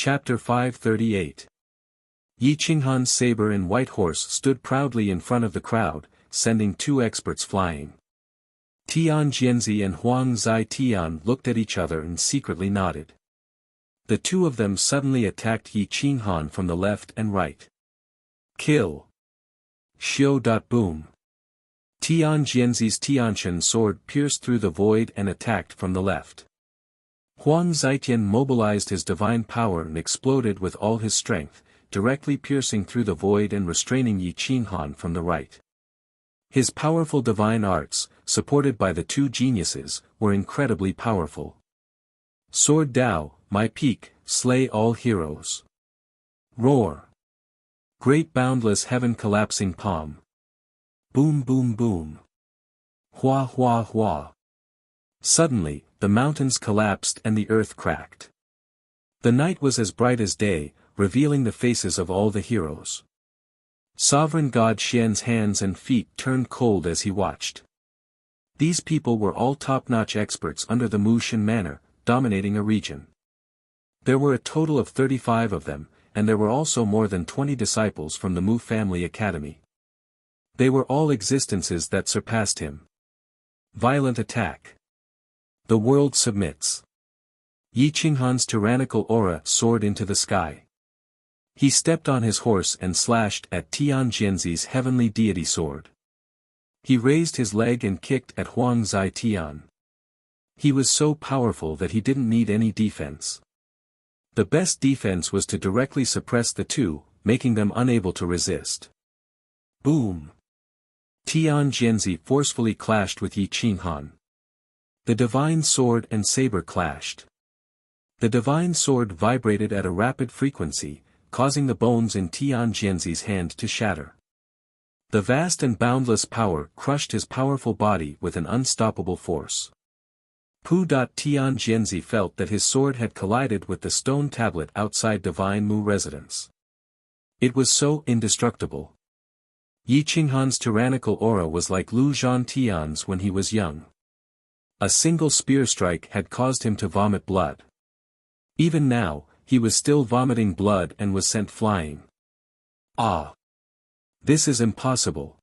Chapter 538. Yi Qinghan's saber and white horse stood proudly in front of the crowd, sending two experts flying. Tian Jianzi and Huang Zai Tian looked at each other and secretly nodded. The two of them suddenly attacked Yi Qinghan from the left and right. Kill! Xiu. Boom! Tian Jianzi's Tianqian sword pierced through the void and attacked from the left. Huang Zaitian mobilized his divine power and exploded with all his strength, directly piercing through the void and restraining Yi Qinghan from the right. His powerful divine arts, supported by the two geniuses, were incredibly powerful. Sword Dao, my peak, slay all heroes. Roar! Great boundless heaven collapsing palm. Boom boom boom. Hua hua hua. Suddenly, the mountains collapsed and the earth cracked. The night was as bright as day, revealing the faces of all the heroes. Sovereign God Xian's hands and feet turned cold as he watched. These people were all top-notch experts under the Mushin manner, dominating a region. There were a total of 35 of them, and there were also more than 20 disciples from the Mu family academy. They were all existences that surpassed him. Violent attack. The world submits. Yi Qinghan's tyrannical aura soared into the sky. He stepped on his horse and slashed at Tian Jianzi's heavenly deity sword. He raised his leg and kicked at Huang Zai Tian. He was so powerful that he didn't need any defense. The best defense was to directly suppress the two, making them unable to resist. Boom! Tian Jianzi forcefully clashed with Yi Qinghan. The divine sword and saber clashed. The divine sword vibrated at a rapid frequency, causing the bones in Tian Jianzi's hand to shatter. The vast and boundless power crushed his powerful body with an unstoppable force. Tian Jianzi felt that his sword had collided with the stone tablet outside Divine Mu residence. It was so indestructible. Yi Qinghan's tyrannical aura was like Lu Zhantian's when he was young. A single spear strike had caused him to vomit blood. Even now, he was still vomiting blood and was sent flying. Ah! This is impossible!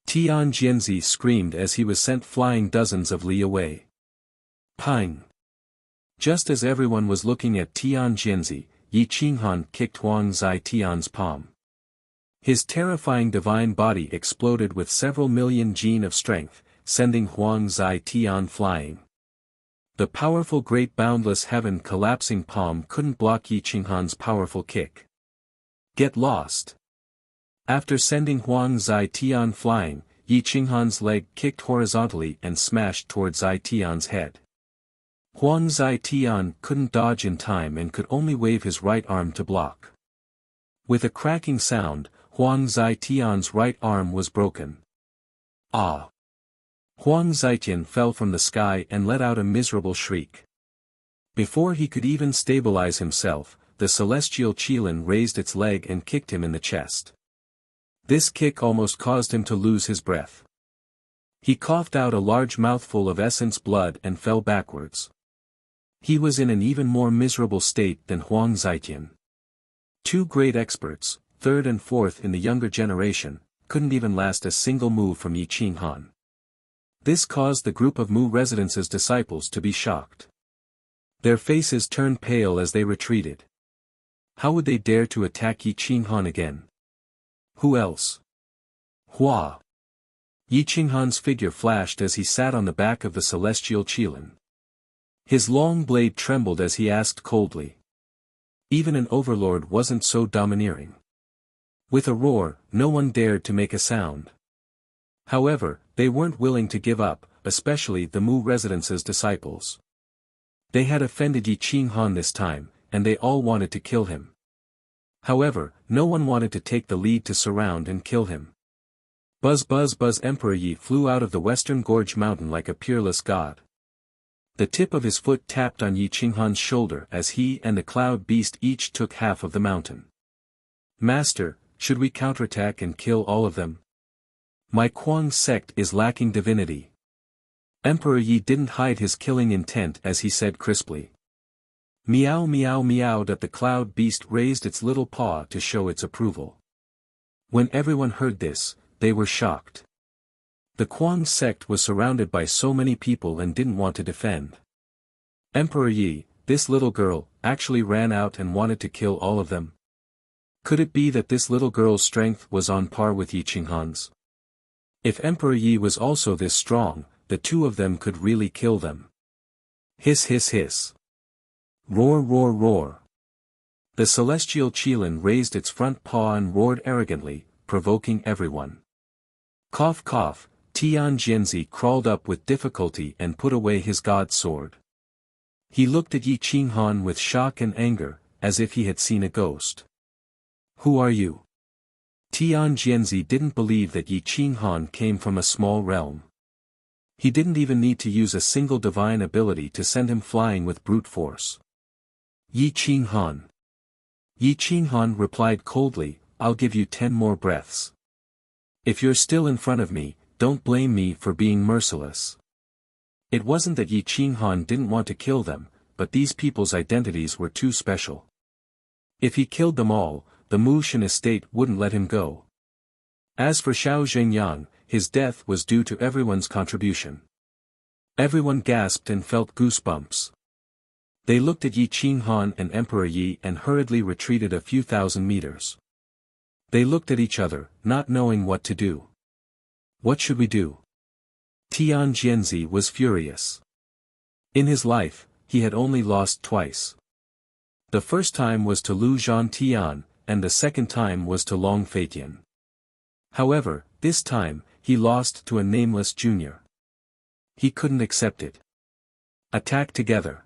Tian Jianzi screamed as he was sent flying dozens of li away. Pang! Just as everyone was looking at Tian Jianzi, Yi Qinghan kicked Huang Zai Tian's palm. His terrifying divine body exploded with several million gene of strength, sending Huang Zai Tian flying. The powerful great boundless heaven collapsing palm couldn't block Yi Qinghan's powerful kick. Get lost! After sending Huang Zai Tian flying, Yi Qinghan's leg kicked horizontally and smashed toward Zai Tian's head. Huang Zai Tian couldn't dodge in time and could only wave his right arm to block. With a cracking sound, Huang Zai Tian's right arm was broken. Ah! Huang Zaitian fell from the sky and let out a miserable shriek. Before he could even stabilize himself, the celestial Qilin raised its leg and kicked him in the chest. This kick almost caused him to lose his breath. He coughed out a large mouthful of essence blood and fell backwards. He was in an even more miserable state than Huang Zaitian. Two great experts, third and fourth in the younger generation, couldn't even last a single move from Yi Qinghan. This caused the group of Mu Residence's disciples to be shocked. Their faces turned pale as they retreated. How would they dare to attack Yi Qinghan again? Who else? Hua! Yi Qinghan's figure flashed as he sat on the back of the celestial Qilin. His long blade trembled as he asked coldly. Even an overlord wasn't so domineering. With a roar, no one dared to make a sound. However, they weren't willing to give up, especially the Mu Residence's disciples. They had offended Yi Qinghan this time, and they all wanted to kill him. However, no one wanted to take the lead to surround and kill him. Buzz buzz buzz! Emperor Yi flew out of the western gorge mountain like a peerless god. The tip of his foot tapped on Yi Qinghan's shoulder as he and the cloud beast each took half of the mountain. Master, should we counterattack and kill all of them? My Kuang sect is lacking divinity. Emperor Yi didn't hide his killing intent as he said crisply. Meow meow meow. That the cloud beast raised its little paw to show its approval. When everyone heard this, they were shocked. The Kuang sect was surrounded by so many people and didn't want to defend. Emperor Yi, this little girl, actually ran out and wanted to kill all of them. Could it be that this little girl's strength was on par with Yi Qinghan's? If Emperor Yi was also this strong, the two of them could really kill them. Hiss hiss hiss. Roar roar roar. The celestial Qilin raised its front paw and roared arrogantly, provoking everyone. Cough cough, Tian Jianzi crawled up with difficulty and put away his god sword. He looked at Yi Qinghan with shock and anger, as if he had seen a ghost. Who are you? Tian Jianzi didn't believe that Yi Qinghan came from a small realm. He didn't even need to use a single divine ability to send him flying with brute force. Yi Qinghan. Yi Qinghan replied coldly, I'll give you 10 more breaths. If you're still in front of me, don't blame me for being merciless. It wasn't that Yi Qinghan didn't want to kill them, but these people's identities were too special. If he killed them all, the Mushin estate wouldn't let him go. As for Xiao Zhengyang, his death was due to everyone's contribution. Everyone gasped and felt goosebumps. They looked at Yi Qinghan and Emperor Yi and hurriedly retreated a few thousand meters. They looked at each other, not knowing what to do. What should we do? Tian Jianzi was furious. In his life, he had only lost twice. The first time was to Lu Zhantian, and the second time was to Long Feitian. However, this time, he lost to a nameless junior. He couldn't accept it. Attack together.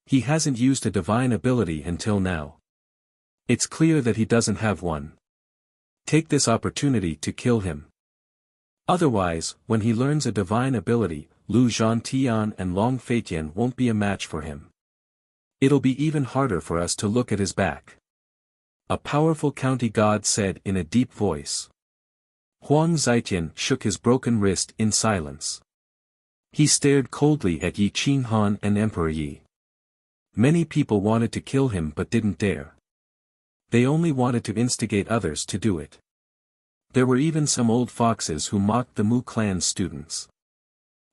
He hasn't used a divine ability until now. It's clear that he doesn't have one. Take this opportunity to kill him. Otherwise, when he learns a divine ability, Lu Zhantian and Long Feitian won't be a match for him. It'll be even harder for us to look at his back. A powerful county god said in a deep voice. Huang Zitian shook his broken wrist in silence. He stared coldly at Yi Qinghan and Emperor Yi. Many people wanted to kill him but didn't dare. They only wanted to instigate others to do it. There were even some old foxes who mocked the Mu clan students.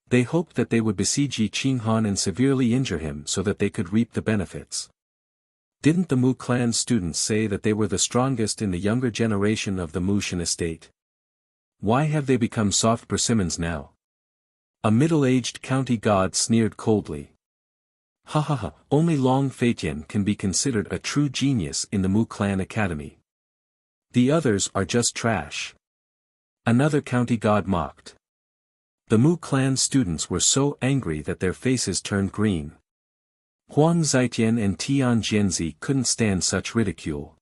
They hoped that they would besiege Yi Qinghan and severely injure him so that they could reap the benefits. Didn't the Mu clan students say that they were the strongest in the younger generation of the Mushin estate? Why have they become soft persimmons now? A middle-aged county god sneered coldly. Ha ha ha, only Long Feitian can be considered a true genius in the Mu clan academy. The others are just trash. Another county god mocked. The Mu clan students were so angry that their faces turned green. Huang Zitian and Tian Jianzi couldn't stand such ridicule.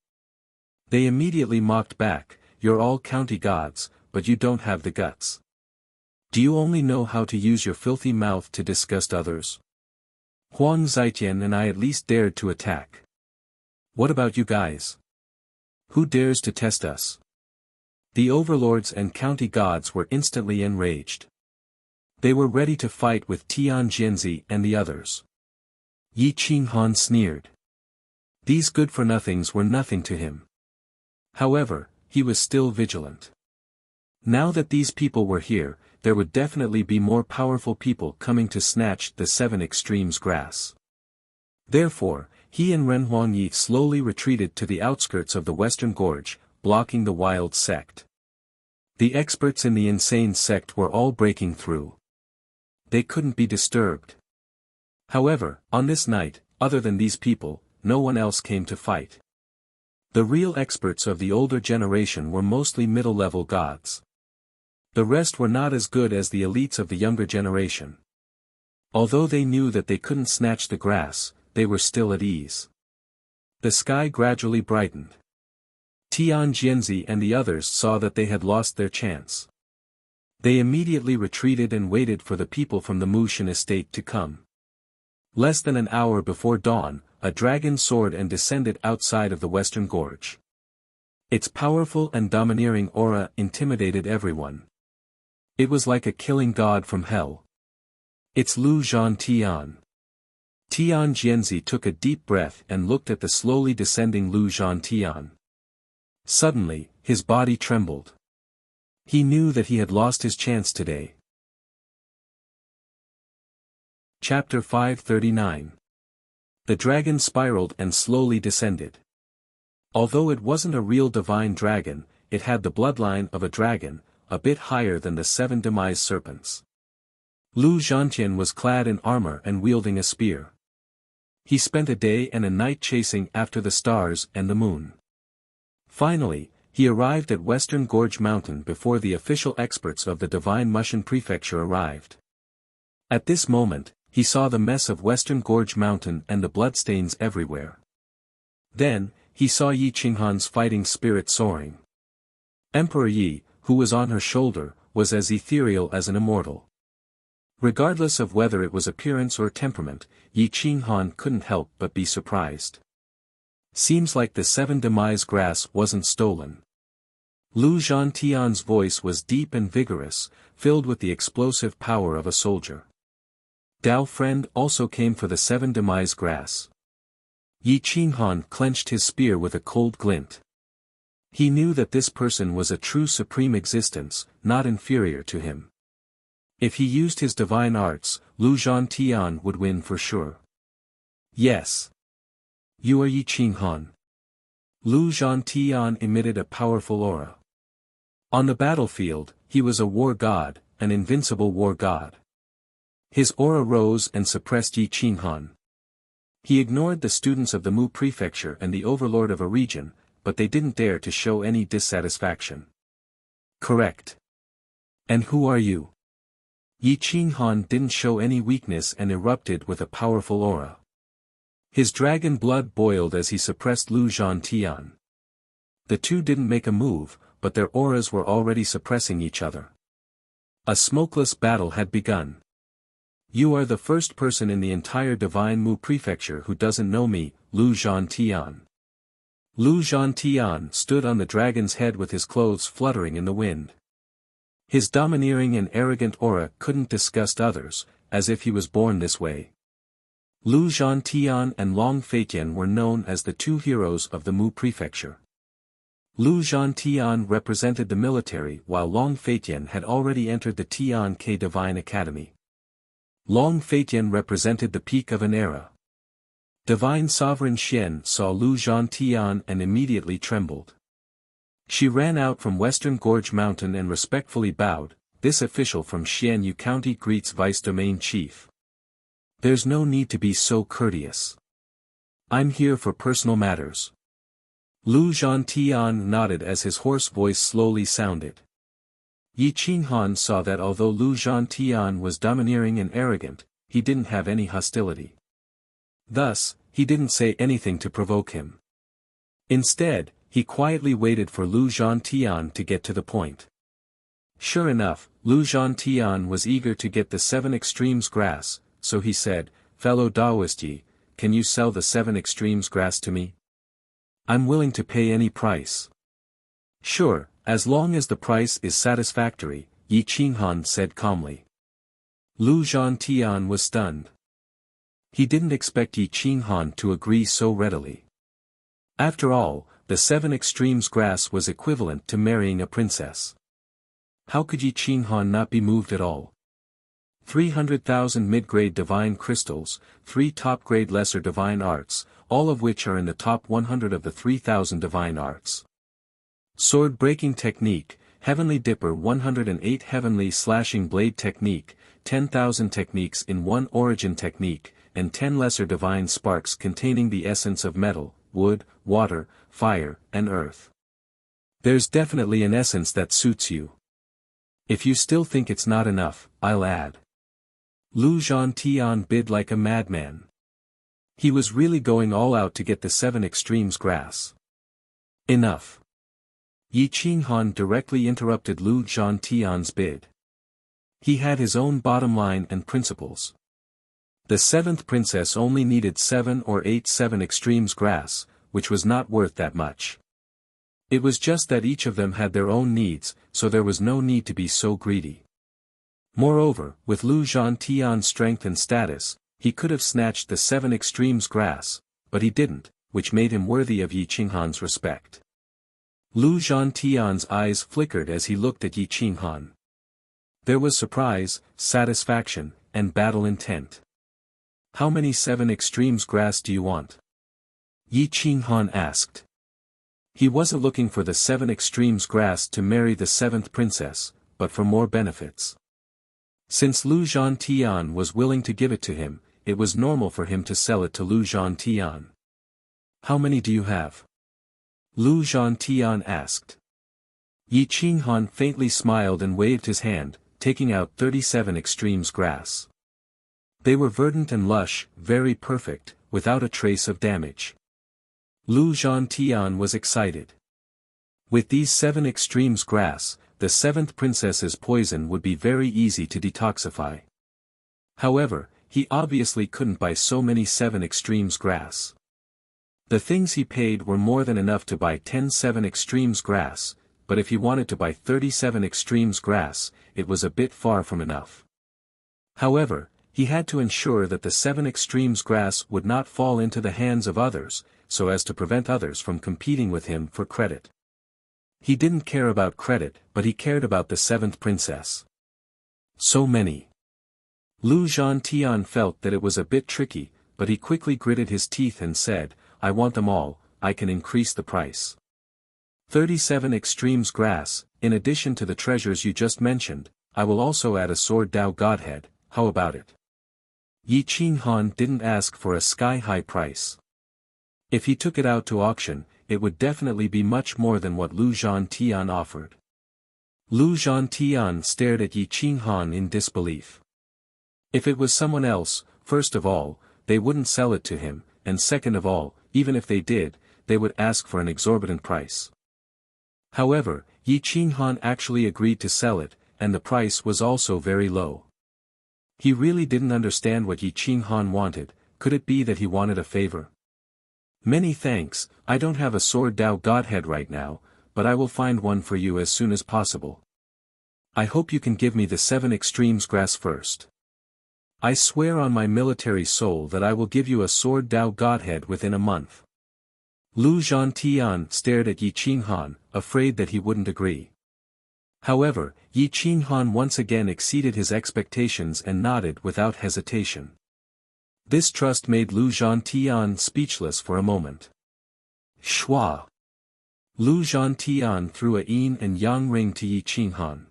They immediately mocked back, you're all county gods, but you don't have the guts. Do you only know how to use your filthy mouth to disgust others? Huang Zitian and I at least dared to attack. What about you guys? Who dares to test us? The overlords and county gods were instantly enraged. They were ready to fight with Tian Jianzi and the others. Yi Qinghan sneered. These good-for-nothings were nothing to him. However, he was still vigilant. Now that these people were here, there would definitely be more powerful people coming to snatch the Seven Extremes grass. Therefore, he and Ren Huangyi slowly retreated to the outskirts of the Western Gorge, blocking the wild sect. The experts in the insane sect were all breaking through. They couldn't be disturbed. However, on this night, other than these people, no one else came to fight. The real experts of the older generation were mostly middle-level gods. The rest were not as good as the elites of the younger generation. Although they knew that they couldn't snatch the grass, they were still at ease. The sky gradually brightened. Tian Jianzi and the others saw that they had lost their chance. They immediately retreated and waited for the people from the Mushin estate to come. Less than an hour before dawn, a dragon soared and descended outside of the Western Gorge. Its powerful and domineering aura intimidated everyone. It was like a killing god from hell. It's Lu Zhantian. Tian Jianzi took a deep breath and looked at the slowly descending Lu Zhantian. Suddenly, his body trembled. He knew that he had lost his chance today. Chapter 539. The dragon spiraled and slowly descended. Although it wasn't a real divine dragon, it had the bloodline of a dragon, a bit higher than the 7 demise serpents. Lu Zhantian was clad in armor and wielding a spear. He spent a day and a night chasing after the stars and the moon. Finally, he arrived at Western Gorge Mountain before the official experts of the Divine Mushan Prefecture arrived. At this moment, he saw the mess of Western Gorge Mountain and the bloodstains everywhere. Then, he saw Yi Qinghan's fighting spirit soaring. Emperor Yi, who was on her shoulder, was as ethereal as an immortal. Regardless of whether it was appearance or temperament, Yi Qinghan couldn't help but be surprised. Seems like the 7 demise grass wasn't stolen. Lu Zhantian's voice was deep and vigorous, filled with the explosive power of a soldier. Dao friend also came for the 7 demise grass. Yi Qinghan clenched his spear with a cold glint. He knew that this person was a true supreme existence, not inferior to him. If he used his divine arts, Lu Zhantian would win for sure. Yes. You are Yi Qinghan. Lu Zhantian emitted a powerful aura. On the battlefield, he was a war god, an invincible war god. His aura rose and suppressed Yi Qinghan. He ignored the students of the Mu Prefecture and the overlord of a region, but they didn't dare to show any dissatisfaction. Correct. And who are you? Yi Qinghan didn't show any weakness and erupted with a powerful aura. His dragon blood boiled as he suppressed Lu Zhantian. The two didn't make a move, but their auras were already suppressing each other. A smokeless battle had begun. You are the first person in the entire Divine Mu Prefecture who doesn't know me, Lu Zhantian. Lu Zhantian stood on the dragon's head with his clothes fluttering in the wind. His domineering and arrogant aura couldn't disgust others, as if he was born this way. Lu Zhantian and Long Feitian were known as the 2 heroes of the Mu Prefecture. Lu Zhantian represented the military while Long Feitian had already entered the Tian-Ke Divine Academy. Long Feitian represented the peak of an era. Divine Sovereign Xian saw Lu Zhantian and immediately trembled. She ran out from Western Gorge Mountain and respectfully bowed. This official from Xianyu County greets Vice Domain Chief. There's no need to be so courteous. I'm here for personal matters. Lu Zhantian nodded as his hoarse voice slowly sounded. Yi Qinghan saw that although Lu Zhantian was domineering and arrogant, he didn't have any hostility. Thus, he didn't say anything to provoke him. Instead, he quietly waited for Lu Zhantian to get to the point. Sure enough, Lu Zhantian was eager to get the 7 extremes grass, so he said, "Fellow Daoist Yi, can you sell the 7 extremes grass to me? I'm willing to pay any price." "Sure, as long as the price is satisfactory," Yi Qinghan said calmly. Lu Zhantian was stunned. He didn't expect Yi Qinghan to agree so readily. After all, the 7 extremes grass was equivalent to marrying a princess. How could Yi Qinghan not be moved at all? 300,000 mid-grade divine crystals, 3 top-grade lesser divine arts, all of which are in the top 100 of the 3,000 divine arts. Sword-breaking technique, Heavenly Dipper 108 Heavenly Slashing Blade technique, 10,000 techniques in one origin technique, and 10 lesser divine sparks containing the essence of metal, wood, water, fire, and earth. There's definitely an essence that suits you. If you still think it's not enough, I'll add. Lu Zhantian bid like a madman. He was really going all out to get the 7 extremes grass. Enough. Yi Qinghan directly interrupted Lu Zhantian's bid. He had his own bottom line and principles. The 7th princess only needed 7 or 8 7 extremes grass, which was not worth that much. It was just that each of them had their own needs, so there was no need to be so greedy. Moreover, with Lu Zhantian's strength and status, he could have snatched the 7 extremes grass, but he didn't, which made him worthy of Yi Qinghan's respect. Lu Zhantian's eyes flickered as he looked at Yi Qinghan. There was surprise, satisfaction, and battle intent. How many 7 extremes grass do you want? Yi Qinghan asked. He wasn't looking for the 7 extremes grass to marry the 7th princess, but for more benefits. Since Lu Zhantian was willing to give it to him, it was normal for him to sell it to Lu Zhantian. How many do you have? Lu Zhantian asked. Yi Qinghan faintly smiled and waved his hand, taking out 37 extremes grass. They were verdant and lush, very perfect, without a trace of damage. Lu Zhantian was excited. With these 7 extremes grass, the 7th princess's poison would be very easy to detoxify. However, he obviously couldn't buy so many 7 extremes grass. The things he paid were more than enough to buy 10 7 extremes grass, but if he wanted to buy 37 extremes grass, it was a bit far from enough. However, he had to ensure that the 7 extremes grass would not fall into the hands of others, so as to prevent others from competing with him for credit. He didn't care about credit, but he cared about the 7th princess. So many. Lu Zhantian felt that it was a bit tricky, but he quickly gritted his teeth and said, I want them all, I can increase the price. 37 extremes grass, in addition to the treasures you just mentioned, I will also add a sword Dao Godhead, how about it? Yi Qinghan didn't ask for a sky-high price. If he took it out to auction, it would definitely be much more than what Lu Zhantian offered. Lu Zhantian stared at Yi Qinghan in disbelief. If it was someone else, first of all, they wouldn't sell it to him, and second of all, even if they did, they would ask for an exorbitant price. However, Yi Qinghan actually agreed to sell it, and the price was also very low. He really didn't understand what Yi Qinghan wanted. Could it be that he wanted a favor? Many thanks, I don't have a sword Dao Godhead right now, but I will find one for you as soon as possible. I hope you can give me the 7 extremes grass first. I swear on my military soul that I will give you a sword Dao Godhead within a month. Lu Zhantian stared at Yi Qinghan, afraid that he wouldn't agree. However, Yi Qinghan once again exceeded his expectations and nodded without hesitation. This trust made Lu Zhantian speechless for a moment. Shua! Lu Zhantian threw a yin and yang ring to Yi Qinghan.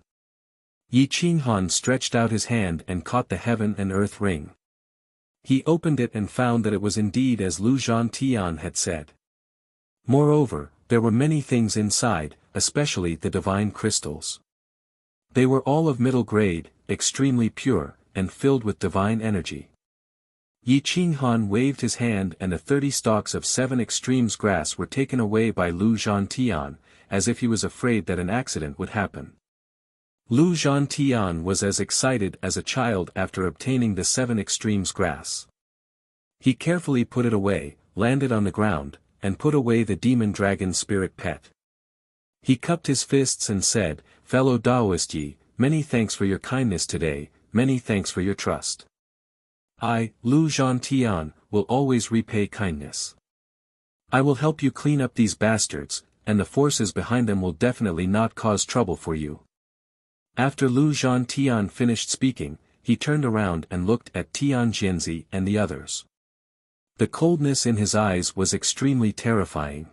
Yi Qinghan stretched out his hand and caught the heaven and earth ring. He opened it and found that it was indeed as Lu Zhantian had said. Moreover, there were many things inside, especially the divine crystals. They were all of middle grade, extremely pure, and filled with divine energy. Yi Qinghan waved his hand and the 30 stalks of 7 extremes grass were taken away by Lu Zhantian, as if he was afraid that an accident would happen. Lu Zhantian was as excited as a child after obtaining the 7 extremes grass. He carefully put it away, landed on the ground, and put away the demon dragon spirit pet. He cupped his fists and said, Fellow Taoist Yi, many thanks for your kindness today, many thanks for your trust. I, Lu Zhantian, will always repay kindness. I will help you clean up these bastards, and the forces behind them will definitely not cause trouble for you. After Lu Zhantian finished speaking, he turned around and looked at Tianjianzi and the others. The coldness in his eyes was extremely terrifying.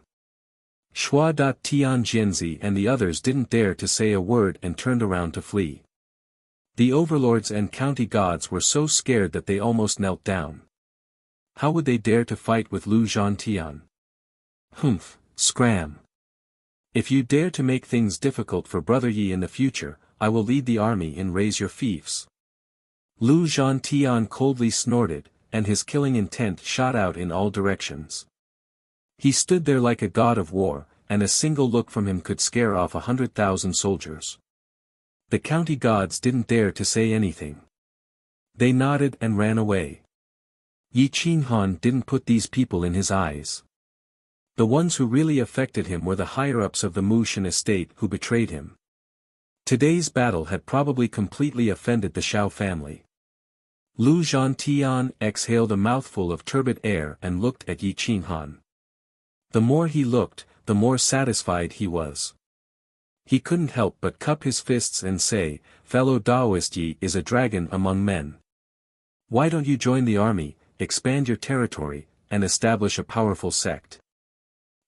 Shua. Tianjianzi and the others didn't dare to say a word and turned around to flee. The overlords and county gods were so scared that they almost knelt down. How would they dare to fight with Lu Zhantian? Humph, scram. If you dare to make things difficult for Brother Yi in the future, I will lead the army and raise your fiefs. Lu Zhantian coldly snorted, and his killing intent shot out in all directions. He stood there like a god of war, and a single look from him could scare off 100,000 soldiers. The county gods didn't dare to say anything. They nodded and ran away. Yi Qinghan didn't put these people in his eyes. The ones who really affected him were the higher-ups of the Mushan estate who betrayed him. Today's battle had probably completely offended the Shao family. Lu Zhantian exhaled a mouthful of turbid air and looked at Yi Qinghan. The more he looked, the more satisfied he was. He couldn't help but cup his fists and say, "Fellow Taoist, Yi is a dragon among men. Why don't you join the army, expand your territory, and establish a powerful sect?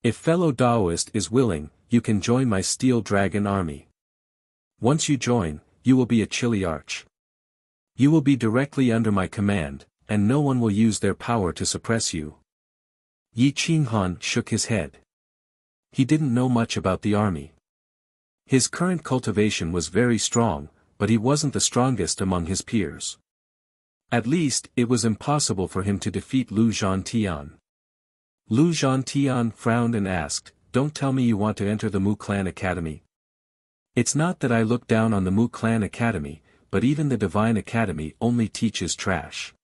If fellow Taoist is willing, you can join my steel dragon army. Once you join, you will be a chilly arch. You will be directly under my command, and no one will use their power to suppress you." Yi Qinghan shook his head. He didn't know much about the army. His current cultivation was very strong, but he wasn't the strongest among his peers. At least, it was impossible for him to defeat Lu Zhantian. Lu Zhantian frowned and asked, "Don't tell me you want to enter the Mu Clan Academy." "It's not that I look down on the Mu Clan Academy, but even the Divine Academy only teaches trash.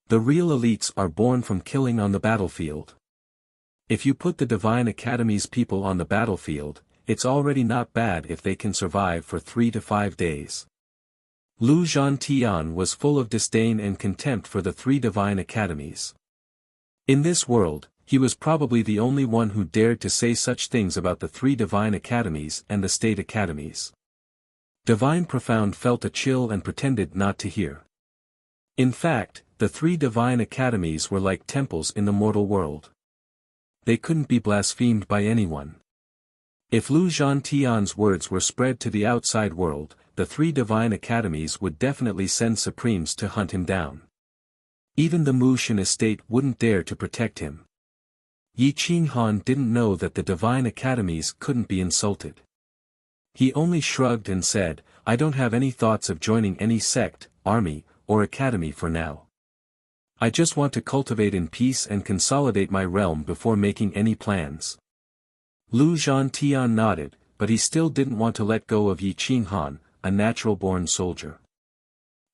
The real elites are born from killing on the battlefield. If you put the Divine Academy's people on the battlefield, it's already not bad if they can survive for 3 to 5 days." Lu Zhantian was full of disdain and contempt for the 3 Divine Academies. In this world, he was probably the only one who dared to say such things about the 3 Divine Academies and the State Academies. Divine Profound felt a chill and pretended not to hear. In fact, the 3 Divine Academies were like temples in the mortal world. They couldn't be blasphemed by anyone. If Lu Zhantian's words were spread to the outside world, the 3 Divine Academies would definitely send Supremes to hunt him down. Even the Mushin estate wouldn't dare to protect him. Yi Qinghan didn't know that the Divine Academies couldn't be insulted. He only shrugged and said, "I don't have any thoughts of joining any sect, army, or academy for now. I just want to cultivate in peace and consolidate my realm before making any plans." Lu Zhantian nodded, but he still didn't want to let go of Yi Qinghan, a natural-born soldier.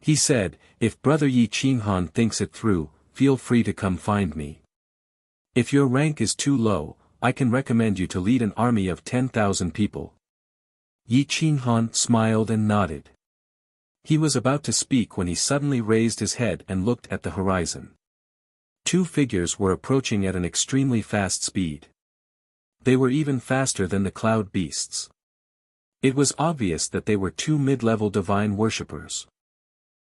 He said, "If Brother Yi Qinghan thinks it through, feel free to come find me. If your rank is too low, I can recommend you to lead an army of 10,000 people." Yi Qinghan smiled and nodded. He was about to speak when he suddenly raised his head and looked at the horizon. 2 figures were approaching at an extremely fast speed. They were even faster than the cloud beasts. It was obvious that they were 2 mid-level divine worshippers.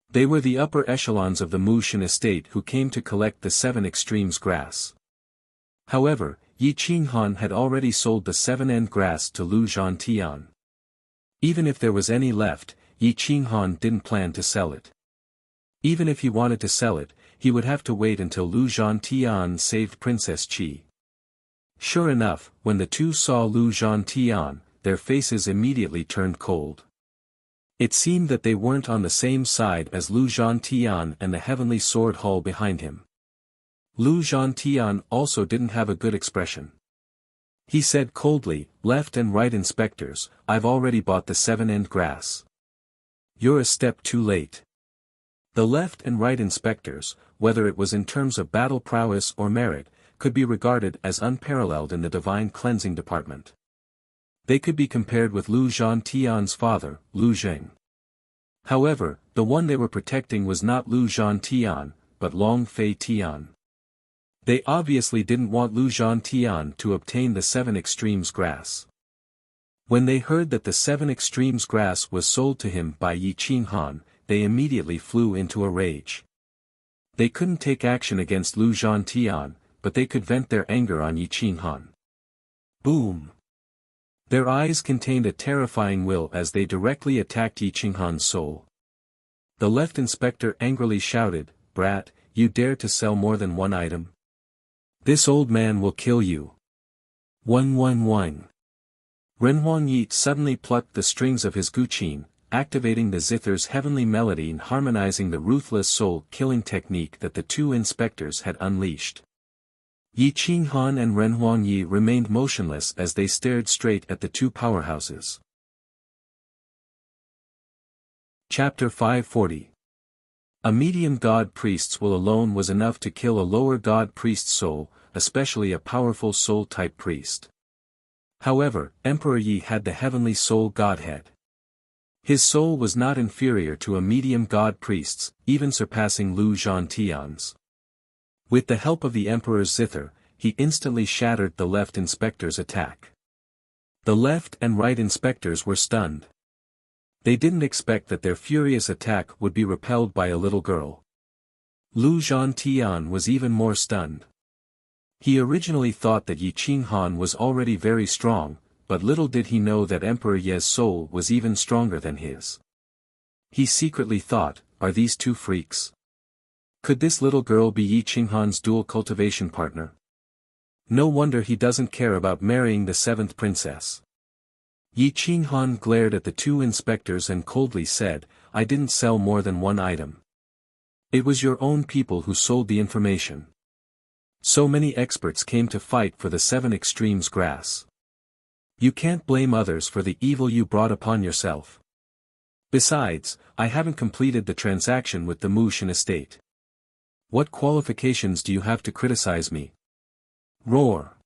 They were the upper echelons of the Mushin estate who came to collect the 7 extremes grass. However, Yi Qinghan had already sold the 7-end grass to Lu Zhantian. Even if there was any left, Yi Qinghan didn't plan to sell it. Even if he wanted to sell it, he would have to wait until Lu Zhantian saved Princess Qi. Sure enough, when the 2 saw Lu Zhantian, their faces immediately turned cold. It seemed that they weren't on the same side as Lu Zhantian and the heavenly sword hall behind him. Lu Zhantian also didn't have a good expression. He said coldly, "Left and right inspectors, I've already bought the 7-end grass. You're a step too late." The left and right inspectors, whether it was in terms of battle prowess or merit, could be regarded as unparalleled in the divine cleansing department. They could be compared with Lu Zhantian's father, Lu Zheng. However, the one they were protecting was not Lu Zhantian, but Long Fei Tian. They obviously didn't want Lu Zhantian to obtain the 7 extremes grass. When they heard that the 7 extremes grass was sold to him by Yi Qinghan, they immediately flew into a rage. They couldn't take action against Lu Zhantian, but they could vent their anger on Yi Qinghan. Boom! Their eyes contained a terrifying will as they directly attacked Yi Qinghan's soul. The left inspector angrily shouted, "Brat, you dare to sell more than 1 item? This old man will kill you." One. Renhuang Yi suddenly plucked the strings of his guqin, activating the zither's heavenly melody and harmonizing the ruthless soul-killing technique that the 2 inspectors had unleashed. Yi Qinghan and Renhuang Yi remained motionless as they stared straight at the 2 powerhouses. Chapter 540. A medium god priest's will alone was enough to kill a lower god priest's soul, especially a powerful soul-type priest. However, Emperor Yi had the heavenly soul godhead. His soul was not inferior to a medium god priest's, even surpassing Lu Zhantian's. With the help of the Emperor's zither, he instantly shattered the left inspector's attack. The left and right inspectors were stunned. They didn't expect that their furious attack would be repelled by a little girl. Lu Zhantian was even more stunned. He originally thought that Yi Qinghan was already very strong, but little did he know that Emperor Ye's soul was even stronger than his. He secretly thought, are these two freaks? Could this little girl be Yi Qinghan's dual cultivation partner? No wonder he doesn't care about marrying the seventh princess. Yi Qinghan glared at the two inspectors and coldly said, I didn't sell more than one item. It was your own people who sold the information. So many experts came to fight for the seven extremes grass. You can't blame others for the evil you brought upon yourself. Besides, I haven't completed the transaction with the Mushin estate. What qualifications do you have to criticize me? Roar!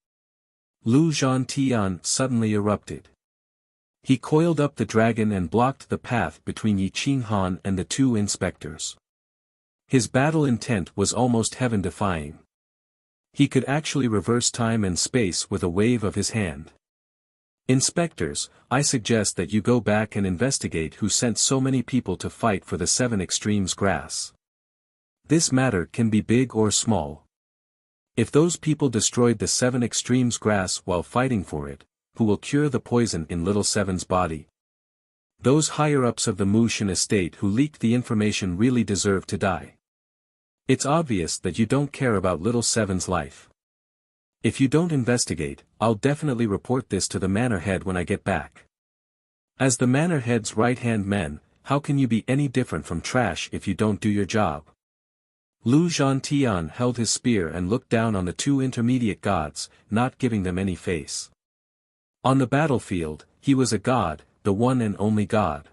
Lu Zhantian suddenly erupted. He coiled up the dragon and blocked the path between Yi Qinghan and the two inspectors. His battle intent was almost heaven-defying. He could actually reverse time and space with a wave of his hand. Inspectors, I suggest that you go back and investigate who sent so many people to fight for the seven extremes grass. This matter can be big or small. If those people destroyed the seven extremes grass while fighting for it, who will cure the poison in Little Seven's body? Those higher-ups of the Mushin estate who leaked the information really deserve to die. It's obvious that you don't care about Little Seven's life. If you don't investigate, I'll definitely report this to the manor head when I get back. As the manor head's right-hand men, how can you be any different from trash if you don't do your job? Lu Zhantian held his spear and looked down on the two intermediate gods, not giving them any face. On the battlefield, he was a god, the one and only god.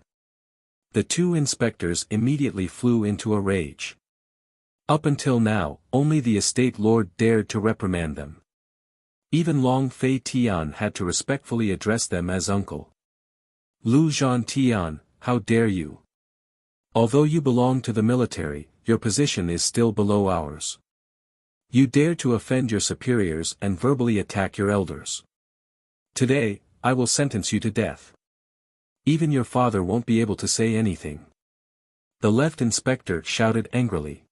The two inspectors immediately flew into a rage. Up until now, only the estate lord dared to reprimand them. Even Long Fei Tian had to respectfully address them as uncle. Lu Zhantian, how dare you? Although you belong to the military, your position is still below ours. You dare to offend your superiors and verbally attack your elders. Today, I will sentence you to death. Even your father won't be able to say anything. The left inspector shouted angrily.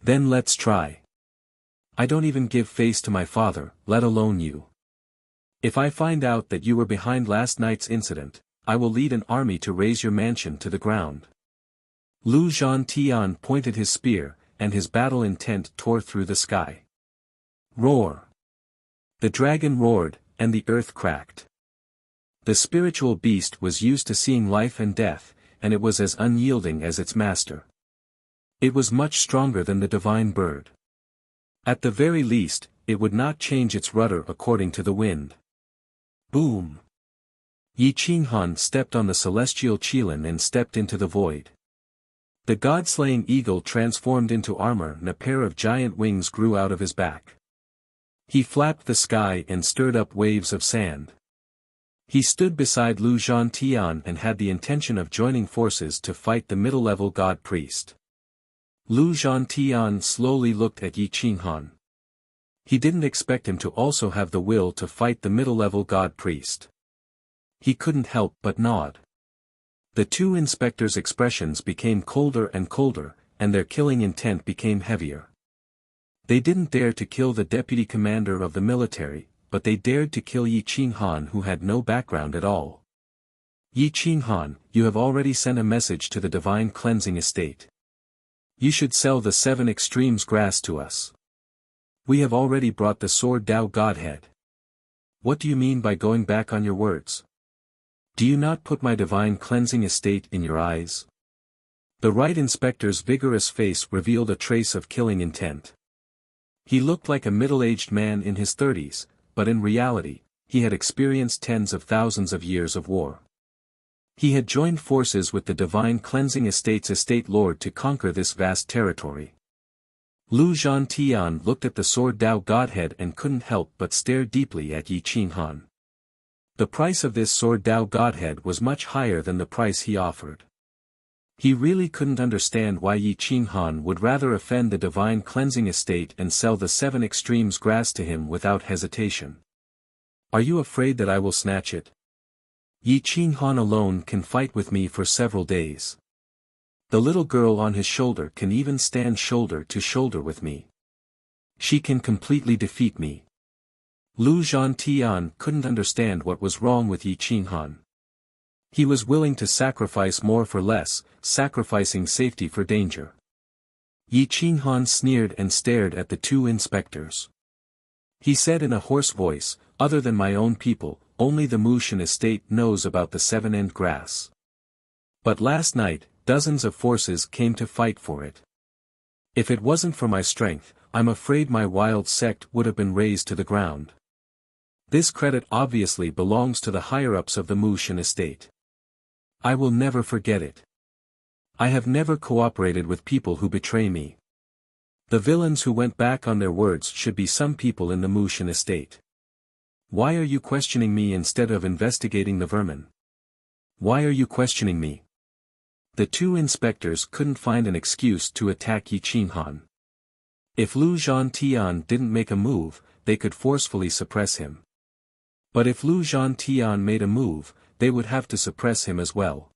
Then let's try. I don't even give face to my father, let alone you. If I find out that you were behind last night's incident, I will lead an army to raze your mansion to the ground. Lu Zhantian pointed his spear, and his battle intent tore through the sky. Roar! The dragon roared, and the earth cracked. The spiritual beast was used to seeing life and death, and it was as unyielding as its master. It was much stronger than the divine bird. At the very least, it would not change its rudder according to the wind. Boom! Yi Qinghan stepped on the celestial qilin and stepped into the void. The god-slaying eagle transformed into armor and a pair of giant wings grew out of his back. He flapped the sky and stirred up waves of sand. He stood beside Lu Zhantian and had the intention of joining forces to fight the middle-level god-priest. Lu Zhantian slowly looked at Yi Qinghan. He didn't expect him to also have the will to fight the middle-level god-priest. He couldn't help but nod. The two inspectors' expressions became colder and colder, and their killing intent became heavier. They didn't dare to kill the deputy commander of the military, but they dared to kill Yi Qinghan who had no background at all. Yi Qinghan, you have already sent a message to the divine cleansing estate. You should sell the seven extremes grass to us. We have already brought the sword Dao Godhead. What do you mean by going back on your words? Do you not put my divine cleansing estate in your eyes? The right inspector's vigorous face revealed a trace of killing intent. He looked like a middle-aged man in his 30s, but in reality, he had experienced tens of thousands of years of war. He had joined forces with the divine cleansing estate's estate lord to conquer this vast territory. Lu Zhantian looked at the sword Dao Godhead and couldn't help but stare deeply at Yi Qinghan. The price of this sword Dao Godhead was much higher than the price he offered. He really couldn't understand why Yi Qinghan would rather offend the divine cleansing estate and sell the 7 extremes grass to him without hesitation. Are you afraid that I will snatch it? Yi Qinghan alone can fight with me for several days. The little girl on his shoulder can even stand shoulder to shoulder with me. She can completely defeat me. Lu Zhantian couldn't understand what was wrong with Yi Qinghan. He was willing to sacrifice more for less, sacrificing safety for danger. Yi Qinghan sneered and stared at the 2 inspectors. He said in a hoarse voice, "Other than my own people, only the Mushan estate knows about the 7-end grass. But last night, dozens of forces came to fight for it. If it wasn't for my strength, I'm afraid my wild sect would have been razed to the ground. This credit obviously belongs to the higher-ups of the Mushan estate. I will never forget it. I have never cooperated with people who betray me. The villains who went back on their words should be some people in the Mushan estate. Why are you questioning me instead of investigating the vermin? Why are you questioning me?" The 2 inspectors couldn't find an excuse to attack Yi Qinghan. If Lu Zhantian didn't make a move, they could forcefully suppress him. But if Lu Zhantian made a move, they would have to suppress him as well.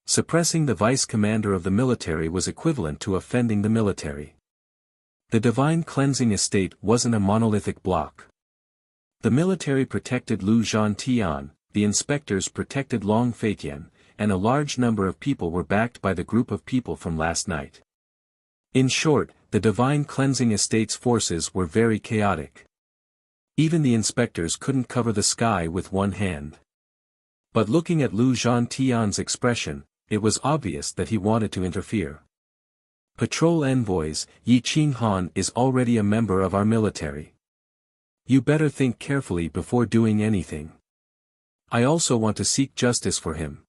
Suppressing the vice commander of the military was equivalent to offending the military. The divine cleansing estate wasn't a monolithic block. The military protected Lu Zhantian, the inspectors protected Long Feitian, and a large number of people were backed by the group of people from last night. In short, the divine cleansing estate's forces were very chaotic. Even the inspectors couldn't cover the sky with one hand. But looking at Lu Zhantian's expression, it was obvious that he wanted to interfere. "Patrol envoys, Yi Qinghan is already a member of our military. You better think carefully before doing anything. I also want to seek justice for him.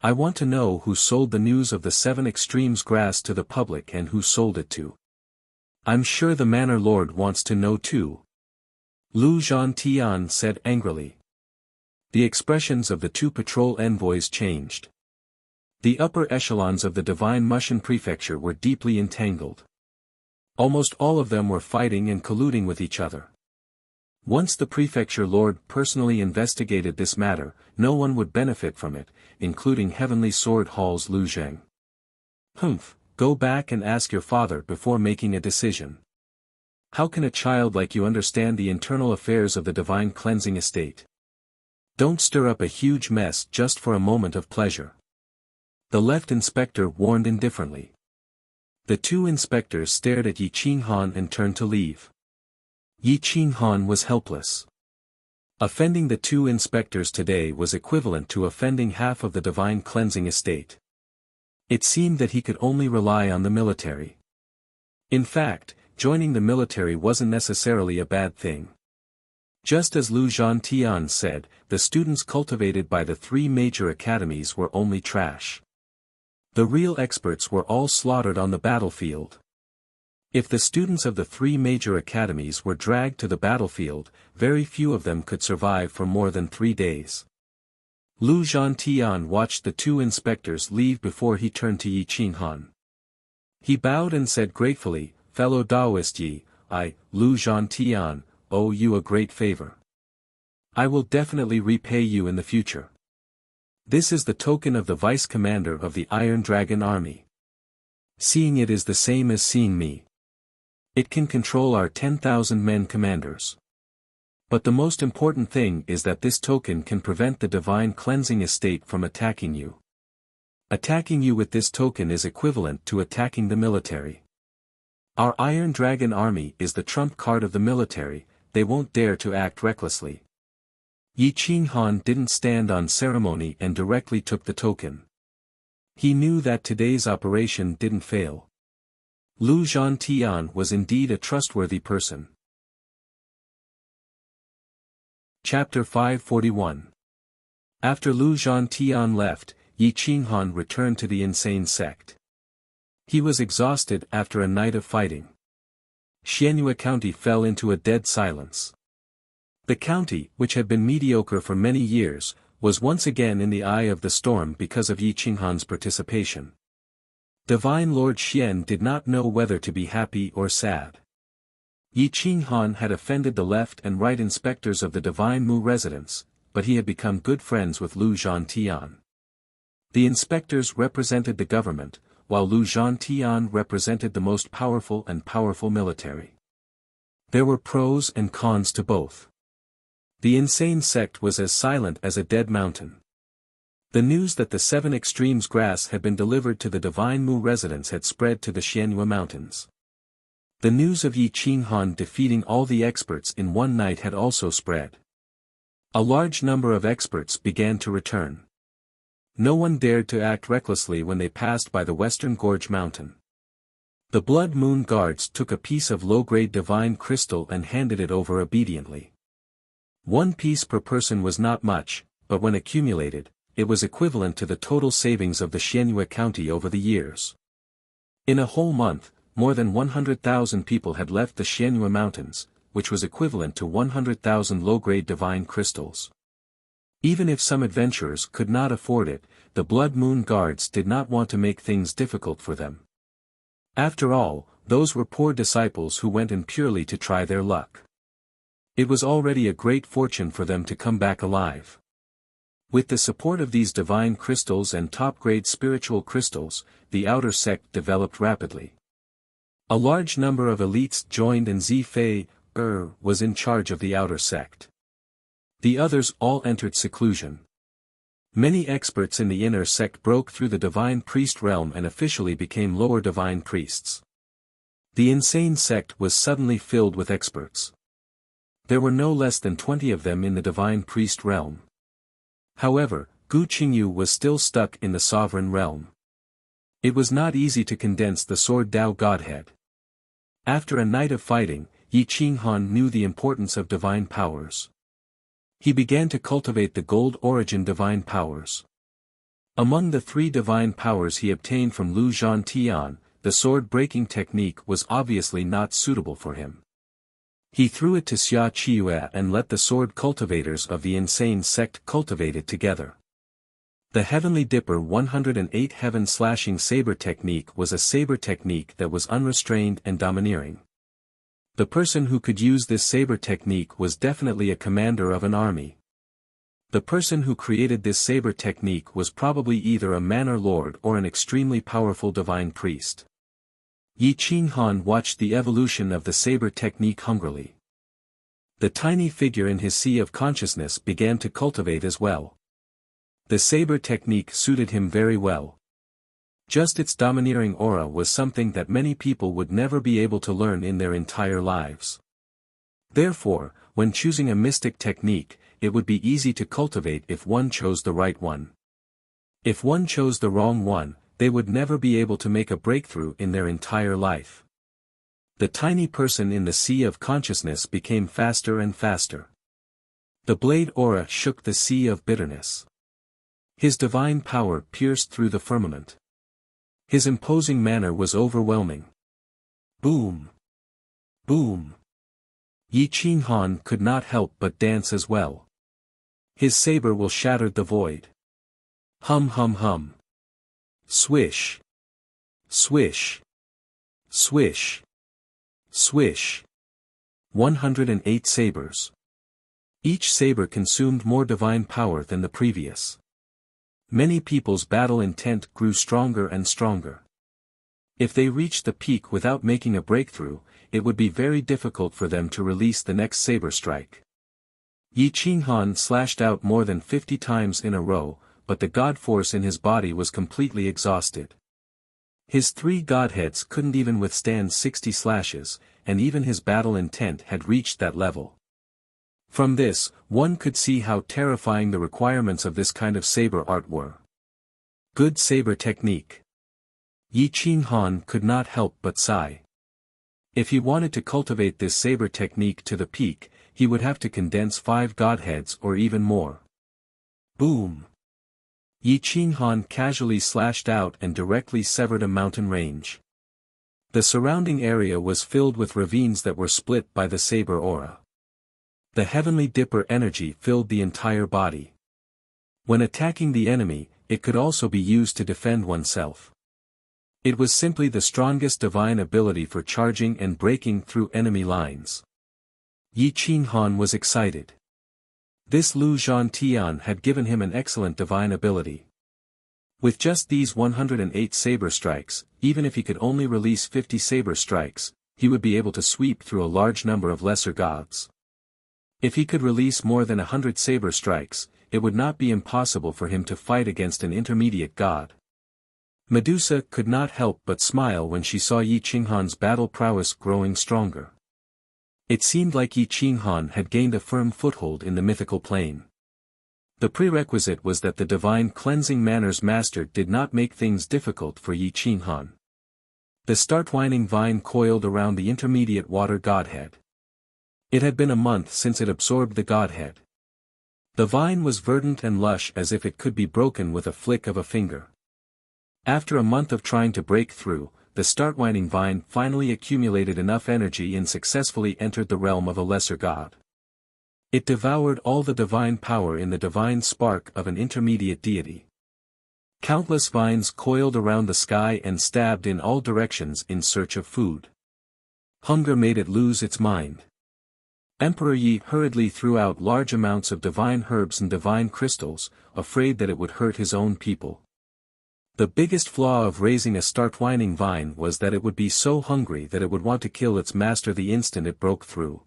I want to know who sold the news of the 7 extremes grass to the public and who sold it to. I'm sure the Manor Lord wants to know too," Lu Zhantian said angrily. The expressions of the 2 patrol envoys changed. The upper echelons of the Divine Mushan Prefecture were deeply entangled. Almost all of them were fighting and colluding with each other. Once the prefecture lord personally investigated this matter, no one would benefit from it, including Heavenly Sword Hall's Lu Zheng. "Humph, go back and ask your father before making a decision. How can a child like you understand the internal affairs of the divine cleansing estate? Don't stir up a huge mess just for a moment of pleasure." The left inspector warned indifferently. The 2 inspectors stared at Yi Qinghan and turned to leave. Yi Qinghan was helpless. Offending the 2 inspectors today was equivalent to offending half of the divine cleansing estate. It seemed that he could only rely on the military. In fact, joining the military wasn't necessarily a bad thing. Just as Lu Zhantian said, the students cultivated by the 3 major academies were only trash. The real experts were all slaughtered on the battlefield. If the students of the 3 major academies were dragged to the battlefield, very few of them could survive for more than 3 days. Lu Zhantian watched the 2 inspectors leave before he turned to Yi Qinghan. He bowed and said gratefully, "Fellow Taoist Yi, I, Lu Zhantian, owe you a great favor. I will definitely repay you in the future. This is the token of the vice commander of the Iron Dragon Army. Seeing it is the same as seeing me. It can control our 10,000 men commanders. But the most important thing is that this token can prevent the divine cleansing estate from attacking you. Attacking you with this token is equivalent to attacking the military. Our Iron Dragon Army is the trump card of the military, they won't dare to act recklessly." Yi Qinghan didn't stand on ceremony and directly took the token. He knew that today's operation didn't fail. Lu Zhantian was indeed a trustworthy person. Chapter 541. After Lu Zhantian left, Yi Qinghan returned to the insane sect. He was exhausted after a night of fighting. Xianyue County fell into a dead silence. The county, which had been mediocre for many years, was once again in the eye of the storm because of Yi Qinghan's participation. Divine Lord Xian did not know whether to be happy or sad. Yi Qinghan had offended the left and right inspectors of the Divine Mu residence, but he had become good friends with Lu Zhantian. The inspectors represented the government, while Lu Zhantian represented the most powerful military. There were pros and cons to both. The insane sect was as silent as a dead mountain. The news that the Seven Extremes grass had been delivered to the Divine Mu residence had spread to the Xianyue Mountains. The news of Yi Qinghan defeating all the experts in one night had also spread. A large number of experts began to return. No one dared to act recklessly when they passed by the Western Gorge Mountain. The Blood Moon guards took a piece of low-grade divine crystal and handed it over obediently. One piece per person was not much, but when accumulated, it was equivalent to the total savings of the Xianyue County over the years. In a whole month, more than 100,000 people had left the Xianyue Mountains, which was equivalent to 100,000 low-grade divine crystals. Even if some adventurers could not afford it, the Blood Moon guards did not want to make things difficult for them. After all, those were poor disciples who went in purely to try their luck. It was already a great fortune for them to come back alive. With the support of these divine crystals and top-grade spiritual crystals, the outer sect developed rapidly. A large number of elites joined and Zifei was in charge of the outer sect. The others all entered seclusion. Many experts in the inner sect broke through the divine priest realm and officially became lower divine priests. The insane sect was suddenly filled with experts. There were no less than 20 of them in the divine priest realm. However, Gu Qingyu was still stuck in the sovereign realm. It was not easy to condense the Sword Tao Godhead. After a night of fighting, Yi Qinghan knew the importance of divine powers. He began to cultivate the gold origin divine powers. Among the 3 divine powers he obtained from Lu Zhantian, the sword-breaking technique was obviously not suitable for him. He threw it to Xia Qiue and let the sword cultivators of the insane sect cultivate it together. The Heavenly Dipper 108 Heaven Slashing Saber technique was a saber technique that was unrestrained and domineering. The person who could use this saber technique was definitely a commander of an army. The person who created this saber technique was probably either a manor lord or an extremely powerful divine priest. Yi Qinghan watched the evolution of the saber technique hungrily. The tiny figure in his sea of consciousness began to cultivate as well. The saber technique suited him very well. Just its domineering aura was something that many people would never be able to learn in their entire lives. Therefore, when choosing a mystic technique, it would be easy to cultivate if one chose the right one. If one chose the wrong one, they would never be able to make a breakthrough in their entire life. The tiny person in the sea of consciousness became faster and faster. The blade aura shook the sea of bitterness. His divine power pierced through the firmament. His imposing manner was overwhelming. Boom! Boom! Yi Qinghan could not help but dance as well. His saber will shattered the void. Hum hum hum. Swish! Swish! Swish! Swish! 108 sabers. Each saber consumed more divine power than the previous. Many people's battle intent grew stronger and stronger. If they reached the peak without making a breakthrough, it would be very difficult for them to release the next saber strike. Yi Qinghan slashed out more than 50 times in a row, but the god force in his body was completely exhausted. His 3 godheads couldn't even withstand 60 slashes, and even his battle intent had reached that level. From this, one could see how terrifying the requirements of this kind of saber art were. Good saber technique. Yi Qinghan could not help but sigh. If he wanted to cultivate this saber technique to the peak, he would have to condense 5 godheads or even more. Boom! Yi Qinghan casually slashed out and directly severed a mountain range. The surrounding area was filled with ravines that were split by the saber aura. The heavenly dipper energy filled the entire body. When attacking the enemy, it could also be used to defend oneself. It was simply the strongest divine ability for charging and breaking through enemy lines. Yi Qinghan was excited. This Lu Zhantian had given him an excellent divine ability. With just these 108 saber strikes, even if he could only release 50 saber strikes, he would be able to sweep through a large number of lesser gods. If he could release more than 100 saber strikes, it would not be impossible for him to fight against an intermediate god. Medusa could not help but smile when she saw Yi Qinghan's battle prowess growing stronger. It seemed like Yi Qinghan had gained a firm foothold in the mythical plane. The prerequisite was that the divine cleansing manners master did not make things difficult for Yi Qinghan. The star-twining vine coiled around the intermediate water godhead. It had been a month since it absorbed the godhead. The vine was verdant and lush as if it could be broken with a flick of a finger. After a month of trying to break through, the star-twining vine finally accumulated enough energy and successfully entered the realm of a lesser god. It devoured all the divine power in the divine spark of an intermediate deity. Countless vines coiled around the sky and stabbed in all directions in search of food. Hunger made it lose its mind. Emperor Yi hurriedly threw out large amounts of divine herbs and divine crystals, afraid that it would hurt his own people. The biggest flaw of raising a star-twining vine was that it would be so hungry that it would want to kill its master the instant it broke through.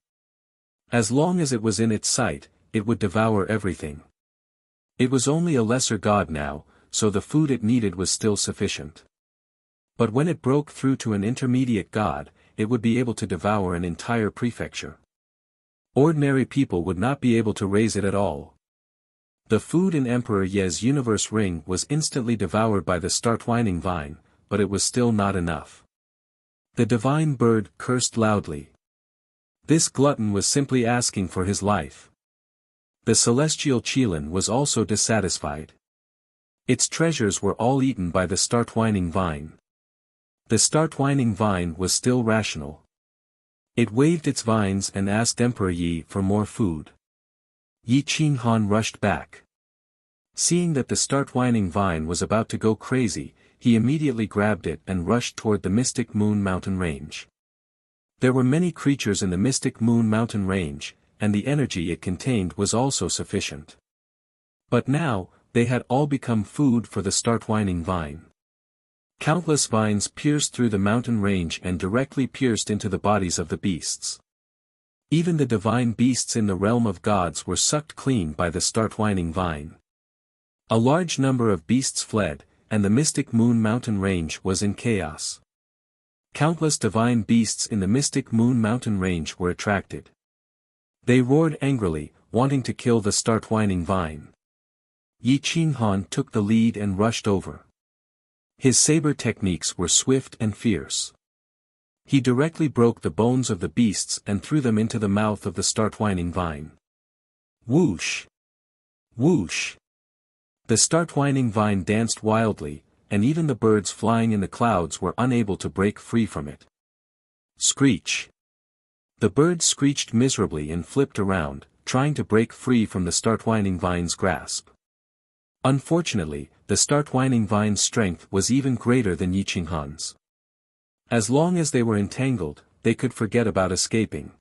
As long as it was in its sight, it would devour everything. It was only a lesser god now, so the food it needed was still sufficient. But when it broke through to an intermediate god, it would be able to devour an entire prefecture. Ordinary people would not be able to raise it at all. The food in Emperor Ye's universe ring was instantly devoured by the star-twining vine, but it was still not enough. The divine bird cursed loudly. This glutton was simply asking for his life. The celestial Qilin was also dissatisfied. Its treasures were all eaten by the star-twining vine. The star-twining vine was still rational. It waved its vines and asked Emperor Yi for more food. Yi Qinghan rushed back. Seeing that the star-twining vine was about to go crazy, he immediately grabbed it and rushed toward the Mystic Moon Mountain Range. There were many creatures in the Mystic Moon Mountain Range, and the energy it contained was also sufficient. But now, they had all become food for the star-twining vine. Countless vines pierced through the mountain range and directly pierced into the bodies of the beasts. Even the divine beasts in the realm of gods were sucked clean by the star-twining vine. A large number of beasts fled, and the Mystic Moon Mountain Range was in chaos. Countless divine beasts in the Mystic Moon Mountain Range were attracted. They roared angrily, wanting to kill the star-twining vine. Yi Qinghan took the lead and rushed over. His saber techniques were swift and fierce. He directly broke the bones of the beasts and threw them into the mouth of the star-twining vine. Whoosh! Whoosh! The star-twining vine danced wildly, and even the birds flying in the clouds were unable to break free from it. Screech! The birds screeched miserably and flipped around, trying to break free from the star-twining vine's grasp. Unfortunately, the star-twining vine's strength was even greater than Yi Qinghan's. As long as they were entangled, they could forget about escaping.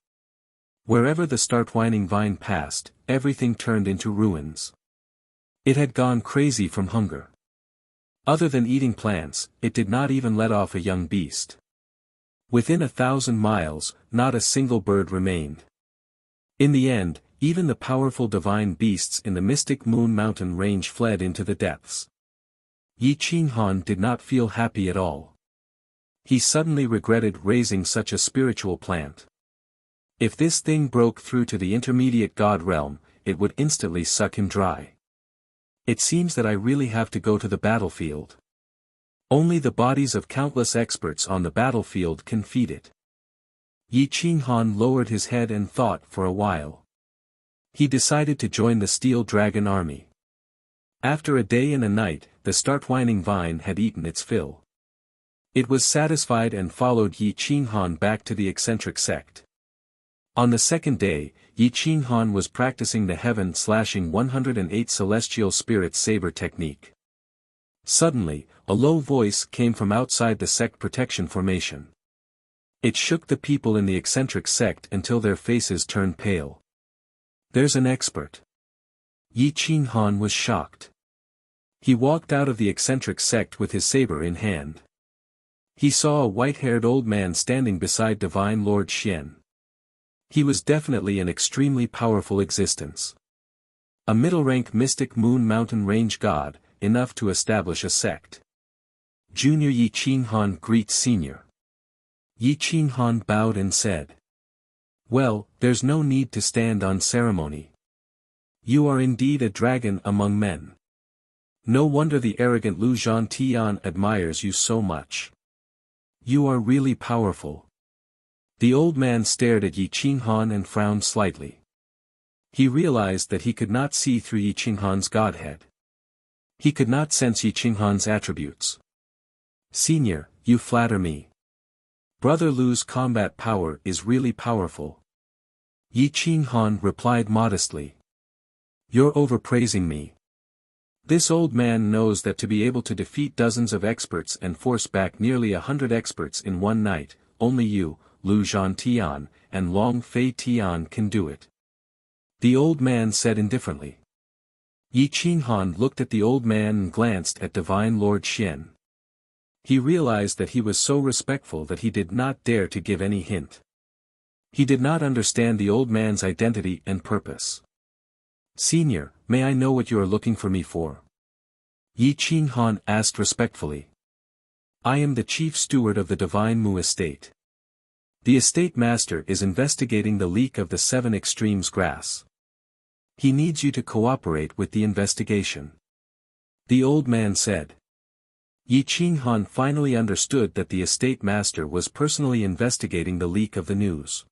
Wherever the star-twining vine passed, everything turned into ruins. It had gone crazy from hunger. Other than eating plants, it did not even let off a young beast. Within 1,000 miles, not a single bird remained. In the end, even the powerful divine beasts in the Mystic Moon Mountain Range fled into the depths. Yi Qinghan did not feel happy at all. He suddenly regretted raising such a spiritual plant. If this thing broke through to the intermediate god realm, it would instantly suck him dry. It seems that I really have to go to the battlefield. Only the bodies of countless experts on the battlefield can feed it. Yi Qinghan lowered his head and thought for a while. He decided to join the Steel Dragon army. After a day and a night, the star-twining vine had eaten its fill. It was satisfied and followed Yi Qinghan back to the eccentric sect. On the second day, Yi Qinghan was practicing the heaven-slashing 108 celestial spirit saber technique. Suddenly, a low voice came from outside the sect protection formation. It shook the people in the eccentric sect until their faces turned pale. "There's an expert." Yi Qinghan was shocked. He walked out of the eccentric sect with his saber in hand. He saw a white-haired old man standing beside Divine Lord Xian. He was definitely an extremely powerful existence. A middle-rank mystic Moon Mountain Range god, enough to establish a sect. Junior Yi Qinghan greets Senior. Yi Qinghan bowed and said, "Well, there's no need to stand on ceremony. You are indeed a dragon among men. No wonder the arrogant Lu Zhantian admires you so much. You are really powerful." The old man stared at Yi Qinghan and frowned slightly. He realized that he could not see through Yi Qinghan's godhead. He could not sense Yi Qinghan's attributes. "Senior, you flatter me. Brother Lu's combat power is really powerful." Yi Qinghan replied modestly. "You're overpraising me. This old man knows that to be able to defeat dozens of experts and force back nearly 100 experts in one night, only you, Lu Zhantian, and Long Fei Tian can do it." The old man said indifferently. Yi Qinghan looked at the old man and glanced at Divine Lord Xian. He realized that he was so respectful that he did not dare to give any hint. He did not understand the old man's identity and purpose. "Senior, may I know what you are looking for me for?" Yi Qinghan asked respectfully. "I am the chief steward of the Divine Mu estate. The estate master is investigating the leak of the 7 Extremes grass. He needs you to cooperate with the investigation." The old man said. Yi Qinghan finally understood that the estate master was personally investigating the leak of the news.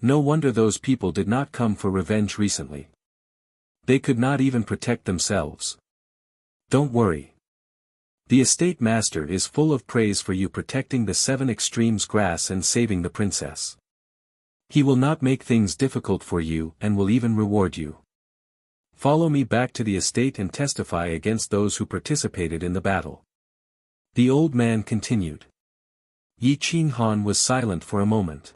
No wonder those people did not come for revenge recently. They could not even protect themselves. "Don't worry. The estate master is full of praise for you protecting the 7 Extremes grass and saving the princess. He will not make things difficult for you and will even reward you. Follow me back to the estate and testify against those who participated in the battle." The old man continued. Yi Qinghan was silent for a moment.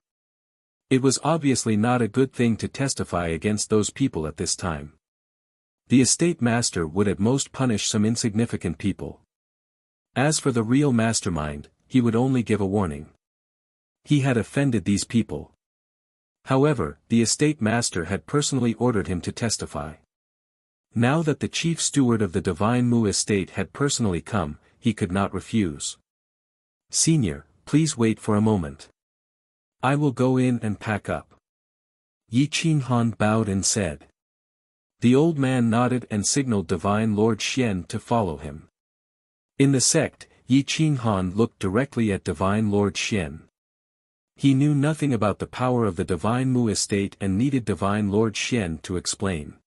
It was obviously not a good thing to testify against those people at this time. The estate master would at most punish some insignificant people. As for the real mastermind, he would only give a warning. He had offended these people. However, the estate master had personally ordered him to testify. Now that the chief steward of the Divine Mu estate had personally come, he could not refuse. "Senior, please wait for a moment. I will go in and pack up." Yi Qinghan bowed and said. The old man nodded and signaled Divine Lord Xian to follow him. In the sect, Yi Qinghan looked directly at Divine Lord Xian. He knew nothing about the power of the Divine Mu estate and needed Divine Lord Xian to explain.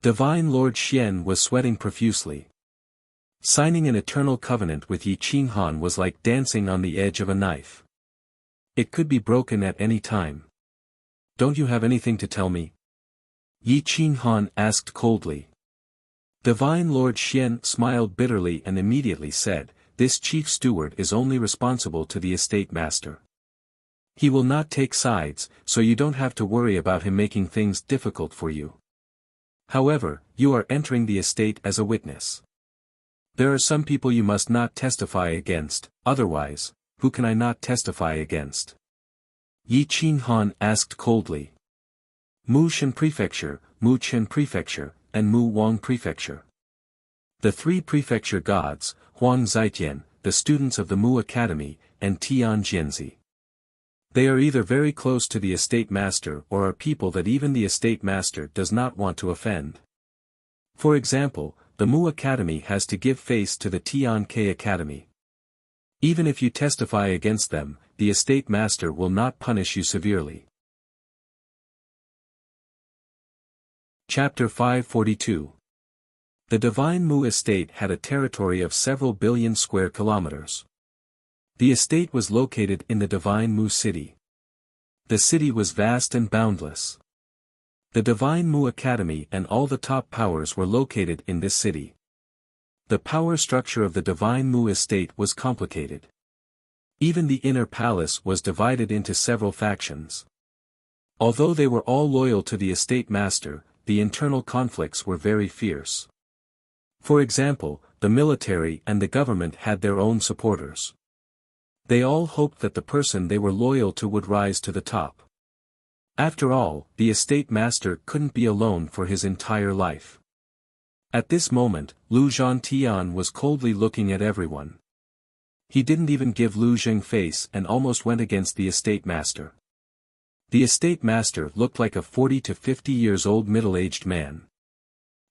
Divine Lord Xian was sweating profusely. Signing an eternal covenant with Yi Qinghan was like dancing on the edge of a knife. It could be broken at any time. "Don't you have anything to tell me?" Yi Qinghan asked coldly. Divine Lord Xian smiled bitterly and immediately said, "This chief steward is only responsible to the estate master. He will not take sides, so you don't have to worry about him making things difficult for you. However, you are entering the estate as a witness. There are some people you must not testify against, otherwise, who can I not testify against?" Yi Qinghan asked coldly. Mu Shan Prefecture, Mu Chen Prefecture, and Mu Wang Prefecture. The 3 prefecture gods, Huang Zitian, the students of the Mu Academy, and Tian Jianzi. They are either very close to the estate master or are people that even the estate master does not want to offend. For example, the Mu Academy has to give face to the Tian K Academy. Even if you testify against them, the estate master will not punish you severely. Chapter 542. The Divine Mu estate had a territory of several billion square kilometers. The estate was located in the Divine Mu city. The city was vast and boundless. The Divine Mu Academy and all the top powers were located in this city. The power structure of the Divine Mu estate was complicated. Even the inner palace was divided into several factions. Although they were all loyal to the estate master, the internal conflicts were very fierce. For example, the military and the government had their own supporters. They all hoped that the person they were loyal to would rise to the top. After all, the estate master couldn't be alone for his entire life. At this moment, Lu Zhantian was coldly looking at everyone. He didn't even give Lu Zheng face and almost went against the estate master. The estate master looked like a 40 to 50 years old middle-aged man.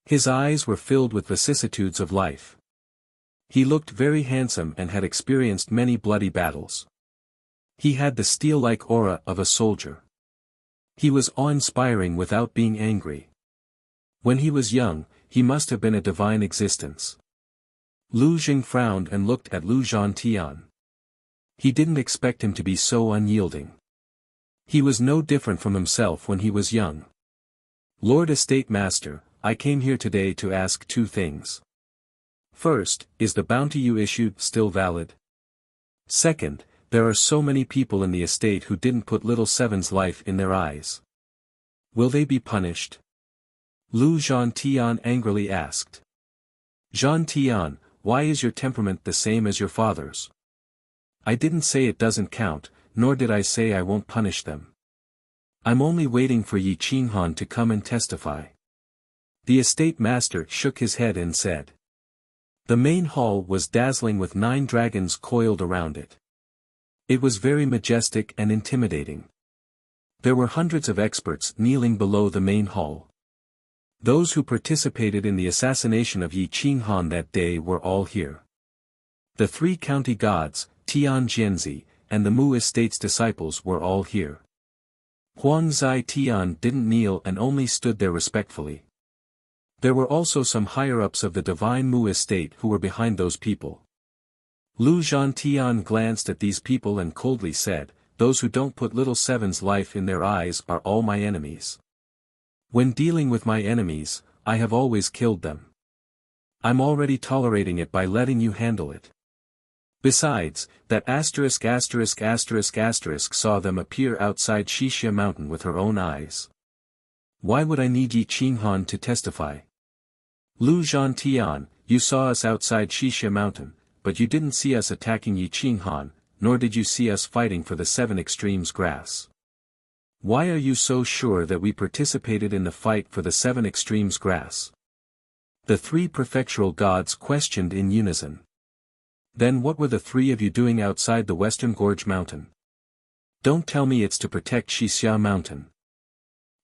His eyes were filled with vicissitudes of life. He looked very handsome and had experienced many bloody battles. He had the steel-like aura of a soldier. He was awe-inspiring without being angry. When he was young, he must have been a divine existence. Lu Jing frowned and looked at Lu Zhantian. He didn't expect him to be so unyielding. He was no different from himself when he was young. Lord Estate Master, I came here today to ask two things. First, is the bounty you issued still valid? Second, there are so many people in the estate who didn't put little Seven's life in their eyes. Will they be punished? Lu Zhantian angrily asked. Zhantian, why is your temperament the same as your father's? I didn't say it doesn't count, nor did I say I won't punish them. I'm only waiting for Yi Qinghan to come and testify. The estate master shook his head and said. The main hall was dazzling with 9 dragons coiled around it. It was very majestic and intimidating. There were hundreds of experts kneeling below the main hall. Those who participated in the assassination of Yi Qinghan that day were all here. The 3 county gods, Tian Jianzi, and the Mu estate's disciples were all here. Huang Zai Tian didn't kneel and only stood there respectfully. There were also some higher-ups of the Divine Mu estate who were behind those people. Lu Zhantian glanced at these people and coldly said, those who don't put little Seven's life in their eyes are all my enemies. When dealing with my enemies, I have always killed them. I'm already tolerating it by letting you handle it. Besides, that **** saw them appear outside Wuxia mountain with her own eyes. Why would I need Yi Qinghan to testify? Lu Zhantian, you saw us outside Wuxia mountain, but you didn't see us attacking Yi Qinghan, nor did you see us fighting for the 7 extremes grass. Why are you so sure that we participated in the fight for the 7 extremes grass? The 3 prefectural gods questioned in unison. Then what were the 3 of you doing outside the Western Gorge Mountain? Don't tell me it's to protect Wuxia Mountain.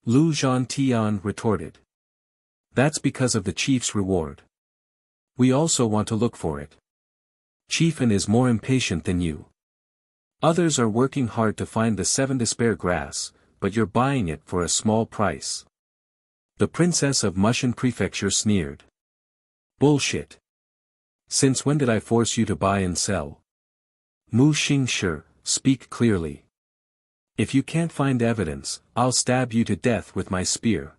Lu Zhantian retorted. That's because of the chief's reward. We also want to look for it. Chieftain is more impatient than you. Others are working hard to find the 7 despair grass, but you're buying it for a small price. The princess of Mushan Prefecture sneered. Bullshit. Since when did I force you to buy and sell? Mu Xingshi, speak clearly. If you can't find evidence, I'll stab you to death with my spear.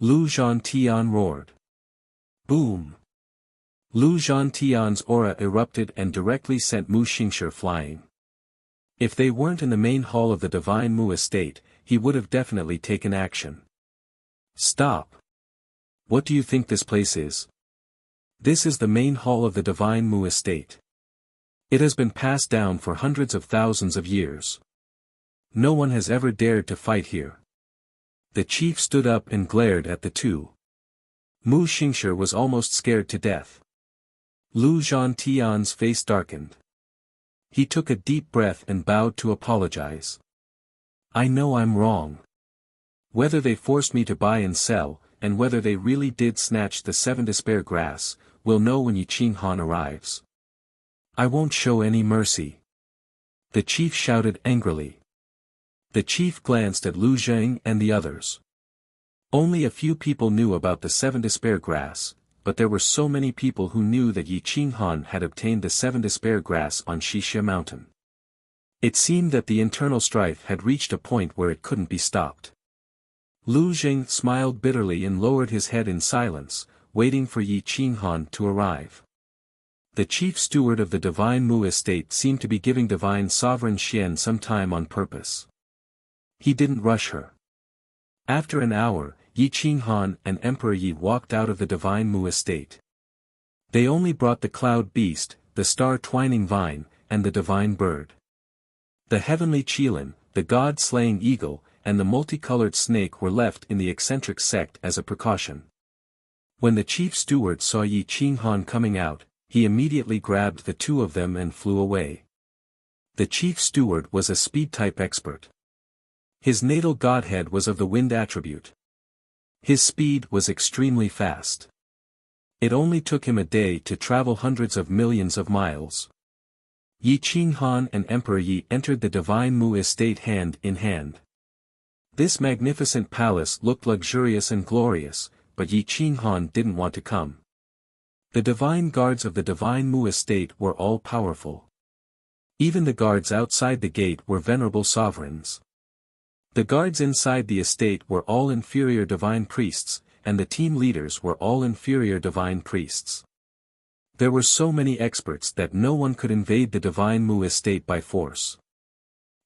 Lu Zhantian roared. Boom. Lu Zhantian's aura erupted and directly sent Mu Xingshi flying. If they weren't in the main hall of the Divine Mu estate, he would have definitely taken action. Stop. What do you think this place is? This is the main hall of the Divine Mu estate. It has been passed down for hundreds of thousands of years. No one has ever dared to fight here. The chief stood up and glared at the 2. Mu Xingshi was almost scared to death. Lu Zhantian's face darkened. He took a deep breath and bowed to apologize. I know I'm wrong. Whether they forced me to buy and sell, and whether they really did snatch the 7 despair grass, we'll know when Yi Qinghan arrives. I won't show any mercy. The chief shouted angrily. The chief glanced at Lu Zheng and the others. Only a few people knew about the 7 despair grass, but there were so many people who knew that Yi Qinghan had obtained the 7 despair grass on Wuxia mountain. It seemed that the internal strife had reached a point where it couldn't be stopped. Lu Zheng smiled bitterly and lowered his head in silence, waiting for Yi Qinghan to arrive. The chief steward of the Divine Mu estate seemed to be giving Divine Sovereign Xian some time on purpose. He didn't rush her. After an hour, Yi Qinghan and Emperor Yi walked out of the Divine Mu estate. They only brought the cloud beast, the star-twining vine, and the divine bird. The heavenly qilin, the god-slaying eagle, and the multicolored snake were left in the eccentric sect as a precaution. When the chief steward saw Yi Qinghan coming out, he immediately grabbed the two of them and flew away. The chief steward was a speed-type expert. His natal godhead was of the wind attribute. His speed was extremely fast. It only took him a day to travel hundreds of millions of miles. Yi Qinghan and Emperor Yi entered the Divine Mu estate hand in hand. This magnificent palace looked luxurious and glorious, but Yi Qinghan didn't want to come. The divine guards of the Divine Mu estate were all powerful. Even the guards outside the gate were venerable sovereigns. The guards inside the estate were all inferior divine priests, and the team leaders were all inferior divine priests. There were so many experts that no one could invade the Divine Mu estate by force.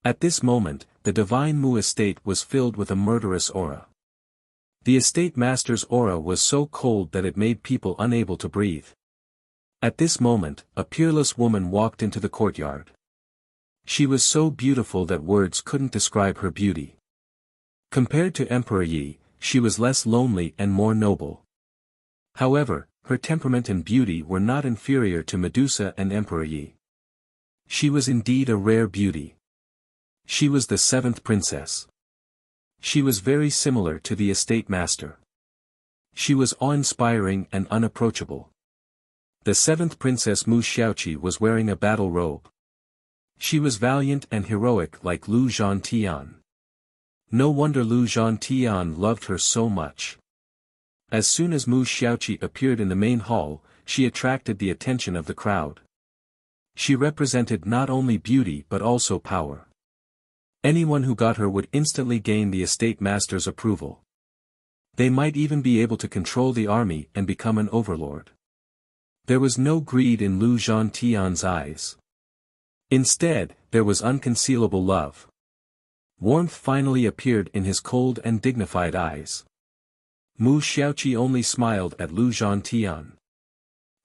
At this moment, the Divine Mu estate was filled with a murderous aura. The estate master's aura was so cold that it made people unable to breathe. At this moment, a peerless woman walked into the courtyard. She was so beautiful that words couldn't describe her beauty. Compared to Emperor Yi, she was less lonely and more noble. However, her temperament and beauty were not inferior to Medusa and Emperor Yi. She was indeed a rare beauty. She was the seventh princess. She was very similar to the estate master. She was awe-inspiring and unapproachable. The seventh princess Mu Xiaoqi was wearing a battle robe. She was valiant and heroic like Lu Zhantian. No wonder Lu Zhantian loved her so much. As soon as Mu Xiaoqi appeared in the main hall, she attracted the attention of the crowd. She represented not only beauty but also power. Anyone who got her would instantly gain the estate master's approval. They might even be able to control the army and become an overlord. There was no greed in Lu Zhantian's eyes. Instead, there was unconcealable love. Warmth finally appeared in his cold and dignified eyes. Mu Xiaoqi only smiled at Lu Zhantian.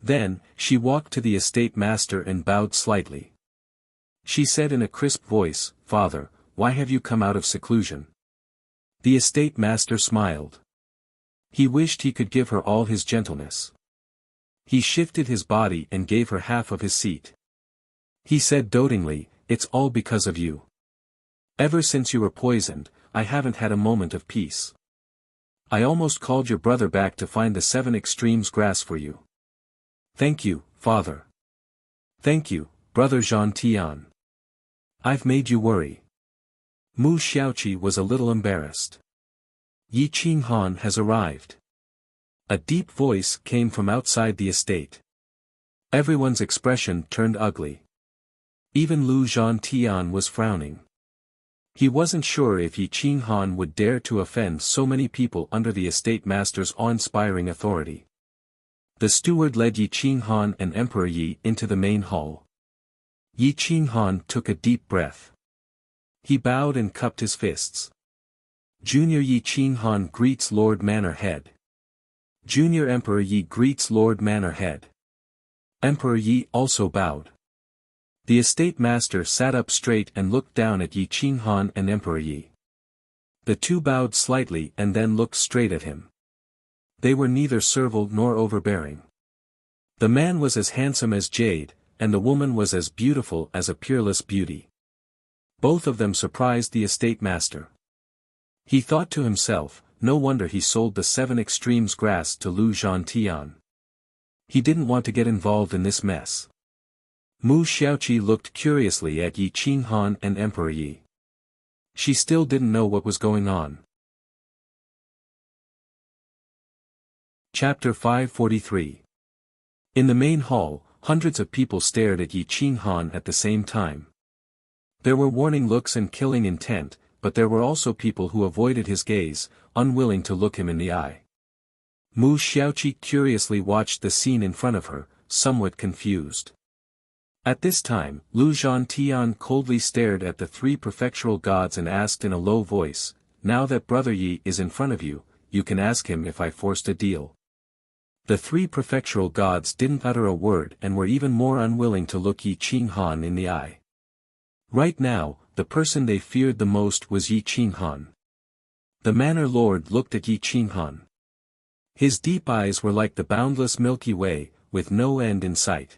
Then, she walked to the estate master and bowed slightly. She said in a crisp voice, "Father, why have you come out of seclusion?" The estate master smiled. He wished he could give her all his gentleness. He shifted his body and gave her half of his seat. He said dotingly, "It's all because of you. Ever since you were poisoned, I haven't had a moment of peace. I almost called your brother back to find the 7 extremes grass for you. Thank you, father. Thank you, brother Zhantian. I've made you worry." Mu Xiaoqi was a little embarrassed. "Yi Qinghan has arrived." A deep voice came from outside the estate. Everyone's expression turned ugly. Even Lu Zhantian was frowning. He wasn't sure if Yi Qinghan would dare to offend so many people under the estate master's awe-inspiring authority. The steward led Yi Qinghan and Emperor Yi into the main hall. Yi Qinghan took a deep breath. He bowed and cupped his fists. Junior Yi Qinghan greets Lord Manor Head. Junior Emperor Yi greets Lord Manor Head. Emperor Yi also bowed. The estate master sat up straight and looked down at Yi Qinghan and Emperor Yi. The two bowed slightly and then looked straight at him. They were neither servile nor overbearing. The man was as handsome as jade, and the woman was as beautiful as a peerless beauty. Both of them surprised the estate master. He thought to himself, no wonder he sold the 7 extremes grass to Lu Zhantian. He didn't want to get involved in this mess. Mu Xiaoqi looked curiously at Yi Qinghan and Emperor Yi. She still didn't know what was going on. Chapter 543. In the main hall, hundreds of people stared at Yi Qinghan at the same time. There were warning looks and killing intent, but there were also people who avoided his gaze, unwilling to look him in the eye. Mu Xiaoqi curiously watched the scene in front of her, somewhat confused. At this time, Lu Zhantian coldly stared at the three prefectural gods and asked in a low voice, "Now that Brother Yi is in front of you, you can ask him if I forced a deal." The three prefectural gods didn't utter a word and were even more unwilling to look Yi Qinghan in the eye. Right now, the person they feared the most was Yi Qinghan. The Manor Lord looked at Yi Qinghan. His deep eyes were like the boundless Milky Way, with no end in sight.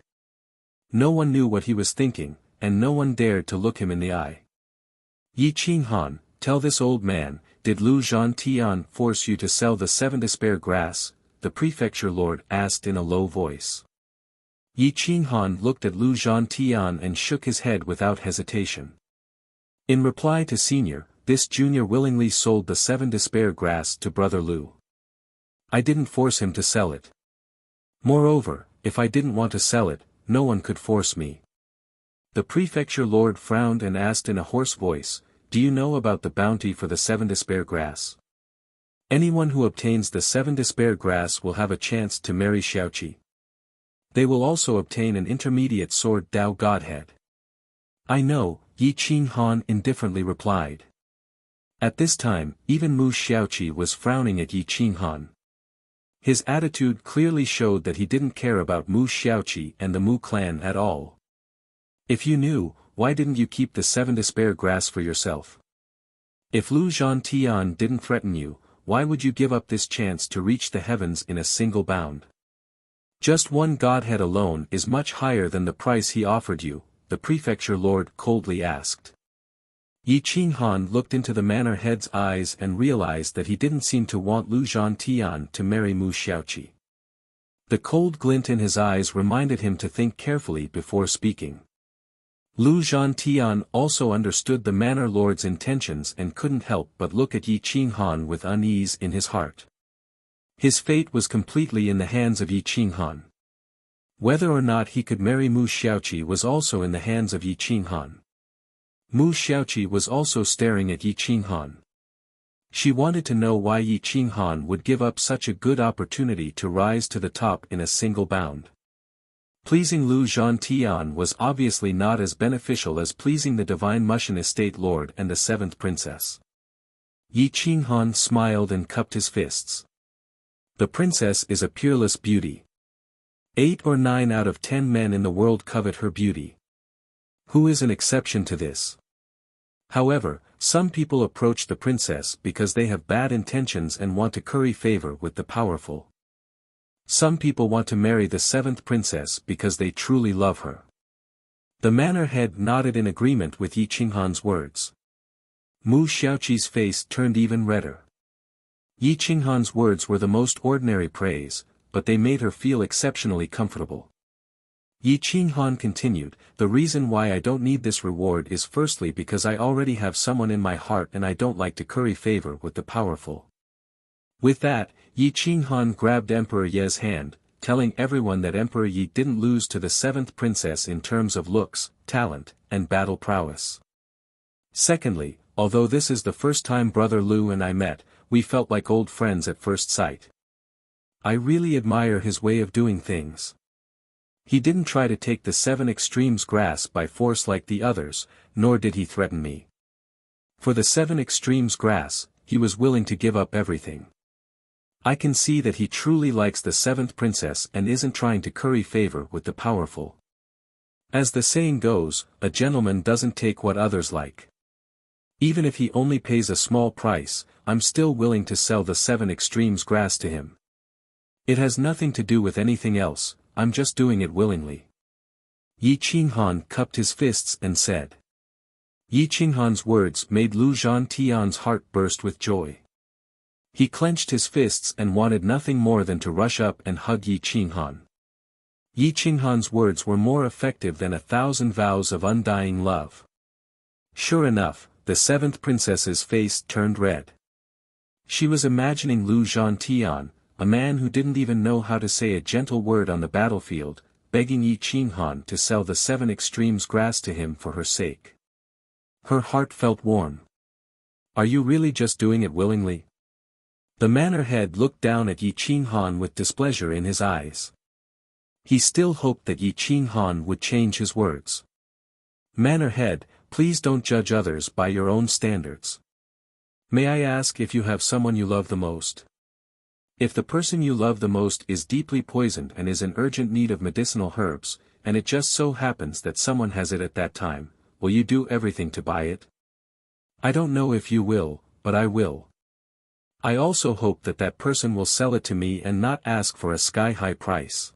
No one knew what he was thinking, and no one dared to look him in the eye. "Yi Qinghan, tell this old man, did Lu Zhantian force you to sell the 7 despair grass?" the prefecture lord asked in a low voice. Yi Qinghan looked at Lu Zhantian and shook his head without hesitation. In reply to Senior, this junior willingly sold the 7 despair grass to Brother Lu. "I didn't force him to sell it. Moreover, if I didn't want to sell it, no one could force me." The prefecture lord frowned and asked in a hoarse voice, "Do you know about the bounty for the 7 despair grass? Anyone who obtains the 7 despair grass will have a chance to marry Xiaoqi. They will also obtain an intermediate sword Dao Godhead." "I know," Yi Qinghan indifferently replied. At this time, even Mu Xiaoqi was frowning at Yi Qinghan. His attitude clearly showed that he didn't care about Mu Xiaoqi and the Mu clan at all. "If you knew, why didn't you keep the 7 despair grass for yourself? If Lu Zhantian didn't threaten you, why would you give up this chance to reach the heavens in a single bound? Just one godhead alone is much higher than the price he offered you," the prefecture lord coldly asked. Yi Qinghan looked into the manor head's eyes and realized that he didn't seem to want Lu Zhantian to marry Mu Xiaoqi. The cold glint in his eyes reminded him to think carefully before speaking. Lu Zhantian also understood the manor lord's intentions and couldn't help but look at Yi Qinghan with unease in his heart. His fate was completely in the hands of Yi Qinghan. Whether or not he could marry Mu Xiaoqi was also in the hands of Yi Qinghan. Mu Xiaoqi was also staring at Yi Qinghan. She wanted to know why Yi Qinghan would give up such a good opportunity to rise to the top in a single bound. Pleasing Lu Zhantian was obviously not as beneficial as pleasing the divine Mushan estate lord and the 7th princess. Yi Qinghan smiled and cupped his fists. "The princess is a peerless beauty. 8 or 9 out of 10 men in the world covet her beauty. Who is an exception to this? However, some people approach the princess because they have bad intentions and want to curry favor with the powerful. Some people want to marry the 7th princess because they truly love her." The manor head nodded in agreement with Yi Qinghan's words. Mu Xiaoqi's face turned even redder. Yi Qinghan's words were the most ordinary praise, but they made her feel exceptionally comfortable. Yi Qinghan continued, "The reason why I don't need this reward is firstly because I already have someone in my heart and I don't like to curry favor with the powerful." With that, Yi Qinghan grabbed Emperor Ye's hand, telling everyone that Emperor Yi didn't lose to the 7th princess in terms of looks, talent, and battle prowess. Secondly, although this is the first time Brother Lu and I met, we felt like old friends at first sight. I really admire his way of doing things. He didn't try to take the 7 extremes grass by force like the others, nor did he threaten me. For the 7 extremes grass, he was willing to give up everything. I can see that he truly likes the 7th princess and isn't trying to curry favor with the powerful. As the saying goes, a gentleman doesn't take what others like. Even if he only pays a small price, I'm still willing to sell the 7 extremes grass to him. It has nothing to do with anything else, I'm just doing it willingly." Yi Qinghan cupped his fists and said. Yi Qinghan's words made Lu Zhantian's heart burst with joy. He clenched his fists and wanted nothing more than to rush up and hug Yi Qinghan. Yi Qinghan's words were more effective than 1,000 vows of undying love. Sure enough, the 7th princess's face turned red. She was imagining Lu Zhantian, a man who didn't even know how to say a gentle word on the battlefield, begging Yi Qinghan to sell the 7 extremes grass to him for her sake. Her heart felt warm. Are you really just doing it willingly? The manor head looked down at Yi Qinghan with displeasure in his eyes. He still hoped that Yi Qinghan would change his words. Manor head, please don't judge others by your own standards. May I ask if you have someone you love the most? If the person you love the most is deeply poisoned and is in urgent need of medicinal herbs, and it just so happens that someone has it at that time, will you do everything to buy it? I don't know if you will, but I will. I also hope that that person will sell it to me and not ask for a sky-high price.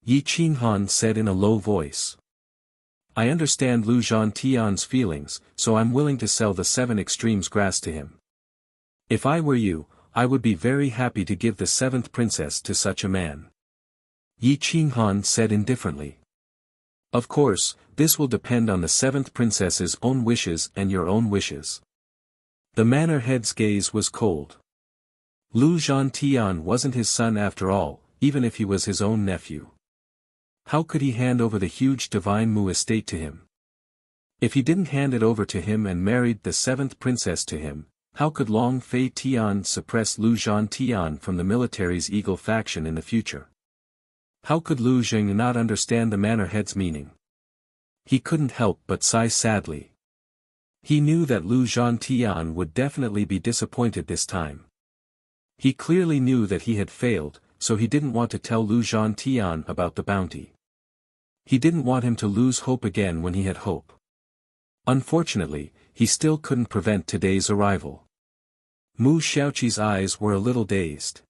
Yi Qinghan said in a low voice. I understand Lu Zhantian's feelings, so I'm willing to sell the 7 extremes grass to him. If I were you, I would be very happy to give the 7th princess to such a man. Yi Qinghan said indifferently. Of course, this will depend on the 7th princess's own wishes and your own wishes. The manor head's gaze was cold. Lu Zhantian wasn't his son after all, even if he was his own nephew. How could he hand over the huge divine Mu estate to him? If he didn't hand it over to him and married the 7th princess to him, how could Long Fei Tian suppress Lu Zhantian from the military's Eagle faction in the future? How could Lu Jing not understand the manor head's meaning? He couldn't help but sigh sadly. He knew that Lu Zhantian would definitely be disappointed this time. He clearly knew that he had failed, so he didn't want to tell Lu Zhantian about the bounty. He didn't want him to lose hope again when he had hope. Unfortunately, he still couldn't prevent today's arrival. Mu Xiaoqi's eyes were a little dazed.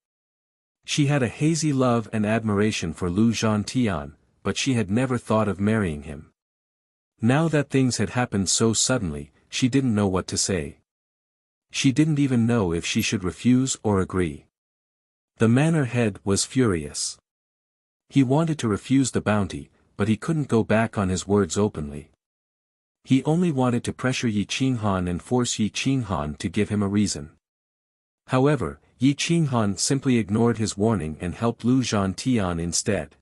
She had a hazy love and admiration for Lu Zhantian, but she had never thought of marrying him. Now that things had happened so suddenly, she didn't know what to say. She didn't even know if she should refuse or agree. The manor head was furious. He wanted to refuse the bounty, but he couldn't go back on his words openly. He only wanted to pressure Yi Qinghan and force Yi Qinghan to give him a reason. However, Yi Qinghan simply ignored his warning and helped Lu Zhantian instead.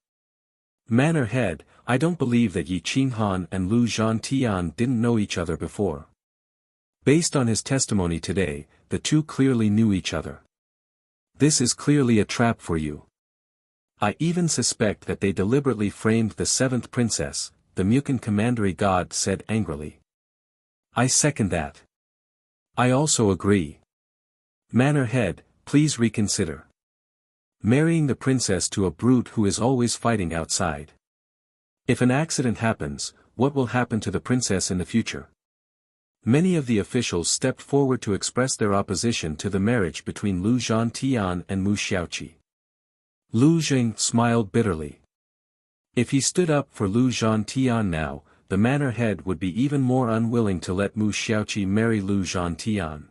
Manor head, I don't believe that Yi Qinghan and Lu Zhantian didn't know each other before. Based on his testimony today, the two clearly knew each other. This is clearly a trap for you. I even suspect that they deliberately framed the 7th princess, the Mukan commandery god said angrily. I second that. I also agree. Manor head, please reconsider. Marrying the princess to a brute who is always fighting outside. If an accident happens, what will happen to the princess in the future? Many of the officials stepped forward to express their opposition to the marriage between Lu Zhantian and Mu Xiaoqi. Lu Jing smiled bitterly. If he stood up for Lu Zhantian now, the manor head would be even more unwilling to let Mu Xiaoqi marry Lu Zhantian.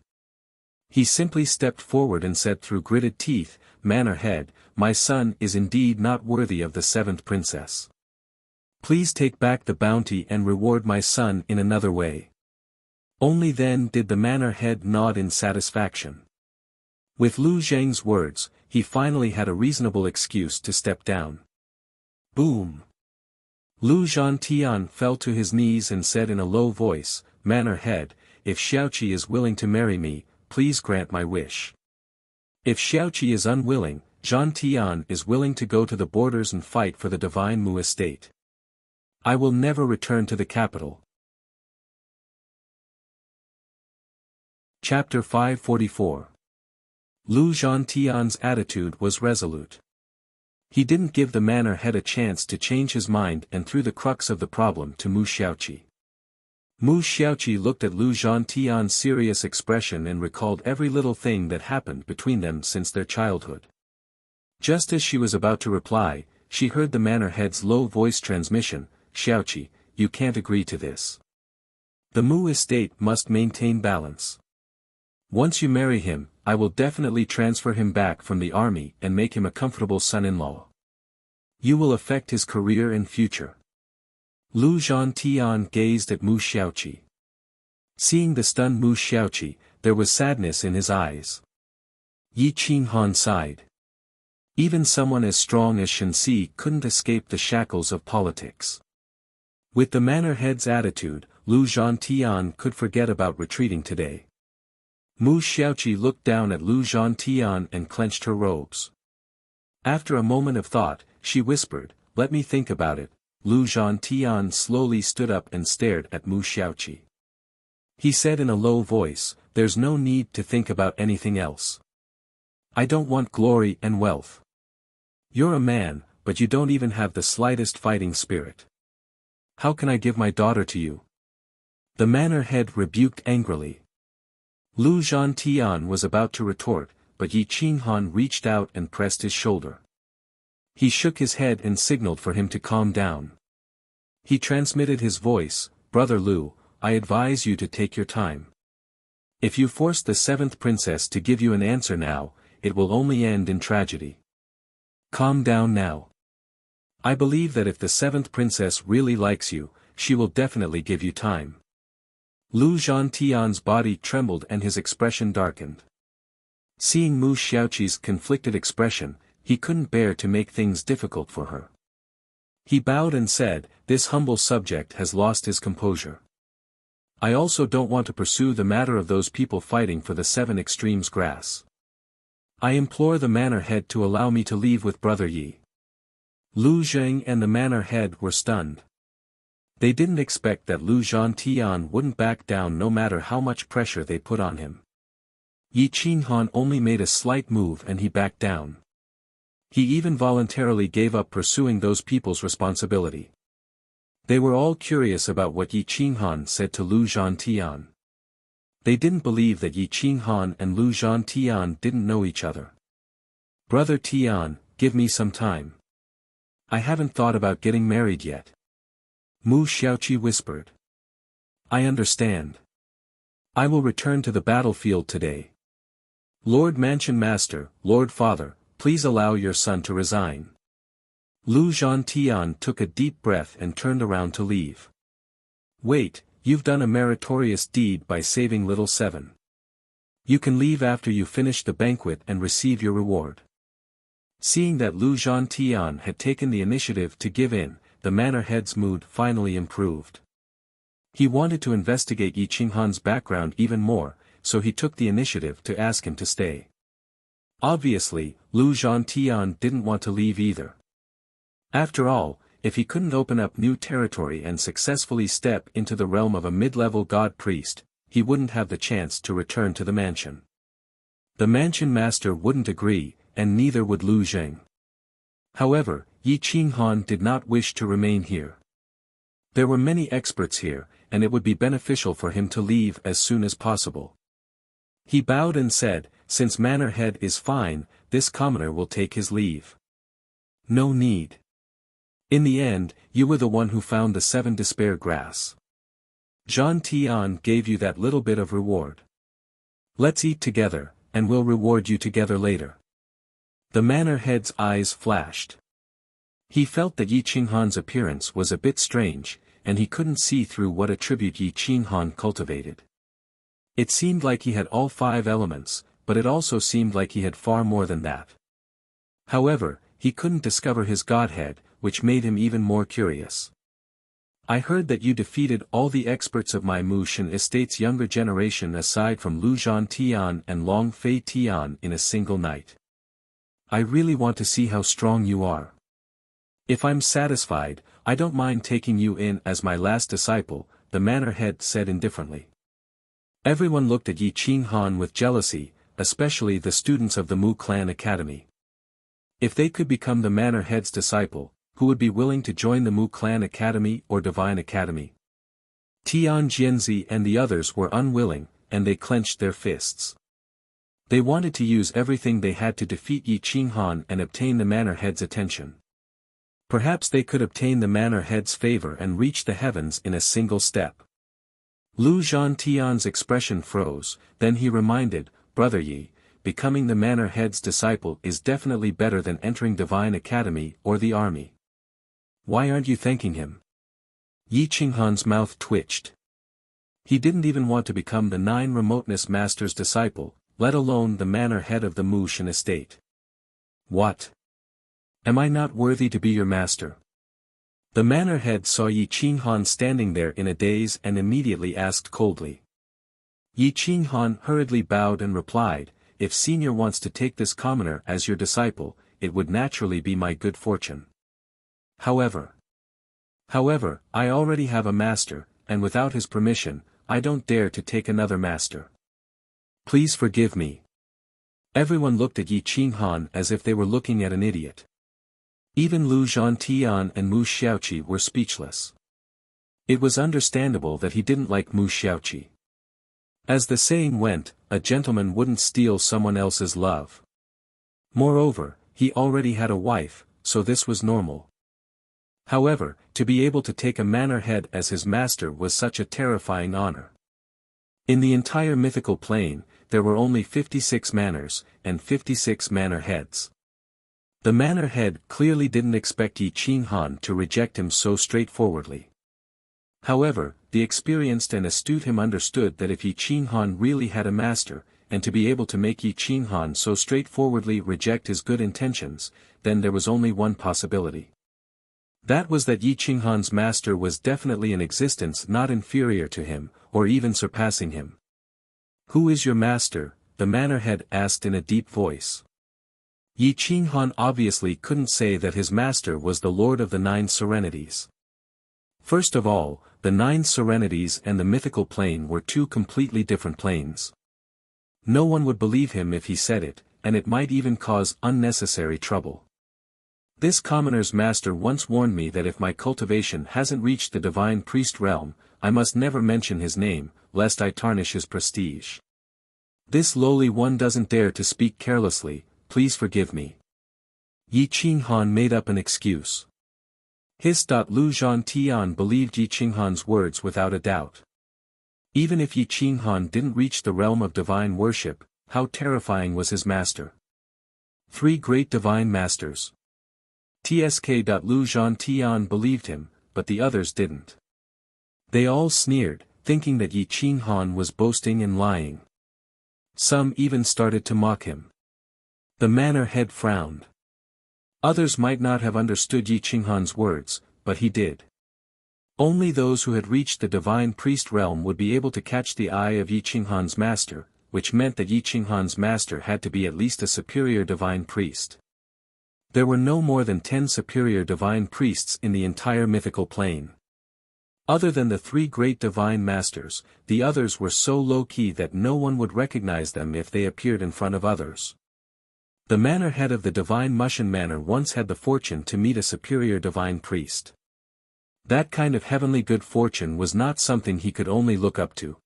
He simply stepped forward and said through gritted teeth, Manor head, my son is indeed not worthy of the 7th princess. Please take back the bounty and reward my son in another way. Only then did the manor head nod in satisfaction. With Lu Zheng's words, he finally had a reasonable excuse to step down. Boom! Lu Zhantian fell to his knees and said in a low voice, Manor head, if Xiaoqi is willing to marry me, please grant my wish. If Xiaoqi is unwilling, Zhantian is willing to go to the borders and fight for the divine Mu estate. I will never return to the capital. Chapter 544. Lu Zhantian's attitude was resolute. He didn't give the manor head a chance to change his mind and threw the crux of the problem to Mu Xiaoqi. Mu Xiaoqi looked at Lu Zhantian's serious expression and recalled every little thing that happened between them since their childhood. Just as she was about to reply, she heard the manor head's low voice transmission, Xiaoqi, you can't agree to this. The Mu estate must maintain balance. Once you marry him, I will definitely transfer him back from the army and make him a comfortable son-in-law. You will affect his career and future. Lu Zhantian gazed at Mu Xiaoqi. Seeing the stunned Mu Xiaoqi, there was sadness in his eyes. Yi Qinghan sighed. Even someone as strong as Shenxi couldn't escape the shackles of politics. With the manor head's attitude, Lu Zhantian could forget about retreating today. Mu Xiaoqi looked down at Lu Zhantian and clenched her robes. After a moment of thought, she whispered, "Let me think about it." Lu Zhantian slowly stood up and stared at Mu Xiaoqi. He said in a low voice, "There's no need to think about anything else. I don't want glory and wealth. You're a man, but you don't even have the slightest fighting spirit. How can I give my daughter to you?" The manor head rebuked angrily. Lu Zhantian was about to retort, but Yi Qinghan reached out and pressed his shoulder. He shook his head and signaled for him to calm down. He transmitted his voice, "Brother Lu, I advise you to take your time. If you force the seventh princess to give you an answer now, it will only end in tragedy. Calm down now. I believe that if the seventh princess really likes you, she will definitely give you time." Lu Zhantian's body trembled and his expression darkened. Seeing Mu Xiaoqi's conflicted expression, he couldn't bear to make things difficult for her. He bowed and said, "This humble subject has lost his composure. I also don't want to pursue the matter of those people fighting for the seven extremes grass. I implore the manor head to allow me to leave with Brother Yi." Lu Zheng and the manor head were stunned. They didn't expect that Lu Zhantian wouldn't back down no matter how much pressure they put on him. Yi Qinghan only made a slight move and he backed down. He even voluntarily gave up pursuing those people's responsibility. They were all curious about what Yi Qinghan said to Lu Zhantian. They didn't believe that Yi Qinghan and Lu Zhantian didn't know each other. "Brother Tian, give me some time. I haven't thought about getting married yet." Mu Xiaoqi whispered. "I understand. I will return to the battlefield today. Lord Mansion Master, Lord Father, please allow your son to resign." Lu Zhantian took a deep breath and turned around to leave. "Wait, you've done a meritorious deed by saving Little Seven. You can leave after you finish the banquet and receive your reward." Seeing that Lu Zhantian had taken the initiative to give in, the manor head's mood finally improved. He wanted to investigate Yi Qinghan's background even more, so he took the initiative to ask him to stay. Obviously, Lu Zhantian didn't want to leave either. After all, if he couldn't open up new territory and successfully step into the realm of a mid-level god priest, he wouldn't have the chance to return to the mansion. The mansion master wouldn't agree, and neither would Lu Zheng. However, Yi Qinghan did not wish to remain here. There were many experts here, and it would be beneficial for him to leave as soon as possible. He bowed and said, "Since manor head is fine, this commoner will take his leave." "No need. In the end, you were the one who found the seven despair grass. Zhan Tian gave you that little bit of reward. Let's eat together, and we'll reward you together later." The manor head's eyes flashed. He felt that Yi Qinghan's appearance was a bit strange, and he couldn't see through what attribute Yi Qinghan cultivated. It seemed like he had all five elements, but it also seemed like he had far more than that. However, he couldn't discover his godhead, which made him even more curious. "I heard that you defeated all the experts of my Mushan estate's younger generation aside from Lu Zhantian and Long Fei Tian in a single night. I really want to see how strong you are. If I'm satisfied, I don't mind taking you in as my last disciple," the manor head said indifferently. Everyone looked at Yi Qinghan with jealousy, especially the students of the Mu Clan Academy. If they could become the manor head's disciple, who would be willing to join the Mu Clan Academy or Divine Academy? Tian Jianzi and the others were unwilling, and they clenched their fists. They wanted to use everything they had to defeat Yi Qinghan and obtain the manor head's attention. Perhaps they could obtain the manor head's favor and reach the heavens in a single step. Lu Zhantian's expression froze, then he reminded, "Brother Yi, becoming the manor head's disciple is definitely better than entering Divine Academy or the army. Why aren't you thanking him?" Yi Qinghan's mouth twitched. He didn't even want to become the 9 remoteness master's disciple, let alone the manor head of the Mushan estate. "What? Am I not worthy to be your master?" The manor head saw Yi Qinghan standing there in a daze and immediately asked coldly. Yi Qinghan hurriedly bowed and replied, "If Senior wants to take this commoner as your disciple, it would naturally be my good fortune. However, I already have a master, and without his permission, I don't dare to take another master. Please forgive me." Everyone looked at Yi Qinghan as if they were looking at an idiot. Even Lu Zhantian and Mu Xiaoqi were speechless. It was understandable that he didn't like Mu Xiaoqi. As the saying went, a gentleman wouldn't steal someone else's love. Moreover, he already had a wife, so this was normal. However, to be able to take a manor head as his master was such a terrifying honor. In the entire mythical plane, there were only 56 manors, and 56 manor heads. The manor head clearly didn't expect Yi Qinghan to reject him so straightforwardly. However, the experienced and astute him understood that if Yi Qinghan really had a master, and to be able to make Yi Qinghan so straightforwardly reject his good intentions, then there was only one possibility. That was that Yi Qinghan's master was definitely in existence not inferior to him, or even surpassing him. "Who is your master?" the manor head asked in a deep voice. Yi Qinghan obviously couldn't say that his master was the Lord of the Nine Serenities. First of all, the Nine Serenities and the mythical plane were two completely different planes. No one would believe him if he said it, and it might even cause unnecessary trouble. This commoner's master once warned me that if my cultivation hasn't reached the divine priest realm, I must never mention his name, lest I tarnish his prestige. This lowly one doesn't dare to speak carelessly, please forgive me. Yi Qinghan made up an excuse. Lu Zhantian believed Yi Qinghan's words without a doubt. Even if Yi Qinghan didn't reach the realm of divine worship, how terrifying was his master? 3 great divine masters. Lu Zhantian believed him, but the others didn't. They all sneered, thinking that Yi Qinghan was boasting and lying. Some even started to mock him. The manor head frowned. Others might not have understood Yi Qinghan's words, but he did. Only those who had reached the divine priest realm would be able to catch the eye of Yi Qinghan's master, which meant that Yi Qinghan's master had to be at least a superior divine priest. There were no more than 10 superior divine priests in the entire mythical plane. Other than the 3 great divine masters, the others were so low-key that no one would recognize them if they appeared in front of others. The manor head of the divine Mushan manor once had the fortune to meet a superior divine priest. That kind of heavenly good fortune was not something he could only look up to.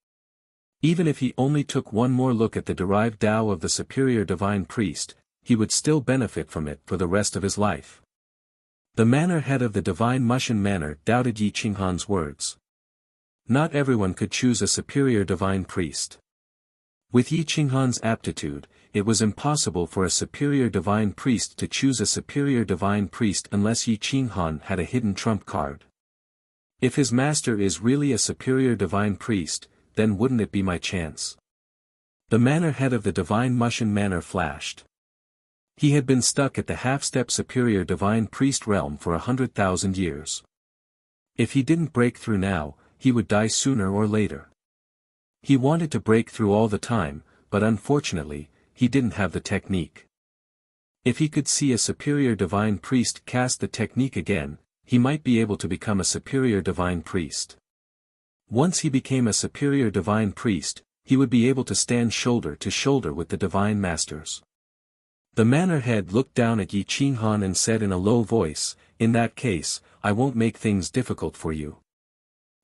Even if he only took one more look at the derived Tao of the superior divine priest, he would still benefit from it for the rest of his life. The manor head of the divine Mushan manor doubted Yi Qinghan's words. Not everyone could choose a superior divine priest. With Yi Qinghan's aptitude, it was impossible for a superior divine priest to choose a superior divine priest unless Yi Qinghan had a hidden trump card. If his master is really a superior divine priest, then wouldn't it be my chance? The manor head of the divine Mushan manor flashed. He had been stuck at the half-step superior divine priest realm for 100,000 years. If he didn't break through now, he would die sooner or later. He wanted to break through all the time, but unfortunately, he didn't have the technique. If he could see a superior divine priest cast the technique again, he might be able to become a superior divine priest. Once he became a superior divine priest, he would be able to stand shoulder to shoulder with the divine masters. The manor head looked down at Yi Qinghan and said in a low voice, "In that case, I won't make things difficult for you.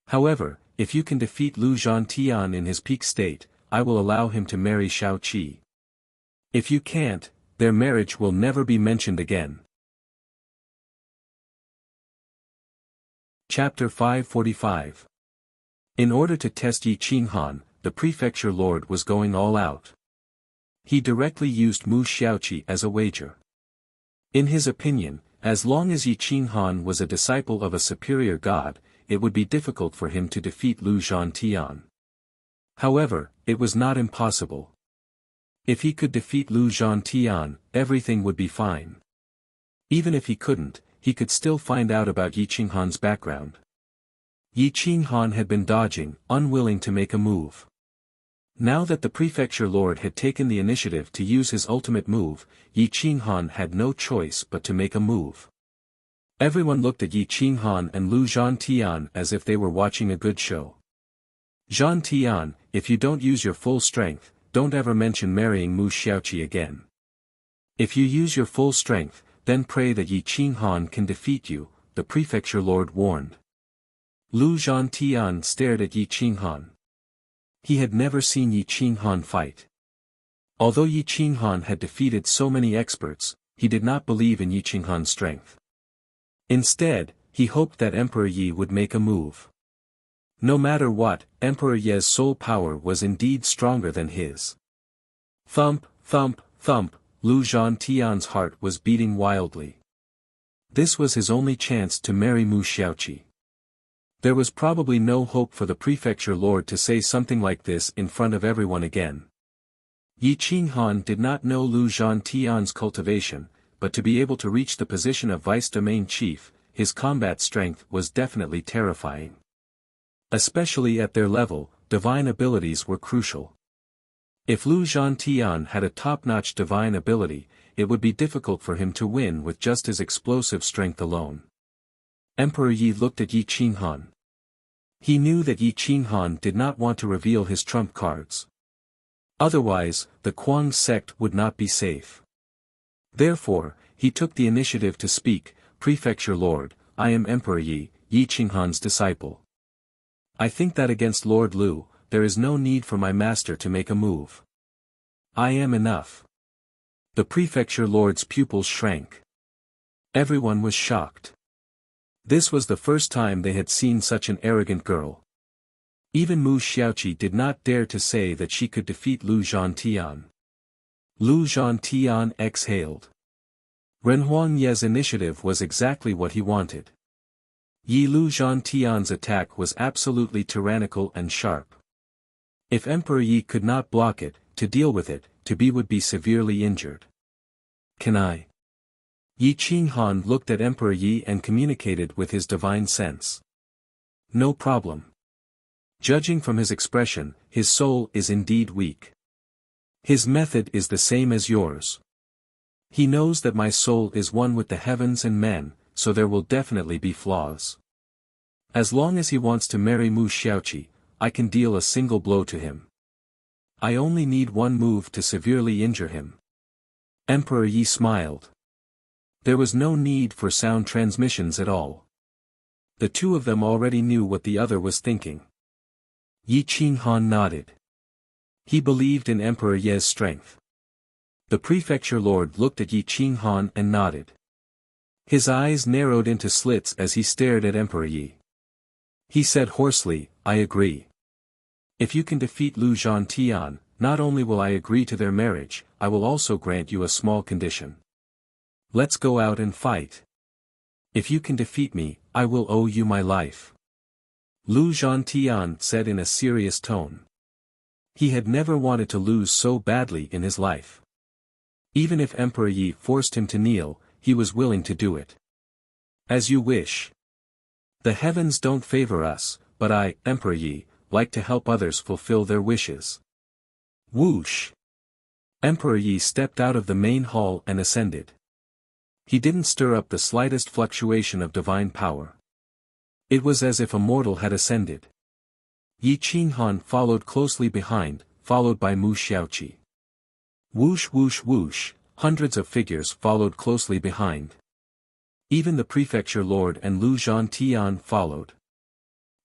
However, if you can defeat Lu Zhantian in his peak state, I will allow him to marry Shao Qi. If you can't, their marriage will never be mentioned again." Chapter 545. In order to test Yi Qinghan, the prefecture lord was going all out. He directly used Mu Xiaoqi as a wager. In his opinion, as long as Yi Qinghan was a disciple of a superior god, it would be difficult for him to defeat Lu Zhantian. However, it was not impossible. If he could defeat Lu Zhantian, everything would be fine. Even if he couldn't, he could still find out about Yi Qinghan's background. Yi Qinghan had been dodging, unwilling to make a move. Now that the prefecture lord had taken the initiative to use his ultimate move, Yi Qinghan had no choice but to make a move. Everyone looked at Yi Qinghan and Lu Zhantian as if they were watching a good show. Zhantian, if you don't use your full strength, don't ever mention marrying Mu Xiaoqi again. If you use your full strength, then pray that Yi Qinghan can defeat you, the prefecture lord warned. Lu Zhantian stared at Yi Qinghan. He had never seen Yi Qinghan fight. Although Yi Qinghan had defeated so many experts, he did not believe in Yi Qinghan's strength. Instead, he hoped that Emperor Yi would make a move. No matter what, Emperor Ye's soul power was indeed stronger than his. Thump, thump, thump, Lu Zhantian's heart was beating wildly. This was his only chance to marry Mu Xiaoqi. There was probably no hope for the prefecture lord to say something like this in front of everyone again. Yi Qinghan did not know Lu Zhantian's cultivation, but to be able to reach the position of vice domain chief, his combat strength was definitely terrifying. Especially at their level, divine abilities were crucial. If Lu Zhantian had a top-notch divine ability, it would be difficult for him to win with just his explosive strength alone. Emperor Yi looked at Yi Qinghan. He knew that Yi Qinghan did not want to reveal his trump cards. Otherwise, the Kuang sect would not be safe. Therefore, he took the initiative to speak, "Prefecture Lord, I am Emperor Yi, Yi Qinghan's disciple. I think that against Lord Lu, there is no need for my master to make a move. I am enough." The prefecture lord's pupils shrank. Everyone was shocked. This was the first time they had seen such an arrogant girl. Even Mu Xiaoqi did not dare to say that she could defeat Lu Zhantian. Lu Zhantian exhaled. Renhuang Ye's initiative was exactly what he wanted. Yi Lu Zhantian's attack was absolutely tyrannical and sharp. If Emperor Yi could not block it, to deal with it, to be would be severely injured. Can I? Yi Qinghan looked at Emperor Yi and communicated with his divine sense. No problem. Judging from his expression, his soul is indeed weak. His method is the same as yours. He knows that my soul is one with the heavens and men, so there will definitely be flaws. As long as he wants to marry Mu Xiaoqi, I can deal a single blow to him. I only need one move to severely injure him. Emperor Yi smiled. There was no need for sound transmissions at all. The two of them already knew what the other was thinking. Yi Qinghan nodded. He believed in Emperor Ye's strength. The prefecture lord looked at Yi Qinghan and nodded. His eyes narrowed into slits as he stared at Emperor Yi. He said hoarsely, "I agree. If you can defeat Lu Zhantian, not only will I agree to their marriage, I will also grant you a small condition. Let's go out and fight. If you can defeat me, I will owe you my life." Lu Zhantian said in a serious tone. He had never wanted to lose so badly in his life. Even if Emperor Yi forced him to kneel, he was willing to do it. As you wish. The heavens don't favor us, but I, Emperor Yi, like to help others fulfill their wishes. Whoosh! Emperor Yi stepped out of the main hall and ascended. He didn't stir up the slightest fluctuation of divine power. It was as if a mortal had ascended. Yi Qinghan followed closely behind, followed by Mu Xiaoqi. Whoosh whoosh whoosh, hundreds of figures followed closely behind. Even the prefecture lord and Lu Zhantian followed.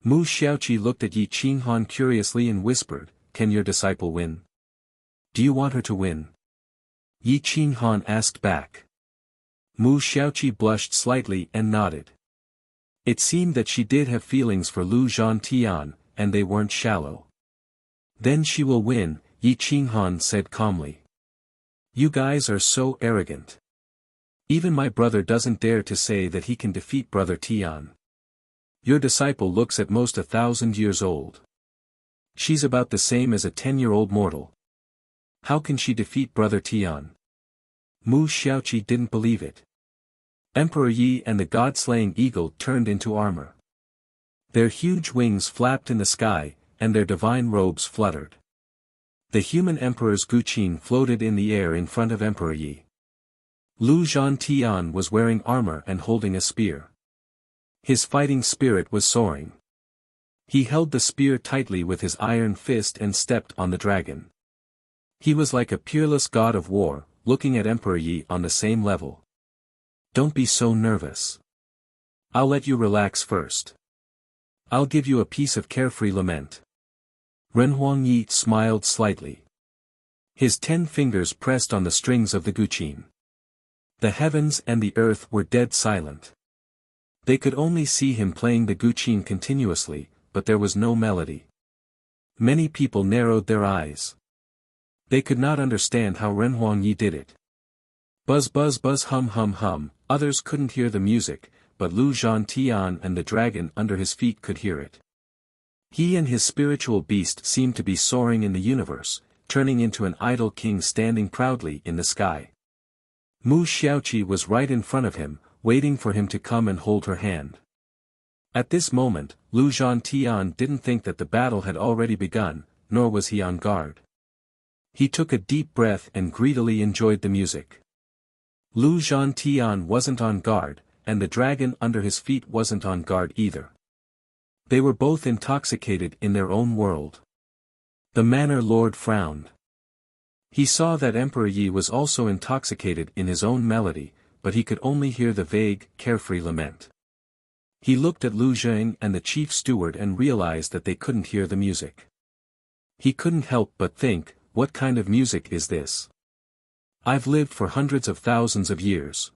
Mu Xiaoqi looked at Yi Qinghan curiously and whispered, "Can your disciple win? Do you want her to win?" Yi Qinghan asked back. Mu Xiaoqi blushed slightly and nodded. It seemed that she did have feelings for Lu Zhantian, and they weren't shallow. "Then she will win," Yi Qinghan said calmly. "You guys are so arrogant. Even my brother doesn't dare to say that he can defeat Brother Tian. Your disciple looks at most 1,000 years old. She's about the same as a 10-year-old mortal. How can she defeat Brother Tian?" Mu Xiaoqi didn't believe it. Emperor Yi and the god-slaying eagle turned into armor. Their huge wings flapped in the sky, and their divine robes fluttered. The human emperor's guqin floated in the air in front of Emperor Yi. Lu Zhantian was wearing armor and holding a spear. His fighting spirit was soaring. He held the spear tightly with his iron fist and stepped on the dragon. He was like a peerless god of war, looking at Emperor Yi on the same level. Don't be so nervous. I'll let you relax first. I'll give you a piece of carefree lament. Renhuang Yi smiled slightly. His 10 fingers pressed on the strings of the guqin. The heavens and the earth were dead silent. They could only see him playing the guqin continuously, but there was no melody. Many people narrowed their eyes. They could not understand how Renhuang Yi did it. Buzz buzz buzz hum hum hum, others couldn't hear the music, but Lu Zhantian and the dragon under his feet could hear it. He and his spiritual beast seemed to be soaring in the universe, turning into an idol king standing proudly in the sky. Mu Xiaoqi was right in front of him, waiting for him to come and hold her hand. At this moment, Lu Zhantian didn't think that the battle had already begun, nor was he on guard. He took a deep breath and greedily enjoyed the music. Lu Zhantian wasn't on guard, and the dragon under his feet wasn't on guard either. They were both intoxicated in their own world. The Manor Lord frowned. He saw that Emperor Yi was also intoxicated in his own melody, but he could only hear the vague, carefree lament. He looked at Lu Zheng and the chief steward and realized that they couldn't hear the music. He couldn't help but think, what kind of music is this? I've lived for hundreds of thousands of years.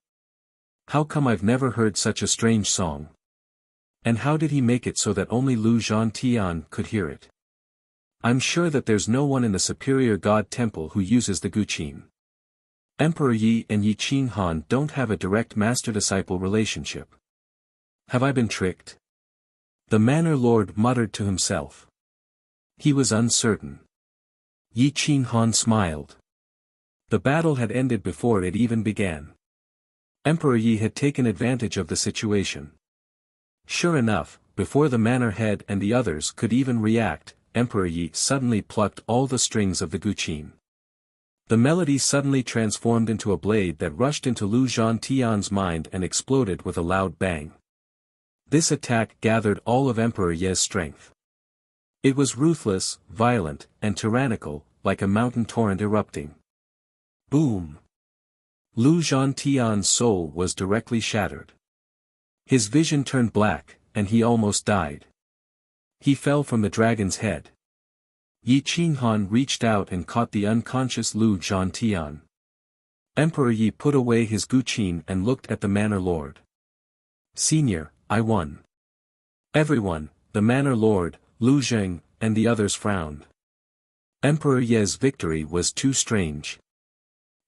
How come I've never heard such a strange song? And how did he make it so that only Lu Zhantian could hear it? I'm sure that there's no one in the superior god temple who uses the guqin. Emperor Yi and Yi Qinghan don't have a direct master-disciple relationship. Have I been tricked? The Manor Lord muttered to himself. He was uncertain. Yi Qinghan smiled. The battle had ended before it even began. Emperor Yi had taken advantage of the situation. Sure enough, before the manor head and the others could even react, Emperor Yi suddenly plucked all the strings of the guqin. The melody suddenly transformed into a blade that rushed into Lu Zhantian's mind and exploded with a loud bang. This attack gathered all of Emperor Yi's strength. It was ruthless, violent, and tyrannical, like a mountain torrent erupting. Boom! Lu Zhantian's soul was directly shattered. His vision turned black, and he almost died. He fell from the dragon's head. Yi Qinghan reached out and caught the unconscious Lu Zhantian. Emperor Yi put away his guqin and looked at the Manor Lord. Senior, I won. Everyone, the Manor Lord, Lu Zheng, and the others frowned. Emperor Yi's victory was too strange.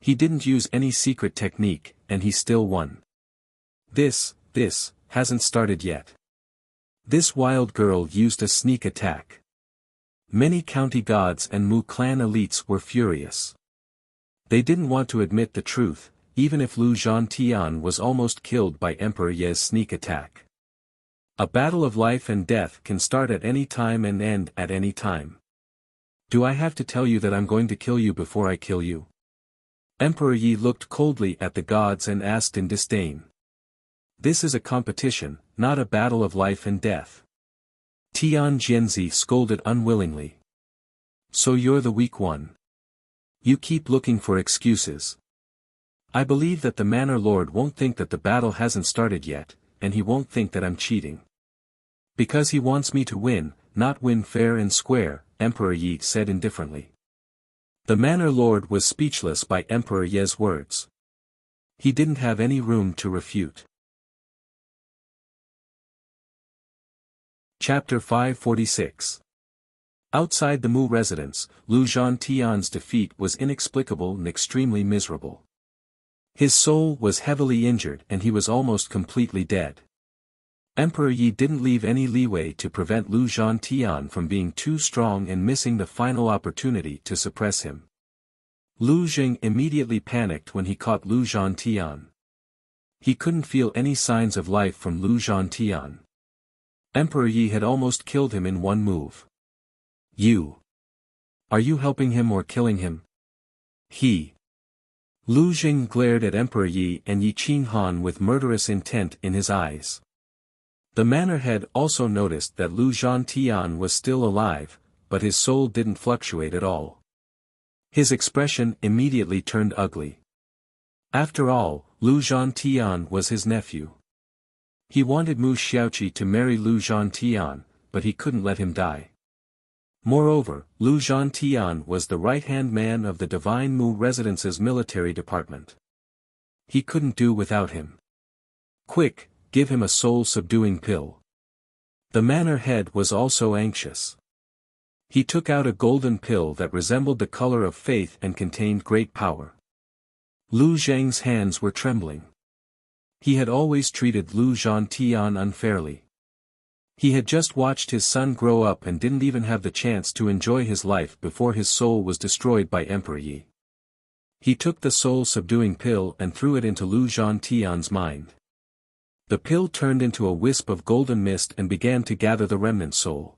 He didn't use any secret technique, and he still won. This hasn't started yet. This wild girl used a sneak attack. Many county gods and Mu clan elites were furious. They didn't want to admit the truth, even if Lu Zhantian was almost killed by Emperor Yi's sneak attack. A battle of life and death can start at any time and end at any time. Do I have to tell you that I'm going to kill you before I kill you? Emperor Yi looked coldly at the gods and asked in disdain. This is a competition, not a battle of life and death. Tian Jianzi scolded unwillingly. So you're the weak one. You keep looking for excuses. I believe that the Manor Lord won't think that the battle hasn't started yet, and he won't think that I'm cheating. Because he wants me to win, not win fair and square, Emperor Yi said indifferently. The Manor Lord was speechless by Emperor Yi's words. He didn't have any room to refute. Chapter 546. Outside the Mu residence, Lu Zhantian's defeat was inexplicable and extremely miserable. His soul was heavily injured and he was almost completely dead. Emperor Yi didn't leave any leeway to prevent Lu Zhantian from being too strong and missing the final opportunity to suppress him. Lu Zheng immediately panicked when he caught Lu Zhantian. He couldn't feel any signs of life from Lu Zhantian. Emperor Yi had almost killed him in one move. You! Are you helping him or killing him? Lu Jing glared at Emperor Yi and Yi Qinghan with murderous intent in his eyes. The manor head also noticed that Lu Zhantian was still alive, but his soul didn't fluctuate at all. His expression immediately turned ugly. After all, Lu Zhantian was his nephew. He wanted Mu Xiaoqi to marry Lu Zhantian, but he couldn't let him die. Moreover, Lu Zhantian was the right-hand man of the Divine Mu Residence's military department. He couldn't do without him. Quick, give him a soul-subduing pill. The manor head was also anxious. He took out a golden pill that resembled the color of faith and contained great power. Lu Zheng's hands were trembling. He had always treated Lu Zhantian unfairly. He had just watched his son grow up and didn't even have the chance to enjoy his life before his soul was destroyed by Emperor Yi. He took the soul-subduing pill and threw it into Lu Zhantian's mind. The pill turned into a wisp of golden mist and began to gather the remnant soul.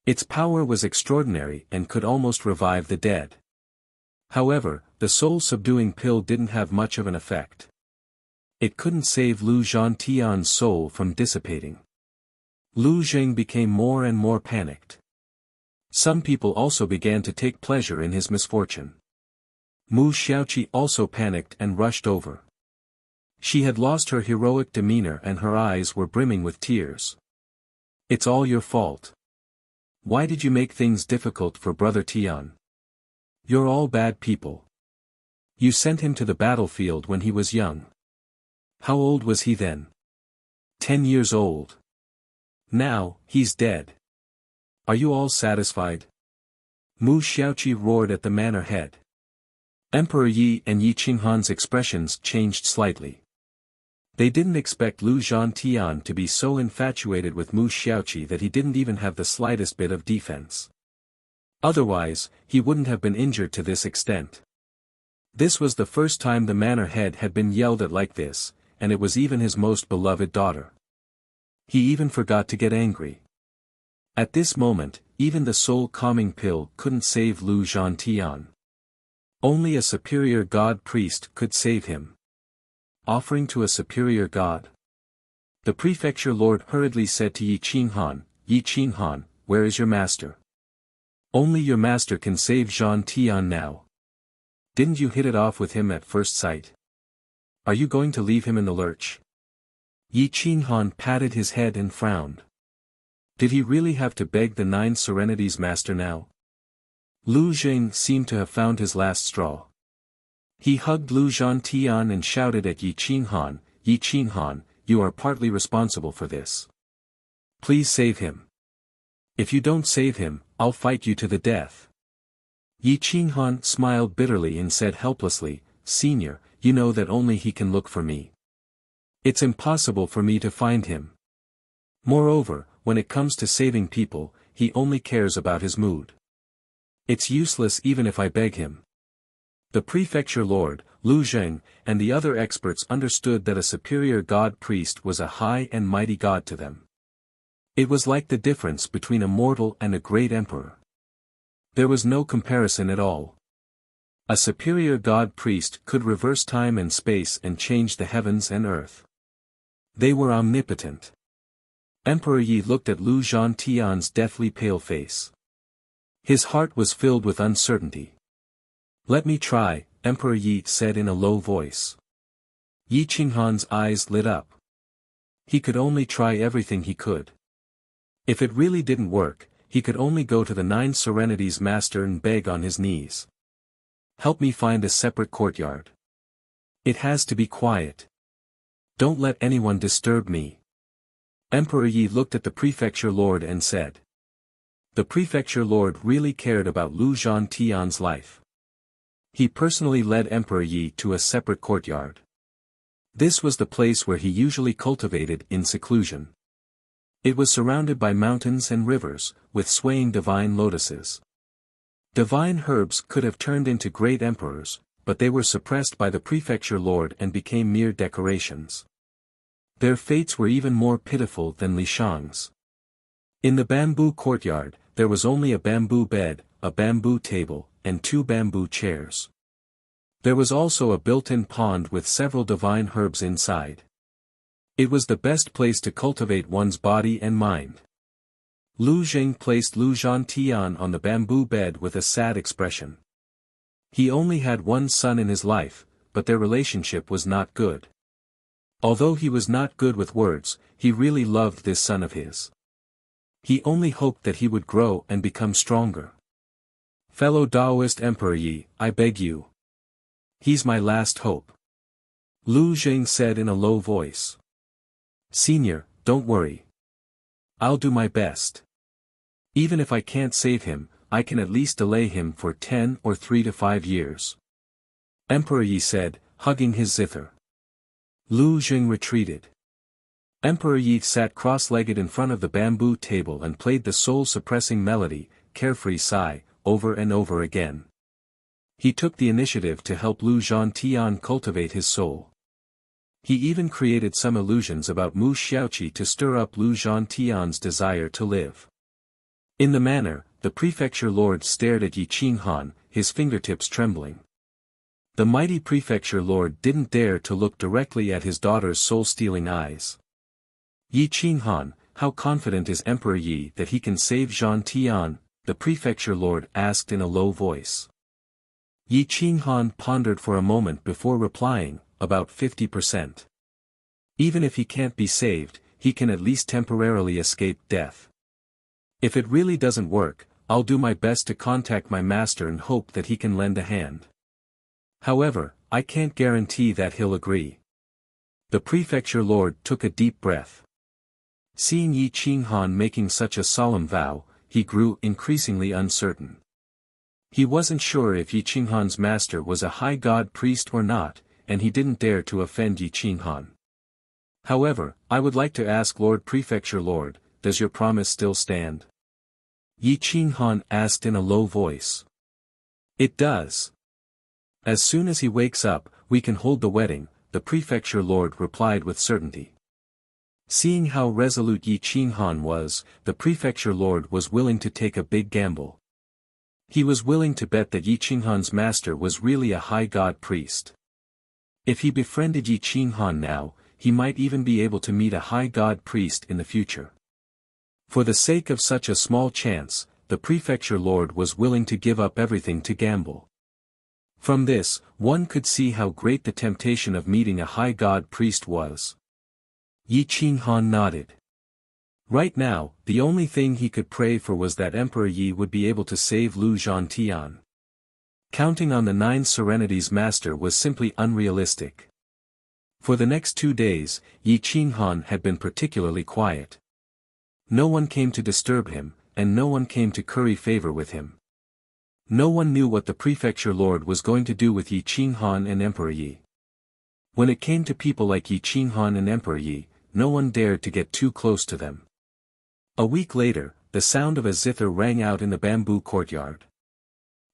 Its power was extraordinary and could almost revive the dead. However, the soul-subduing pill didn't have much of an effect. It couldn't save Lu Zhantian's soul from dissipating. Lu Jing became more and more panicked. Some people also began to take pleasure in his misfortune. Mu Xiaoqi also panicked and rushed over. She had lost her heroic demeanor and her eyes were brimming with tears. It's all your fault. Why did you make things difficult for Brother Tian? You're all bad people. You sent him to the battlefield when he was young. How old was he then? 10 years old. Now, he's dead. Are you all satisfied? Mu Xiaoqi roared at the manor head. Emperor Yi and Yi Qinghan's expressions changed slightly. They didn't expect Lu Zhantian to be so infatuated with Mu Xiaoqi that he didn't even have the slightest bit of defense. Otherwise, he wouldn't have been injured to this extent. This was the first time the manor head had been yelled at like this, and it was even his most beloved daughter. He even forgot to get angry. At this moment, even the soul-calming pill couldn't save Lu Zhantian. Only a superior god priest could save him. Offering to a superior god. The prefecture lord hurriedly said to Yi Qinghan, where is your master? Only your master can save Zhantian now. Didn't you hit it off with him at first sight? Are you going to leave him in the lurch? Yi Qinghan patted his head and frowned. Did he really have to beg the 9 Serenities master now? Lu Jing seemed to have found his last straw. He hugged Lu Zhantian and shouted at Yi Qinghan, you are partly responsible for this. Please save him. If you don't save him, I'll fight you to the death. Yi Qinghan smiled bitterly and said helplessly, Senior, you know that only he can look for me. It's impossible for me to find him. Moreover, when it comes to saving people, he only cares about his mood. It's useless even if I beg him. The prefecture lord, Lu Zheng, and the other experts understood that a superior god priest was a high and mighty god to them. It was like the difference between a mortal and a great emperor. There was no comparison at all. A superior god priest could reverse time and space and change the heavens and earth. They were omnipotent. Emperor Yi looked at Lu Zhantian's deathly pale face. His heart was filled with uncertainty. Let me try, Emperor Yi said in a low voice. Yi Qinghan's eyes lit up. He could only try everything he could. If it really didn't work, he could only go to the 9 Serenities master and beg on his knees. Help me find a separate courtyard. It has to be quiet. Don't let anyone disturb me. Emperor Yi looked at the prefecture lord and said. The prefecture lord really cared about Lu Zhantian's life. He personally led Emperor Yi to a separate courtyard. This was the place where he usually cultivated in seclusion. It was surrounded by mountains and rivers, with swaying divine lotuses. Divine herbs could have turned into great emperors, but they were suppressed by the prefecture lord and became mere decorations. Their fates were even more pitiful than Li Shang's. In the bamboo courtyard, there was only a bamboo bed, a bamboo table, and 2 bamboo chairs. There was also a built-in pond with several divine herbs inside. It was the best place to cultivate one's body and mind. Lu Jing placed Lu Zhantian on the bamboo bed with a sad expression. He only had one son in his life, but their relationship was not good. Although he was not good with words, he really loved this son of his. He only hoped that he would grow and become stronger. Fellow Taoist Emperor Yi, I beg you. He's my last hope. Lu Jing said in a low voice. Senior, don't worry. I'll do my best. Even if I can't save him, I can at least delay him for 10 or 3 to 5 years. Emperor Yi said, hugging his zither. Lu Jing retreated. Emperor Yi sat cross-legged in front of the bamboo table and played the soul-suppressing melody, Carefree Sigh, over and over again. He took the initiative to help Lu Zhantian cultivate his soul. He even created some illusions about Mu Xiaoqi to stir up Lu Zhantian's desire to live. In the manner, the prefecture lord stared at Yi Qinghan, his fingertips trembling. The mighty prefecture lord didn't dare to look directly at his daughter's soul-stealing eyes. Yi Qinghan, how confident is Emperor Yi that he can save Zhantian? The prefecture lord asked in a low voice. Yi Qinghan pondered for a moment before replying, about 50%. Even if he can't be saved, he can at least temporarily escape death. If it really doesn't work, I'll do my best to contact my master and hope that he can lend a hand. However, I can't guarantee that he'll agree. The prefecture lord took a deep breath. Seeing Yi Qinghan making such a solemn vow, he grew increasingly uncertain. He wasn't sure if Yi Qinghan's master was a high god priest or not, and he didn't dare to offend Yi Qinghan. However, I would like to ask Lord Prefecture Lord, does your promise still stand? Yi Qinghan asked in a low voice. It does. As soon as he wakes up, we can hold the wedding, the Prefecture Lord replied with certainty. Seeing how resolute Yi Qinghan was, the Prefecture Lord was willing to take a big gamble. He was willing to bet that Yi Qinghan's master was really a high god priest. If he befriended Yi Qinghan now, he might even be able to meet a high god priest in the future. For the sake of such a small chance, the Prefecture Lord was willing to give up everything to gamble. From this, one could see how great the temptation of meeting a high god priest was. Yi Qinghan nodded. Right now, the only thing he could pray for was that Emperor Yi would be able to save Lu Zhantian. Counting on the 9 Serenities master was simply unrealistic. For the next 2 days, Yi Qinghan had been particularly quiet. No one came to disturb him, and no one came to curry favor with him. No one knew what the Prefecture Lord was going to do with Yi Qinghan and Emperor Yi. When it came to people like Yi Qinghan and Emperor Yi, no one dared to get too close to them. A week later, the sound of a zither rang out in the bamboo courtyard.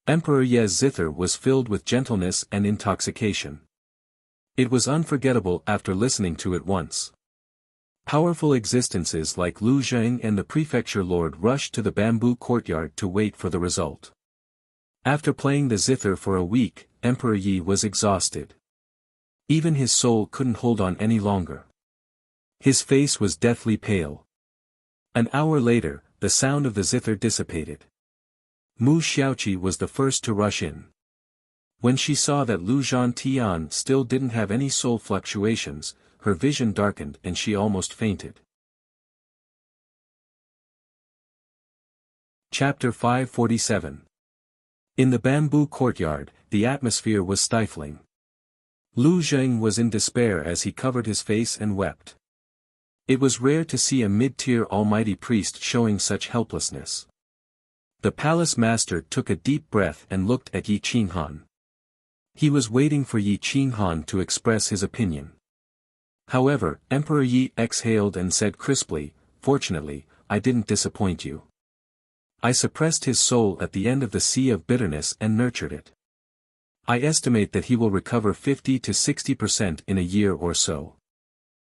Emperor Yi's zither was filled with gentleness and intoxication. It was unforgettable after listening to it once. Powerful existences like Lu Jing and the Prefecture Lord rushed to the bamboo courtyard to wait for the result. After playing the zither for a week, Emperor Yi was exhausted. Even his soul couldn't hold on any longer. His face was deathly pale. An hour later, the sound of the zither dissipated. Mu Xiaoqi was the first to rush in. When she saw that Lu Zhantian still didn't have any soul fluctuations, her vision darkened and she almost fainted. Chapter 547. In the bamboo courtyard, the atmosphere was stifling. Lu Zheng was in despair as he covered his face and wept. It was rare to see a mid-tier almighty priest showing such helplessness. The palace master took a deep breath and looked at Yi Qinghan. He was waiting for Yi Qinghan to express his opinion. However, Emperor Yi exhaled and said crisply, "Fortunately, I didn't disappoint you. I suppressed his soul at the end of the sea of bitterness and nurtured it. I estimate that he will recover 50 to 60% in a year or so."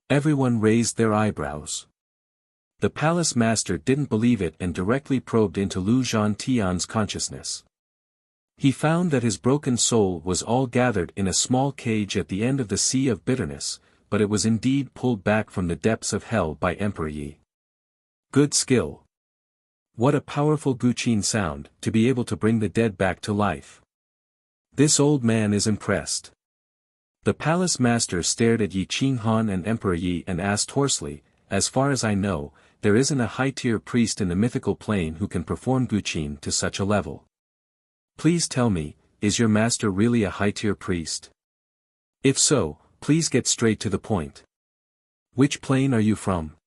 Everyone raised their eyebrows. The palace master didn't believe it and directly probed into Lu Zhantian's consciousness. He found that his broken soul was all gathered in a small cage at the end of the Sea of Bitterness, but it was indeed pulled back from the depths of hell by Emperor Yi. Good skill. What a powerful guqin sound, to be able to bring the dead back to life. This old man is impressed. The palace master stared at Yi Qinghan and Emperor Yi and asked hoarsely, as far as I know, there isn't a high-tier priest in the mythical plane who can perform guqin to such a level. Please tell me, is your master really a high-tier priest? If so, please get straight to the point. Which plane are you from?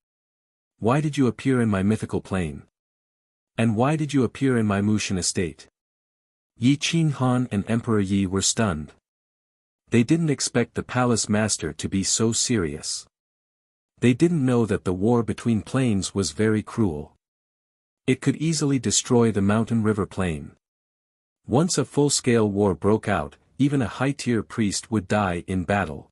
Why did you appear in my mythical plane? And why did you appear in my Mushin estate? Yi Qinghan and Emperor Yi were stunned. They didn't expect the palace master to be so serious. They didn't know that the war between planes was very cruel. It could easily destroy the mountain river plain. Once a full-scale war broke out, even a high-tier priest would die in battle.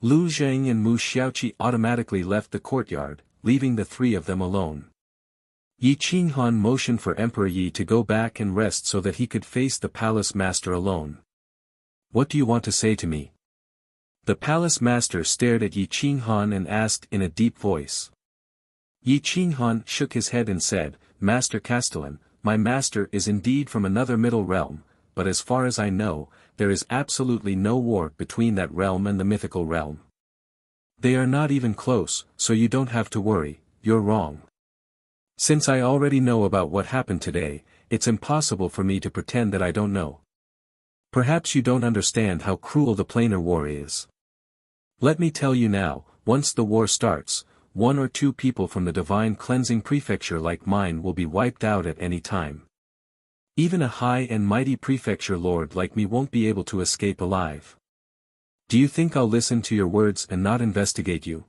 Lu Zheng and Mu Xiaoqi automatically left the courtyard, leaving the three of them alone. Yi Qinghan motioned for Emperor Yi to go back and rest so that he could face the palace master alone. What do you want to say to me? The palace master stared at Yi Qinghan and asked in a deep voice. Yi Qinghan shook his head and said, Master Castellan, my master is indeed from another middle realm, but as far as I know, there is absolutely no war between that realm and the mythical realm. They are not even close, so you don't have to worry, you're wrong. Since I already know about what happened today, it's impossible for me to pretend that I don't know. Perhaps you don't understand how cruel the planar war is. Let me tell you now, once the war starts, 1 or 2 people from the divine cleansing prefecture like mine will be wiped out at any time. Even a high and mighty prefecture lord like me won't be able to escape alive. Do you think I'll listen to your words and not investigate you?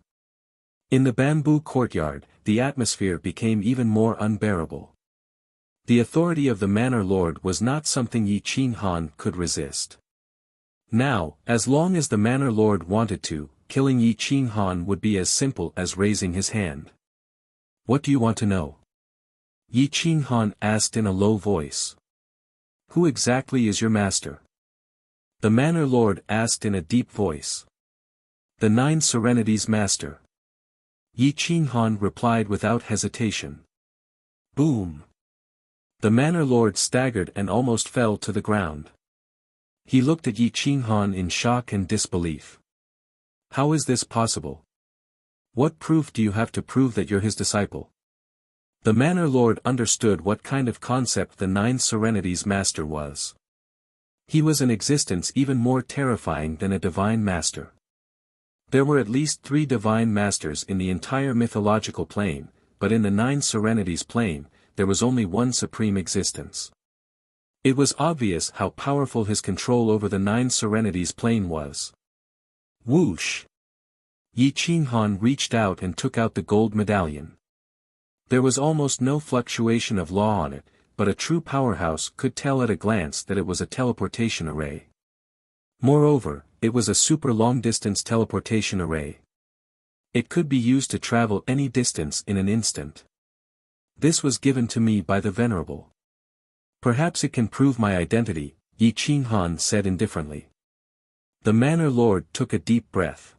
In the bamboo courtyard, the atmosphere became even more unbearable. The authority of the manor lord was not something Yi Qinghan could resist. Now, as long as the manor lord wanted to, killing Yi Qinghan would be as simple as raising his hand. What do you want to know? Yi Qinghan asked in a low voice. Who exactly is your master? The manor lord asked in a deep voice. The 9 Serenities master. Yi Qinghan replied without hesitation. Boom! The manor lord staggered and almost fell to the ground. He looked at Yi Qinghan in shock and disbelief. How is this possible? What proof do you have to prove that you're his disciple? The manor lord understood what kind of concept the 9 Serenities master was. He was an existence even more terrifying than a divine master. There were at least 3 divine masters in the entire mythological plane, but in the 9 Serenities plane, there was only one supreme existence. It was obvious how powerful his control over the 9 Serenities plane was. Whoosh! Yi Qinghan reached out and took out the gold medallion. There was almost no fluctuation of law on it, but a true powerhouse could tell at a glance that it was a teleportation array. Moreover, it was a super long-distance teleportation array. It could be used to travel any distance in an instant. This was given to me by the Venerable. Perhaps it can prove my identity, Yi Qinghan said indifferently. The manor lord took a deep breath.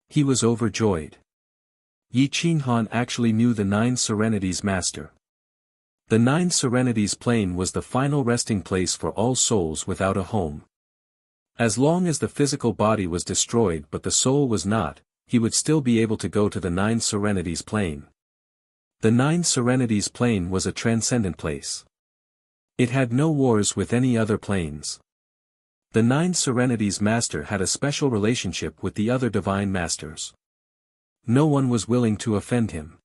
He was overjoyed. Yi Qinghan actually knew the 9 Serenities master. The 9 Serenities plane was the final resting place for all souls without a home. As long as the physical body was destroyed but the soul was not, he would still be able to go to the 9 Serenities plane. The 9 Serenities plane was a transcendent place. It had no wars with any other planes. The 9 Serenities master had a special relationship with the other divine masters. No one was willing to offend him.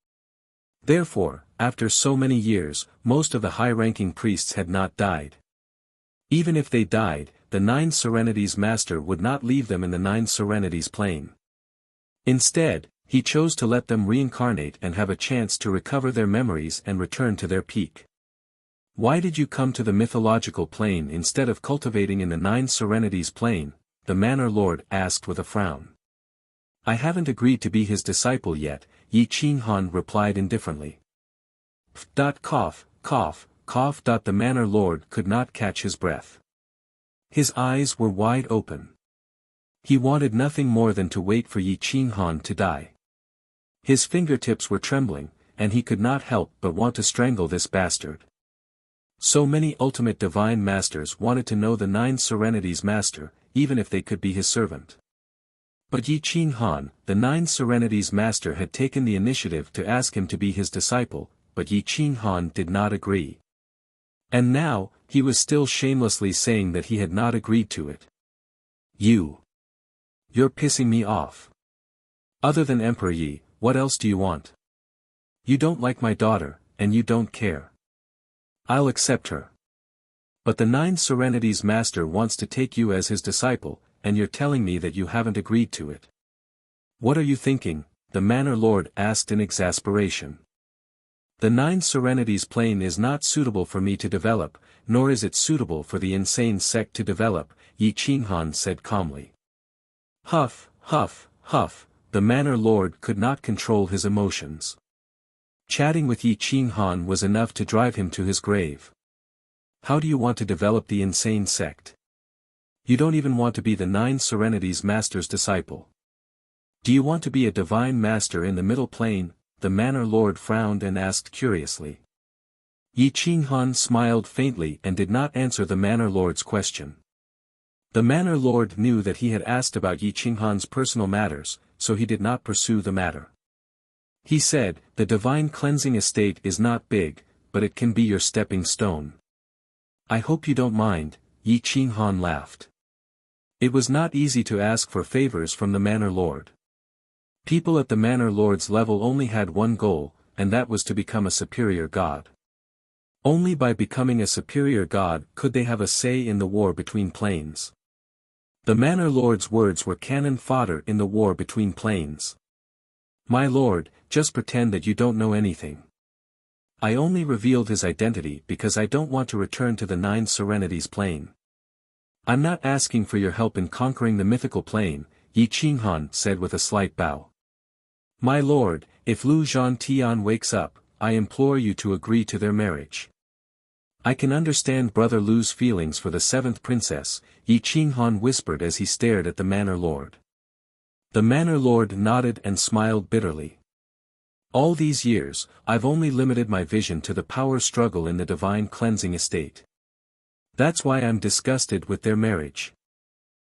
Therefore, after so many years, most of the high-ranking priests had not died. Even if they died, the 9 Serenities master would not leave them in the 9 Serenities plane. Instead, he chose to let them reincarnate and have a chance to recover their memories and return to their peak. Why did you come to the mythological plane instead of cultivating in the 9 Serenities plane? The manor lord asked with a frown. I haven't agreed to be his disciple yet, Yi Qinghan replied indifferently. Cough, cough, cough. The manor lord could not catch his breath. His eyes were wide open. He wanted nothing more than to wait for Yi Qinghan to die. His fingertips were trembling, and he could not help but want to strangle this bastard. So many ultimate divine masters wanted to know the Nine Serenities master, even if they could be his servant. But Yi Qinghan, the Nine Serenities master, had taken the initiative to ask him to be his disciple, but Yi Qinghan did not agree. And now, he was still shamelessly saying that he had not agreed to it. You're pissing me off. Other than Emperor Yi, what else do you want? You don't like my daughter, and you don't care. I'll accept her. But the Nine Serenities master wants to take you as his disciple, and you're telling me that you haven't agreed to it. What are you thinking? The manor lord asked in exasperation. The Nine Serenities plane is not suitable for me to develop, nor is it suitable for the insane sect to develop, Yi Qinghan said calmly. Huff, huff, huff, the manor lord could not control his emotions. Chatting with Yi Qinghan was enough to drive him to his grave. How do you want to develop the insane sect? You don't even want to be the Nine Serenities master's disciple. Do you want to be a divine master in the middle plane? The manor lord frowned and asked curiously. Yi Qinghan smiled faintly and did not answer the manor lord's question. The manor lord knew that he had asked about Yi Qinghan's personal matters, so he did not pursue the matter. He said, the divine cleansing estate is not big, but it can be your stepping stone. I hope you don't mind, Yi Qinghan laughed. It was not easy to ask for favors from the manor lord. People at the manor lord's level only had one goal, and that was to become a superior god. Only by becoming a superior god could they have a say in the war between planes. The manor lord's words were cannon fodder in the war between planes. My lord, just pretend that you don't know anything. I only revealed his identity because I don't want to return to the Nine Serenities plane. I'm not asking for your help in conquering the mythical plane, Yi Qinghan said with a slight bow. My lord, if Lu Zhantian wakes up, I implore you to agree to their marriage. I can understand Brother Lu's feelings for the seventh princess, Yi Qinghan whispered as he stared at the manor lord. The manor lord nodded and smiled bitterly. All these years, I've only limited my vision to the power struggle in the divine cleansing estate. That's why I'm disgusted with their marriage.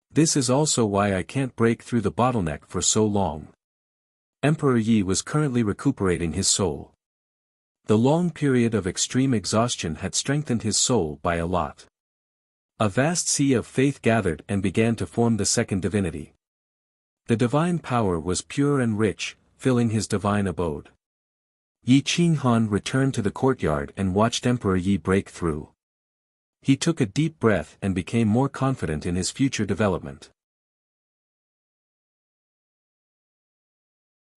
This is also why I can't break through the bottleneck for so long. Emperor Yi was currently recuperating his soul. The long period of extreme exhaustion had strengthened his soul by a lot. A vast sea of faith gathered and began to form the second divinity. The divine power was pure and rich, filling his divine abode. Yi Qinghan returned to the courtyard and watched Emperor Yi break through. He took a deep breath and became more confident in his future development.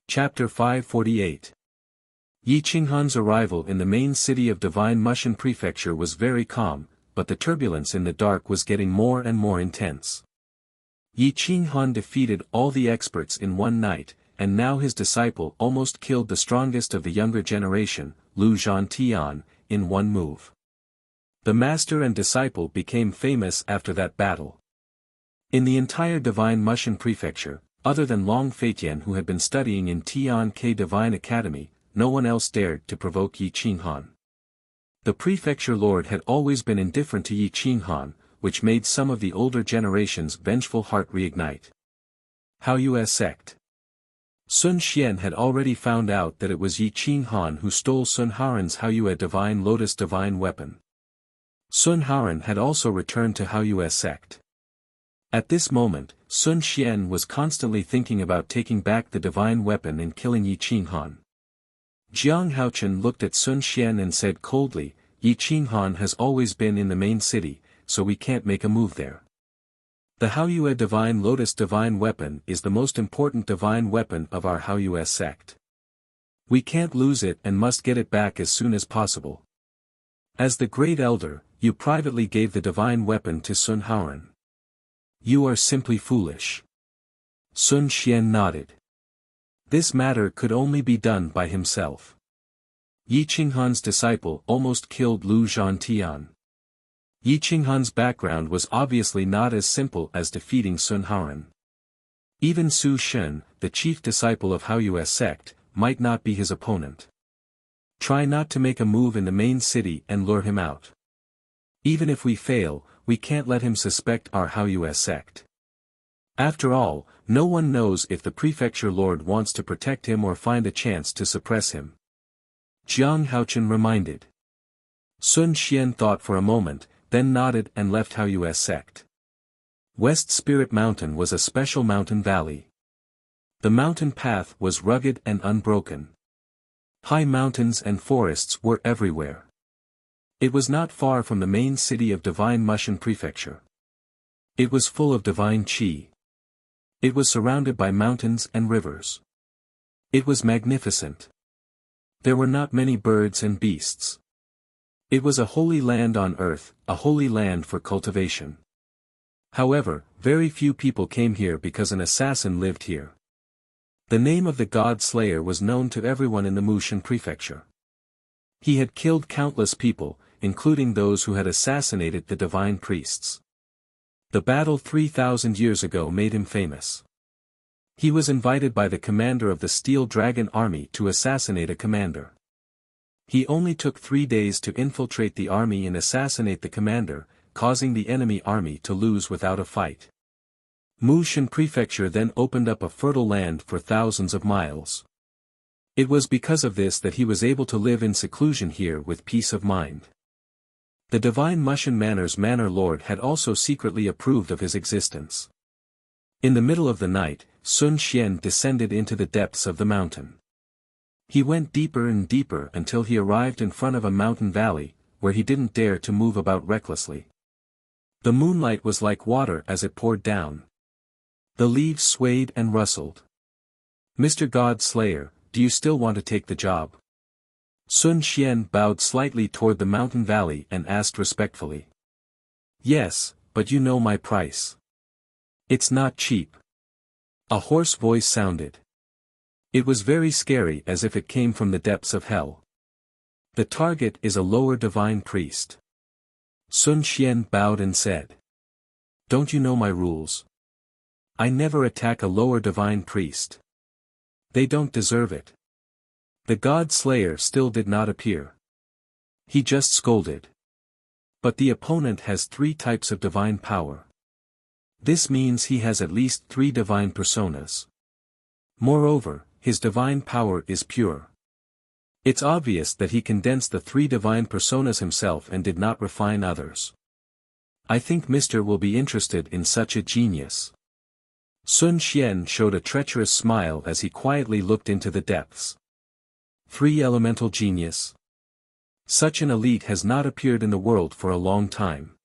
Chapter 548. Yi Qinghan's arrival in the main city of Divine Mushan Prefecture was very calm, but the turbulence in the dark was getting more and more intense. Yi Qinghan defeated all the experts in one night, and now his disciple almost killed the strongest of the younger generation, Lu Zhantian, in one move. The master and disciple became famous after that battle. In the entire Divine Mushan Prefecture, other than Long Feitian who had been studying in Tian Ke Divine Academy, no one else dared to provoke Yi Qinghan. The prefecture lord had always been indifferent to Yi Qinghan, which made some of the older generation's vengeful heart reignite. Haoyue sect. Sun Xian had already found out that it was Yi Qinghan who stole Sun Haoran's Haoyue Divine Lotus divine weapon. Sun Haoran had also returned to Haoyue sect. At this moment, Sun Xian was constantly thinking about taking back the divine weapon and killing Yi Qinghan. Jiang Haochen looked at Sun Xian and said coldly, Yi Qinghan has always been in the main city, so we can't make a move there. The Haoyue Divine Lotus divine weapon is the most important divine weapon of our Haoyue sect. We can't lose it and must get it back as soon as possible. As the Great Elder, you privately gave the divine weapon to Sun Haoran. You are simply foolish. Sun Xian nodded. This matter could only be done by himself. Yi Qinghan's disciple almost killed Lu Zhantian. Yi Qinghan's background was obviously not as simple as defeating Sun Haoran. Even Su Shen, the chief disciple of Haoyue's sect, might not be his opponent. Try not to make a move in the main city and lure him out. Even if we fail, we can't let him suspect our Haoyue sect. After all, no one knows if the prefecture lord wants to protect him or find a chance to suppress him. Jiang Haochen reminded. Sun Xian thought for a moment, then nodded and left Haoyue's sect. West Spirit Mountain was a special mountain valley. The mountain path was rugged and unbroken. High mountains and forests were everywhere. It was not far from the main city of Divine Mushan Prefecture. It was full of divine qi. It was surrounded by mountains and rivers. It was magnificent. There were not many birds and beasts. It was a holy land on earth, a holy land for cultivation. However, very few people came here because an assassin lived here. The name of the God Slayer was known to everyone in the Mushan Prefecture. He had killed countless people, including those who had assassinated the divine priests. The battle 3,000 years ago made him famous. He was invited by the commander of the Steel Dragon Army to assassinate a commander. He only took 3 days to infiltrate the army and assassinate the commander, causing the enemy army to lose without a fight. Mushan Prefecture then opened up a fertile land for thousands of miles. It was because of this that he was able to live in seclusion here with peace of mind. The divine Mushan Manor Lord had also secretly approved of his existence. In the middle of the night, Sun Xian descended into the depths of the mountain. He went deeper and deeper until he arrived in front of a mountain valley, where he didn't dare to move about recklessly. The moonlight was like water as it poured down. The leaves swayed and rustled. "Mr. God Slayer, do you still want to take the job?" Sun Xian bowed slightly toward the mountain valley and asked respectfully. "Yes, but you know my price. It's not cheap." A hoarse voice sounded. It was very scary, as if it came from the depths of hell. "The target is a lower divine priest." Sun Xian bowed and said. "Don't you know my rules? I never attack a lower divine priest. They don't deserve it." The God Slayer still did not appear. He just scolded. "But the opponent has 3 types of divine power. This means he has at least 3 divine personas. Moreover, his divine power is pure. It's obvious that he condensed the 3 divine personas himself and did not refine others. I think Mr. will be interested in such a genius." Sun Xian showed a treacherous smile as he quietly looked into the depths. 3 elemental genius. Such an elite has not appeared in the world for a long time.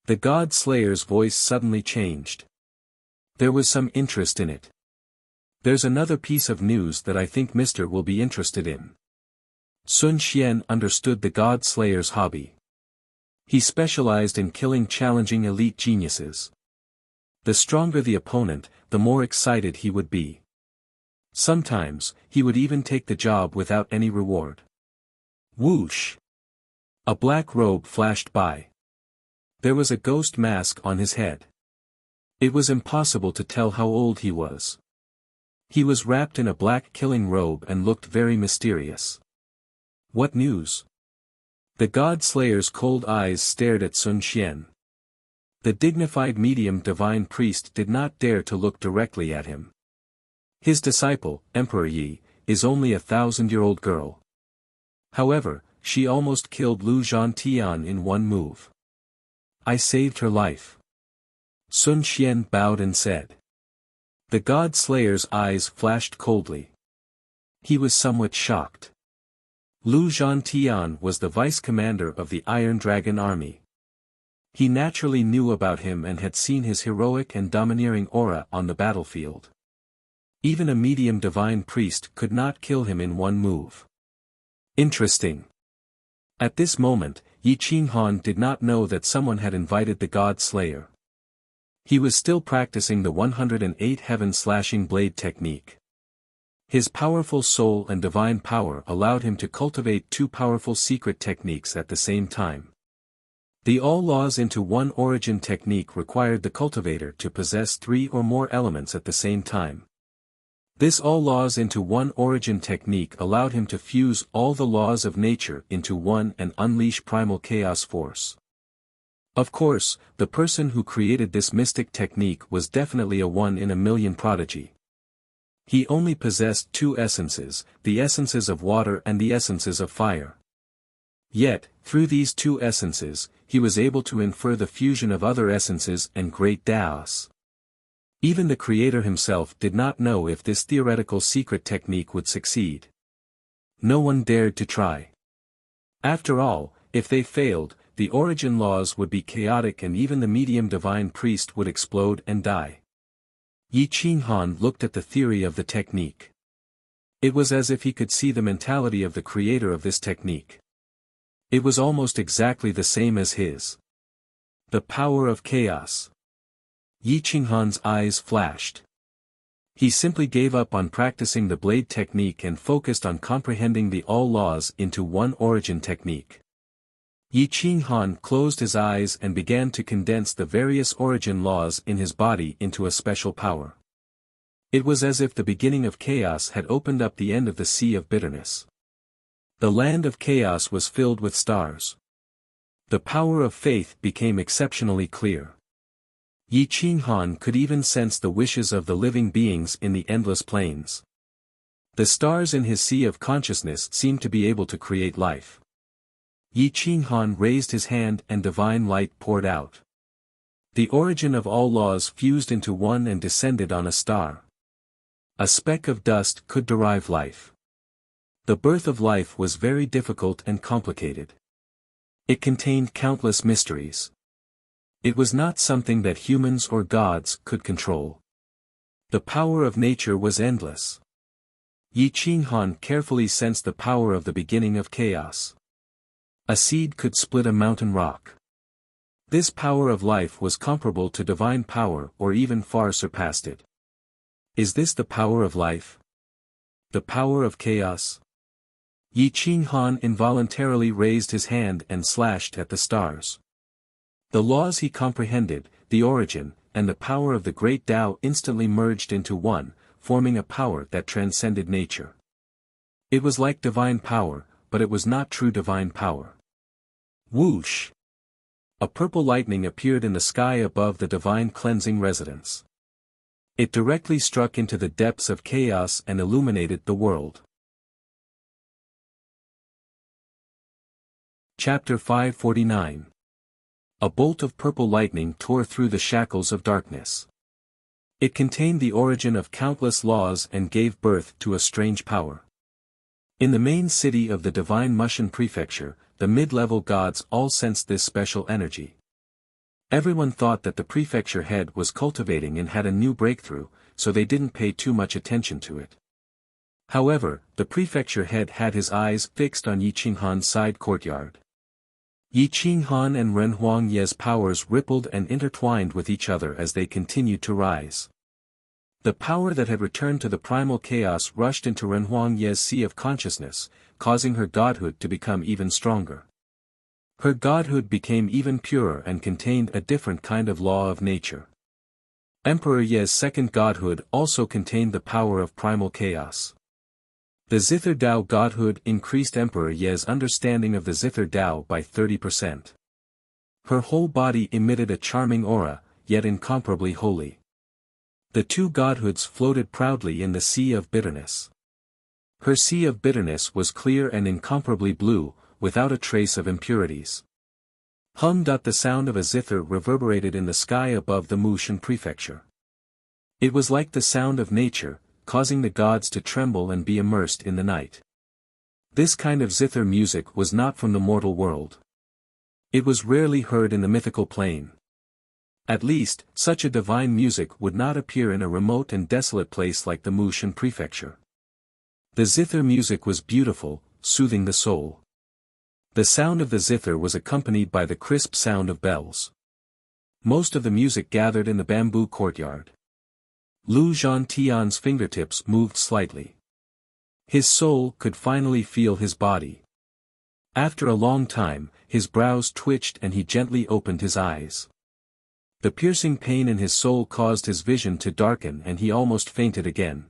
The God Slayer's voice suddenly changed. There was some interest in it. "There's another piece of news that I think Mr. will be interested in." Sun Xian understood the God Slayer's hobby. He specialized in killing challenging elite geniuses. The stronger the opponent, the more excited he would be. Sometimes, he would even take the job without any reward. Whoosh! A black robe flashed by. There was a ghost mask on his head. It was impossible to tell how old he was. He was wrapped in a black killing robe and looked very mysterious. "What news?" The God Slayer's cold eyes stared at Sun Xian. The dignified medium divine priest did not dare to look directly at him. His disciple, Emperor Yi, is only a 1,000-year-old girl. However, she almost killed Lu Zhantian in one move. I saved her life. Sun Xian bowed and said. The God Slayer's eyes flashed coldly. He was somewhat shocked. Lu Zhantian was the vice-commander of the Iron Dragon Army. He naturally knew about him and had seen his heroic and domineering aura on the battlefield. Even a medium divine priest could not kill him in one move. Interesting. At this moment, Yi Qinghan did not know that someone had invited the God Slayer. He was still practicing the 108 heaven slashing blade technique. His powerful soul and divine power allowed him to cultivate two powerful secret techniques at the same time. The all laws into one origin technique required the cultivator to possess three or more elements at the same time. This all laws into one origin technique allowed him to fuse all the laws of nature into one and unleash primal chaos force. Of course, the person who created this mystic technique was definitely a one-in-a-million prodigy. He only possessed two essences, the essences of water and the essences of fire. Yet, through these two essences, he was able to infer the fusion of other essences and great Taos. Even the Creator himself did not know if this theoretical secret technique would succeed. No one dared to try. After all, if they failed, the origin laws would be chaotic and even the medium divine priest would explode and die. Yi Qinghan looked at the theory of the technique. It was as if he could see the mentality of the creator of this technique. It was almost exactly the same as his. The power of chaos. Yi Qinghan's eyes flashed. He simply gave up on practicing the blade technique and focused on comprehending the all laws into one origin technique. Yi Qinghan closed his eyes and began to condense the various origin laws in his body into a special power. It was as if the beginning of chaos had opened up the end of the sea of bitterness. The land of chaos was filled with stars. The power of faith became exceptionally clear. Yi Qinghan could even sense the wishes of the living beings in the endless plains. The stars in his sea of consciousness seemed to be able to create life. Yi Qinghan raised his hand and divine light poured out. The origin of all laws fused into one and descended on a star. A speck of dust could derive life. The birth of life was very difficult and complicated. It contained countless mysteries. It was not something that humans or gods could control. The power of nature was endless. Yi Qinghan carefully sensed the power of the beginning of chaos. A seed could split a mountain rock. This power of life was comparable to divine power or even far surpassed it. Is this the power of life? The power of chaos? Yi Qinghan involuntarily raised his hand and slashed at the stars. The laws he comprehended, the origin, and the power of the great Tao instantly merged into one, forming a power that transcended nature. It was like divine power, but it was not true divine power. Whoosh! A purple lightning appeared in the sky above the divine cleansing residence. It directly struck into the depths of chaos and illuminated the world. Chapter 549. A bolt of purple lightning tore through the shackles of darkness. It contained the origin of countless laws and gave birth to a strange power. In the main city of the divine Mushan prefecture, the mid-level gods all sensed this special energy. Everyone thought that the prefecture head was cultivating and had a new breakthrough, so they didn't pay too much attention to it. However, the prefecture head had his eyes fixed on Yi Qinghan's side courtyard. Yi Qinghan and Ren Huangye's powers rippled and intertwined with each other as they continued to rise. The power that had returned to the primal chaos rushed into Ren Huangye's sea of consciousness, causing her godhood to become even stronger. Her godhood became even purer and contained a different kind of law of nature. Emperor Ye's second godhood also contained the power of primal chaos. The Zither Dao godhood increased Emperor Ye's understanding of the Zither Dao by 30%. Her whole body emitted a charming aura, yet incomparably holy. The two godhoods floated proudly in the sea of bitterness. Her sea of bitterness was clear and incomparably blue, without a trace of impurities. The sound of a zither reverberated in the sky above the Mushan prefecture. It was like the sound of nature, causing the gods to tremble and be immersed in the night. This kind of zither music was not from the mortal world. It was rarely heard in the mythical plane. At least, such a divine music would not appear in a remote and desolate place like the Mushan prefecture. The zither music was beautiful, soothing the soul. The sound of the zither was accompanied by the crisp sound of bells. Most of the music gathered in the bamboo courtyard. Lu Zhantian's fingertips moved slightly. His soul could finally feel his body. After a long time, his brows twitched and he gently opened his eyes. The piercing pain in his soul caused his vision to darken and he almost fainted again.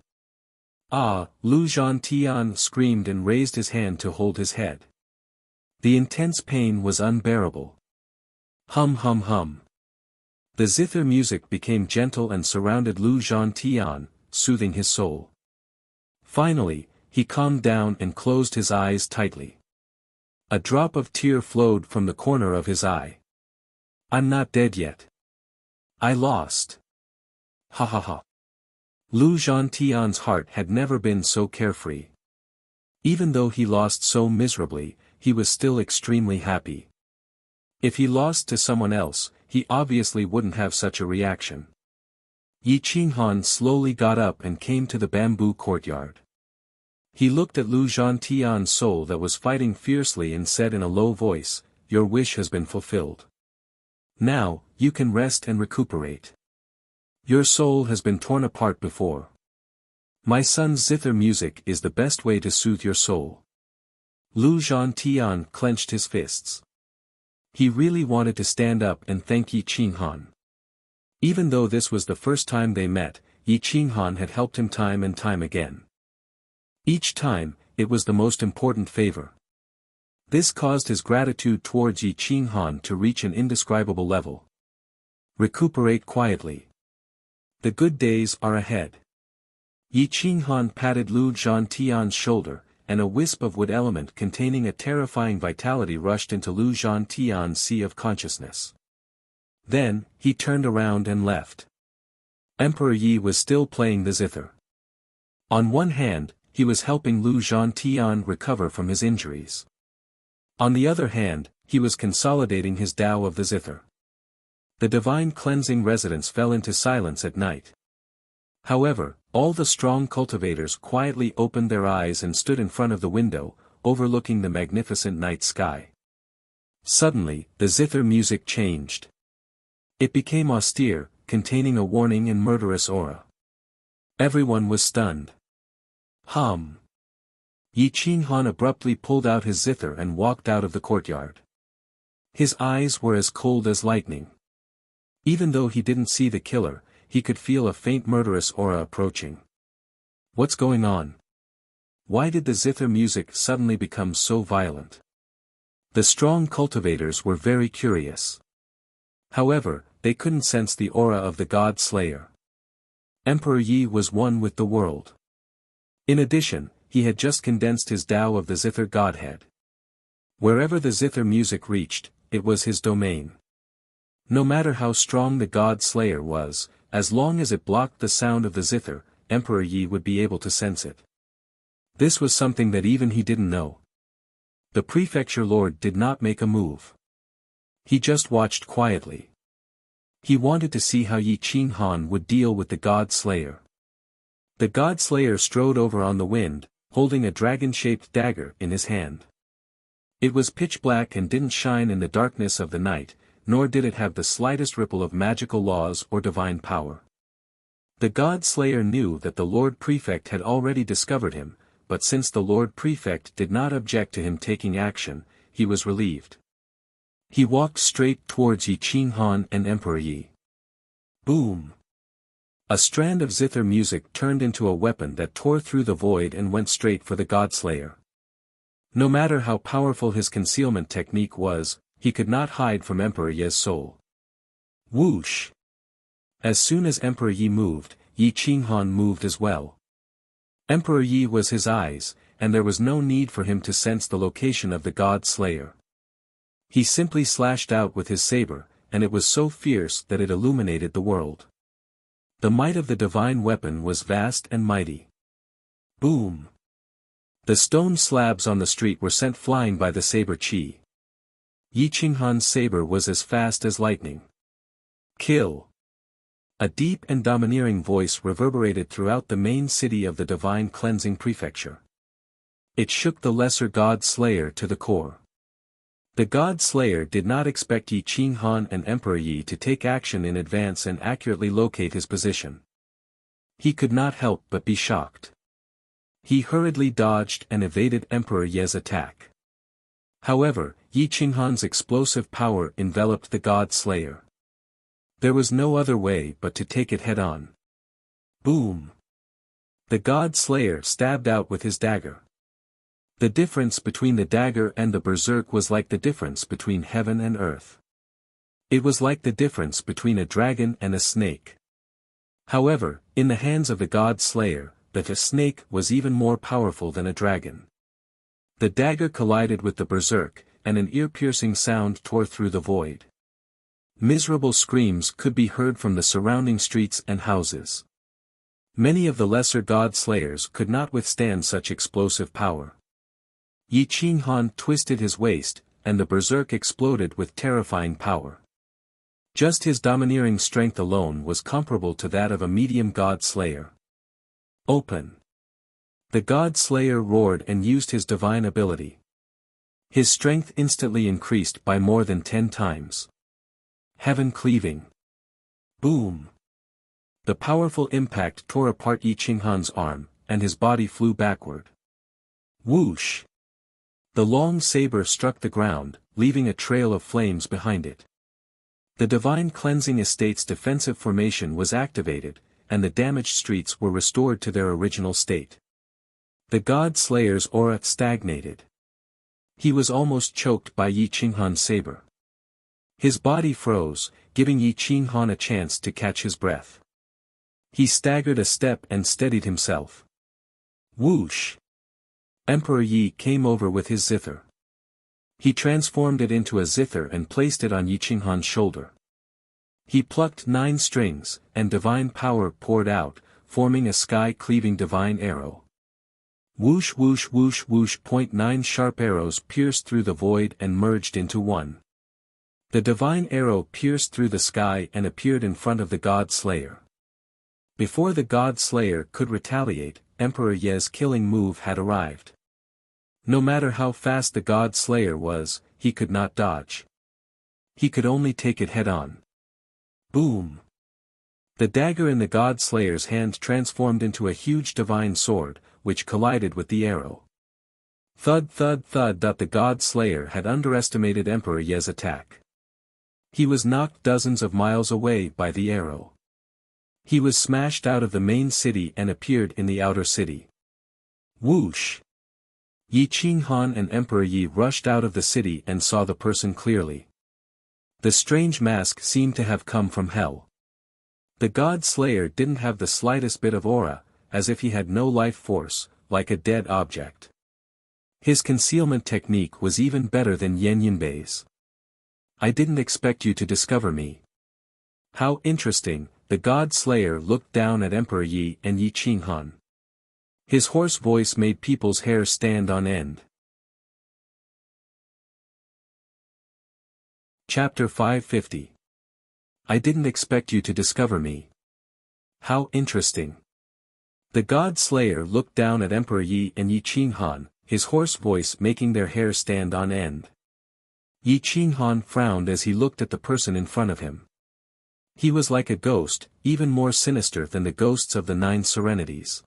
Ah! Lu Zhantian screamed and raised his hand to hold his head. The intense pain was unbearable. Hum hum hum. The zither music became gentle and surrounded Lu Zhantian, soothing his soul. Finally, he calmed down and closed his eyes tightly. A drop of tear flowed from the corner of his eye. I'm not dead yet. I lost. Ha ha ha. Lu Zhantian's heart had never been so carefree. Even though he lost so miserably, he was still extremely happy. If he lost to someone else, he obviously wouldn't have such a reaction. Yi Qinghan slowly got up and came to the bamboo courtyard. He looked at Lu Zhantian's soul that was fighting fiercely and said in a low voice, "Your wish has been fulfilled. Now, you can rest and recuperate. Your soul has been torn apart before. My son's zither music is the best way to soothe your soul." Lu Zhantian clenched his fists. He really wanted to stand up and thank Yi Qinghan. Even though this was the first time they met, Yi Qinghan had helped him time and time again. Each time, it was the most important favor. This caused his gratitude towards Yi Qinghan to reach an indescribable level. Recuperate quietly. The good days are ahead. Yi Qinghan patted Lu Zhantian's shoulder, and a wisp of wood element containing a terrifying vitality rushed into Lu Zhantian's sea of consciousness. Then, he turned around and left. Emperor Yi was still playing the zither. On one hand, he was helping Lu Zhantian recover from his injuries. On the other hand, he was consolidating his Tao of the zither. The divine cleansing residence fell into silence at night. However, all the strong cultivators quietly opened their eyes and stood in front of the window, overlooking the magnificent night sky. Suddenly, the zither music changed. It became austere, containing a warning and murderous aura. Everyone was stunned. Hum. Yi Qinghan abruptly pulled out his zither and walked out of the courtyard. His eyes were as cold as lightning. Even though he didn't see the killer, he could feel a faint murderous aura approaching. What's going on? Why did the zither music suddenly become so violent? The strong cultivators were very curious. However, they couldn't sense the aura of the God Slayer. Emperor Yi was one with the world. In addition, he had just condensed his Tao of the zither godhead. Wherever the zither music reached, it was his domain. No matter how strong the God Slayer was, as long as it blocked the sound of the zither, Emperor Yi would be able to sense it. This was something that even he didn't know. The prefecture lord did not make a move. He just watched quietly. He wanted to see how Yi Qinghan would deal with the God Slayer. The God Slayer strode over on the wind, holding a dragon-shaped dagger in his hand. It was pitch black and didn't shine in the darkness of the night, nor did it have the slightest ripple of magical laws or divine power. The God Slayer knew that the Lord Prefect had already discovered him, but since the Lord Prefect did not object to him taking action, he was relieved. He walked straight towards Yi Qinghan and Emperor Yi. Boom! A strand of zither music turned into a weapon that tore through the void and went straight for the God Slayer. No matter how powerful his concealment technique was, he could not hide from Emperor Yi's soul. Whoosh! As soon as Emperor Yi moved, Yi Qinghan moved as well. Emperor Yi was his eyes, and there was no need for him to sense the location of the God Slayer. He simply slashed out with his saber, and it was so fierce that it illuminated the world. The might of the divine weapon was vast and mighty. Boom! The stone slabs on the street were sent flying by the saber chi. Yi Qinghan's saber was as fast as lightning. Kill! A deep and domineering voice reverberated throughout the main city of the divine cleansing prefecture. It shook the lesser God Slayer to the core. The God Slayer did not expect Yi Qinghan and Emperor Yi to take action in advance and accurately locate his position. He could not help but be shocked. He hurriedly dodged and evaded Emperor Ye's attack. However, Yi Qinghan's explosive power enveloped the God Slayer. There was no other way but to take it head-on. Boom! The God Slayer stabbed out with his dagger. The difference between the dagger and the berserk was like the difference between heaven and earth. It was like the difference between a dragon and a snake. However, in the hands of the God Slayer, the snake was even more powerful than a dragon. The dagger collided with the berserk, and an ear-piercing sound tore through the void. Miserable screams could be heard from the surrounding streets and houses. Many of the lesser God Slayers could not withstand such explosive power. Yi Qinghan twisted his waist, and the berserk exploded with terrifying power. Just his domineering strength alone was comparable to that of a medium God Slayer. Open! The God Slayer roared and used his divine ability. His strength instantly increased by more than 10 times. Heaven cleaving. Boom! The powerful impact tore apart Yi Qinghan's arm, and his body flew backward. Whoosh! The long saber struck the ground, leaving a trail of flames behind it. The Divine Cleansing Estate's defensive formation was activated, and the damaged streets were restored to their original state. The God Slayer's aura stagnated. He was almost choked by Yi Qinghan's saber. His body froze, giving Yi Qinghan a chance to catch his breath. He staggered a step and steadied himself. Whoosh! Emperor Yi came over with his zither. He transformed it into a zither and placed it on Yi Qinghan's shoulder. He plucked 9 strings, and divine power poured out, forming a sky-cleaving divine arrow. Whoosh whoosh whoosh whoosh. 9 sharp arrows pierced through the void and merged into one. The divine arrow pierced through the sky and appeared in front of the God Slayer. Before the God Slayer could retaliate, Emperor Ye's killing move had arrived. No matter how fast the God Slayer was, he could not dodge. He could only take it head-on. Boom! The dagger in the God Slayer's hand transformed into a huge divine sword, which collided with the arrow. Thud thud thud. The God Slayer had underestimated Emperor Ye's attack. He was knocked dozens of miles away by the arrow. He was smashed out of the main city and appeared in the outer city. Whoosh! Yi Qinghan and Emperor Yi rushed out of the city and saw the person clearly. The strange mask seemed to have come from hell. The God Slayer didn't have the slightest bit of aura, as if he had no life force, like a dead object. His concealment technique was even better than Yan Yunbei's. I didn't expect you to discover me. How interesting. The God Slayer looked down at Emperor Yi and Yi Qinghan. His hoarse voice made people's hair stand on end. Chapter 550. I didn't expect you to discover me. How interesting. The God Slayer looked down at Emperor Yi and Yi Qinghan, his hoarse voice making their hair stand on end. Yi Qinghan frowned as he looked at the person in front of him. He was like a ghost, even more sinister than the ghosts of the 9 serenities.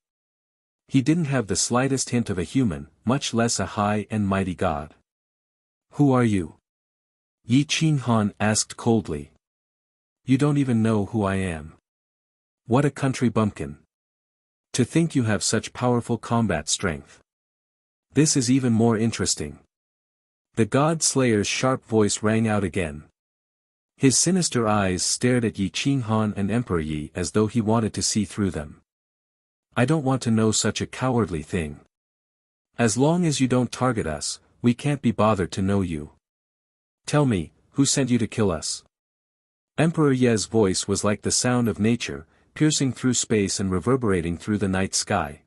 He didn't have the slightest hint of a human, much less a high and mighty god. Who are you? Yi Qinghan asked coldly. You don't even know who I am. What a country bumpkin. To think you have such powerful combat strength. This is even more interesting. The God Slayer's sharp voice rang out again. His sinister eyes stared at Yi Qinghan and Emperor Yi as though he wanted to see through them. I don't want to know such a cowardly thing. As long as you don't target us, we can't be bothered to know you. Tell me, who sent you to kill us? Emperor Ye's voice was like the sound of nature, piercing through space and reverberating through the night sky.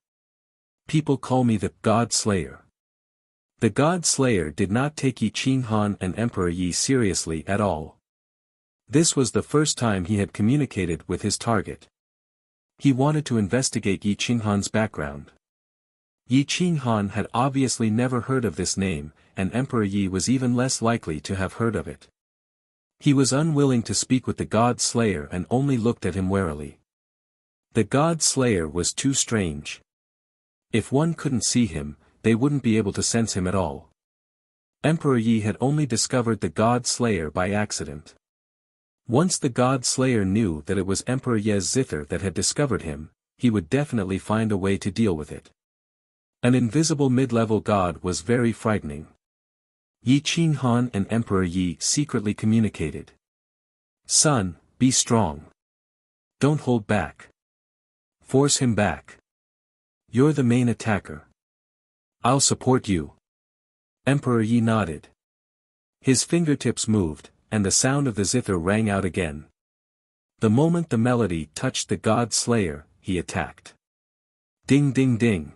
People call me the God Slayer. The God Slayer did not take Yi Qinghan and Emperor Yi seriously at all. This was the first time he had communicated with his target. He wanted to investigate Yi Qinghan's background. Yi Qinghan had obviously never heard of this name, and Emperor Yi was even less likely to have heard of it. He was unwilling to speak with the God Slayer and only looked at him warily. The God Slayer was too strange. If one couldn't see him, they wouldn't be able to sense him at all. Emperor Yi had only discovered the God Slayer by accident. Once the God Slayer knew that it was Emperor Ye's zither that had discovered him, he would definitely find a way to deal with it. An invisible mid-level god was very frightening. Yi Qinghan and Emperor Yi secretly communicated. "Son, be strong. Don't hold back. Force him back. You're the main attacker. I'll support you." Emperor Yi nodded. His fingertips moved, and the sound of the zither rang out again. The moment the melody touched the God Slayer, he attacked. Ding ding ding.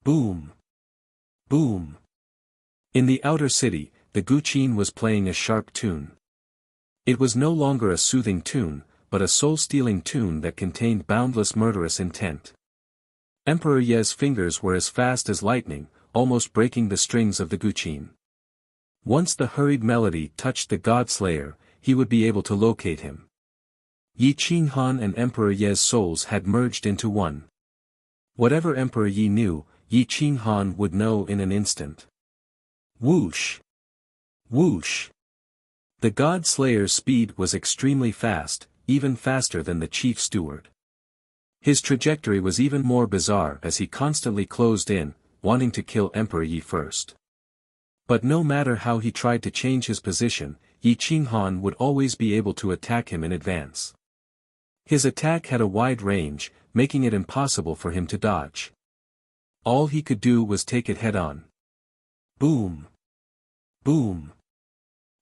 Boom. Boom. In the outer city, the guqin was playing a sharp tune. It was no longer a soothing tune, but a soul-stealing tune that contained boundless murderous intent. Emperor Ye's fingers were as fast as lightning, almost breaking the strings of the guqin. Once the hurried melody touched the God Slayer, he would be able to locate him. Yi Qinghan and Emperor Ye's souls had merged into one. Whatever Emperor Yi knew, Yi Qinghan would know in an instant. Whoosh! Whoosh! The God Slayer's speed was extremely fast, even faster than the chief steward. His trajectory was even more bizarre as he constantly closed in, wanting to kill Emperor Yi first. But no matter how he tried to change his position, Yi Qinghan would always be able to attack him in advance. His attack had a wide range, making it impossible for him to dodge. All he could do was take it head-on. Boom! Boom!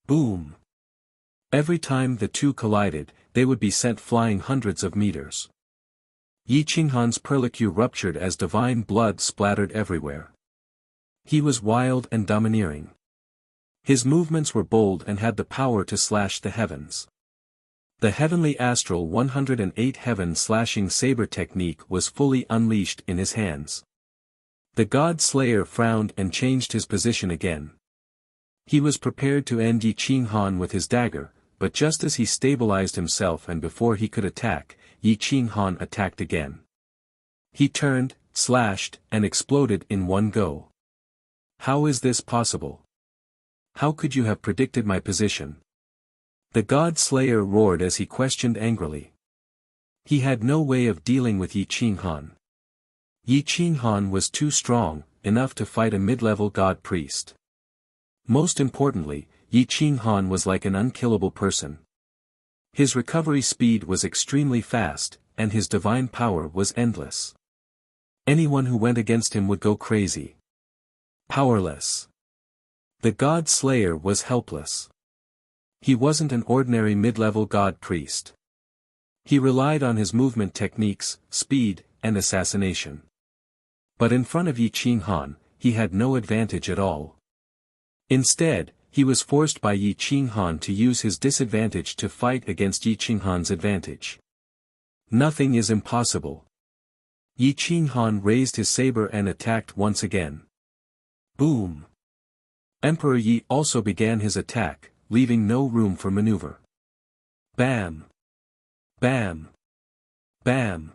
Boom! Every time the two collided, they would be sent flying hundreds of meters. Yi Qinghan's perlicue ruptured as divine blood splattered everywhere. He was wild and domineering. His movements were bold and had the power to slash the heavens. The heavenly astral 108 heaven-slashing saber technique was fully unleashed in his hands. The God Slayer frowned and changed his position again. He was prepared to end Yi Qinghan with his dagger, but just as he stabilized himself and before he could attack, Yi Qinghan attacked again. He turned, slashed, and exploded in one go. How is this possible? How could you have predicted my position? The God Slayer roared as he questioned angrily. He had no way of dealing with Yi Qinghan. Yi Qinghan was too strong, enough to fight a mid-level god priest. Most importantly, Yi Qinghan was like an unkillable person. His recovery speed was extremely fast, and his divine power was endless. Anyone who went against him would go crazy. Powerless. The God Slayer was helpless. He wasn't an ordinary mid-level god priest. He relied on his movement techniques, speed, and assassination. But in front of Yi Qinghan, he had no advantage at all. Instead, he was forced by Yi Qinghan to use his disadvantage to fight against Yi Qinghan's advantage. Nothing is impossible. Yi Qinghan raised his saber and attacked once again. Boom! Emperor Yi also began his attack, leaving no room for maneuver. Bam! Bam! Bam!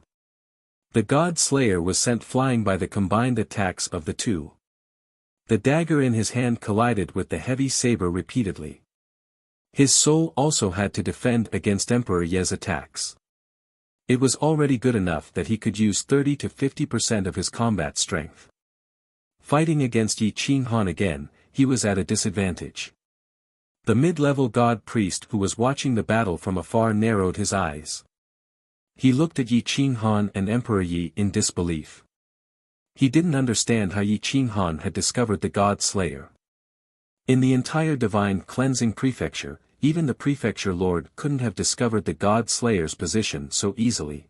The God Slayer was sent flying by the combined attacks of the two. The dagger in his hand collided with the heavy saber repeatedly. His soul also had to defend against Emperor Ye's attacks. It was already good enough that he could use 30 to 50% of his combat strength. Fighting against Yi Qinghan again, he was at a disadvantage. The mid-level god priest who was watching the battle from afar narrowed his eyes. He looked at Yi Qinghan and Emperor Yi in disbelief. He didn't understand how Yi Qinghan had discovered the God Slayer. In the entire divine cleansing prefecture, even the prefecture lord couldn't have discovered the God Slayer's position so easily.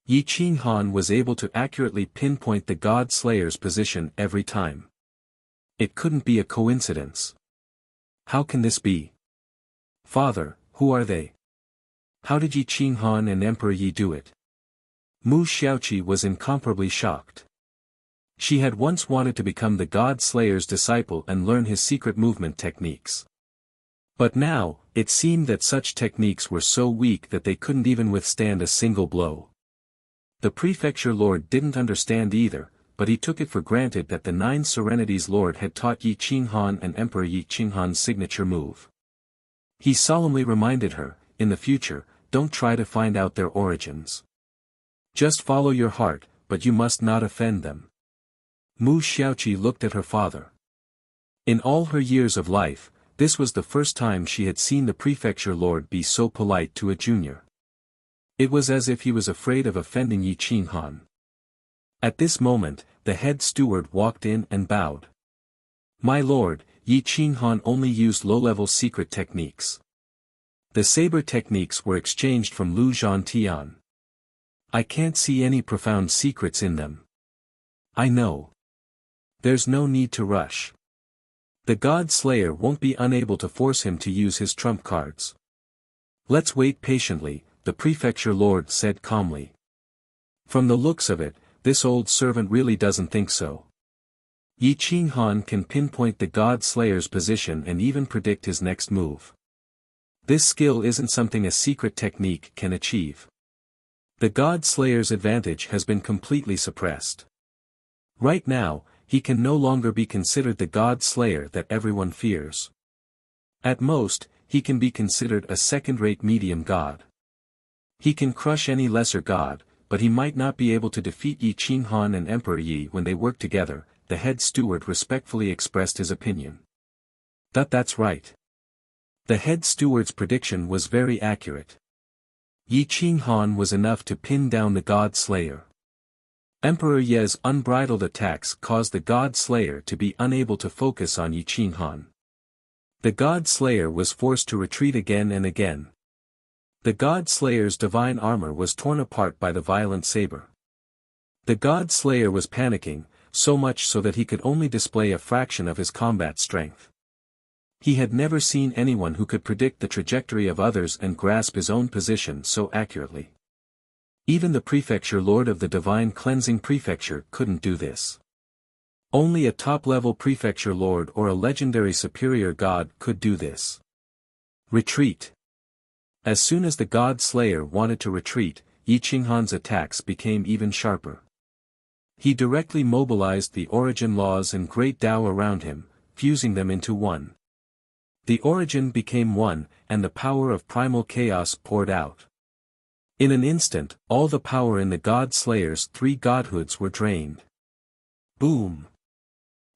Yi Qinghan was able to accurately pinpoint the God Slayer's position every time. It couldn't be a coincidence. How can this be? Father, who are they? How did Yi Qinghan and Emperor Yi do it? Mu Xiaoqi was incomparably shocked. She had once wanted to become the God Slayer's disciple and learn his secret movement techniques. But now, it seemed that such techniques were so weak that they couldn't even withstand a single blow. The prefecture lord didn't understand either, but he took it for granted that the Nine Serenities Lord had taught Yi Qinghan and Emperor Yi Qinghan's signature move. He solemnly reminded her, in the future, don't try to find out their origins. Just follow your heart, but you must not offend them. Mu Xiaoqi looked at her father. In all her years of life, this was the first time she had seen the prefecture lord be so polite to a junior. It was as if he was afraid of offending Yi Qinghan. At this moment, the head steward walked in and bowed. My lord, Yi Qinghan only used low-level secret techniques. The saber techniques were exchanged from Lu Zhantian. I can't see any profound secrets in them. I know. There's no need to rush. The God Slayer won't be unable to force him to use his trump cards. Let's wait patiently, the prefecture lord said calmly. From the looks of it, this old servant really doesn't think so. Yi Qinghan can pinpoint the God Slayer's position and even predict his next move. This skill isn't something a secret technique can achieve. The God Slayer's advantage has been completely suppressed. Right now, he can no longer be considered the God Slayer that everyone fears. At most, he can be considered a second-rate medium god. He can crush any lesser god, but he might not be able to defeat Yi Qinghan and Emperor Yi when they work together, the head steward respectfully expressed his opinion. That's right. The head steward's prediction was very accurate. Yi Qinghan was enough to pin down the God Slayer. Emperor Ye's unbridled attacks caused the God Slayer to be unable to focus on Yi Qinghan. The God Slayer was forced to retreat again and again. The God Slayer's divine armor was torn apart by the violent saber. The God Slayer was panicking, so much so that he could only display a fraction of his combat strength. He had never seen anyone who could predict the trajectory of others and grasp his own position so accurately. Even the prefecture lord of the Divine Cleansing Prefecture couldn't do this. Only a top-level prefecture lord or a legendary superior god could do this. Retreat. As soon as the God Slayer wanted to retreat, Yi Qinghan's attacks became even sharper. He directly mobilized the origin laws and great Tao around him, fusing them into one. The origin became one, and the power of primal chaos poured out. In an instant, all the power in the God Slayer's three godhoods were drained. Boom!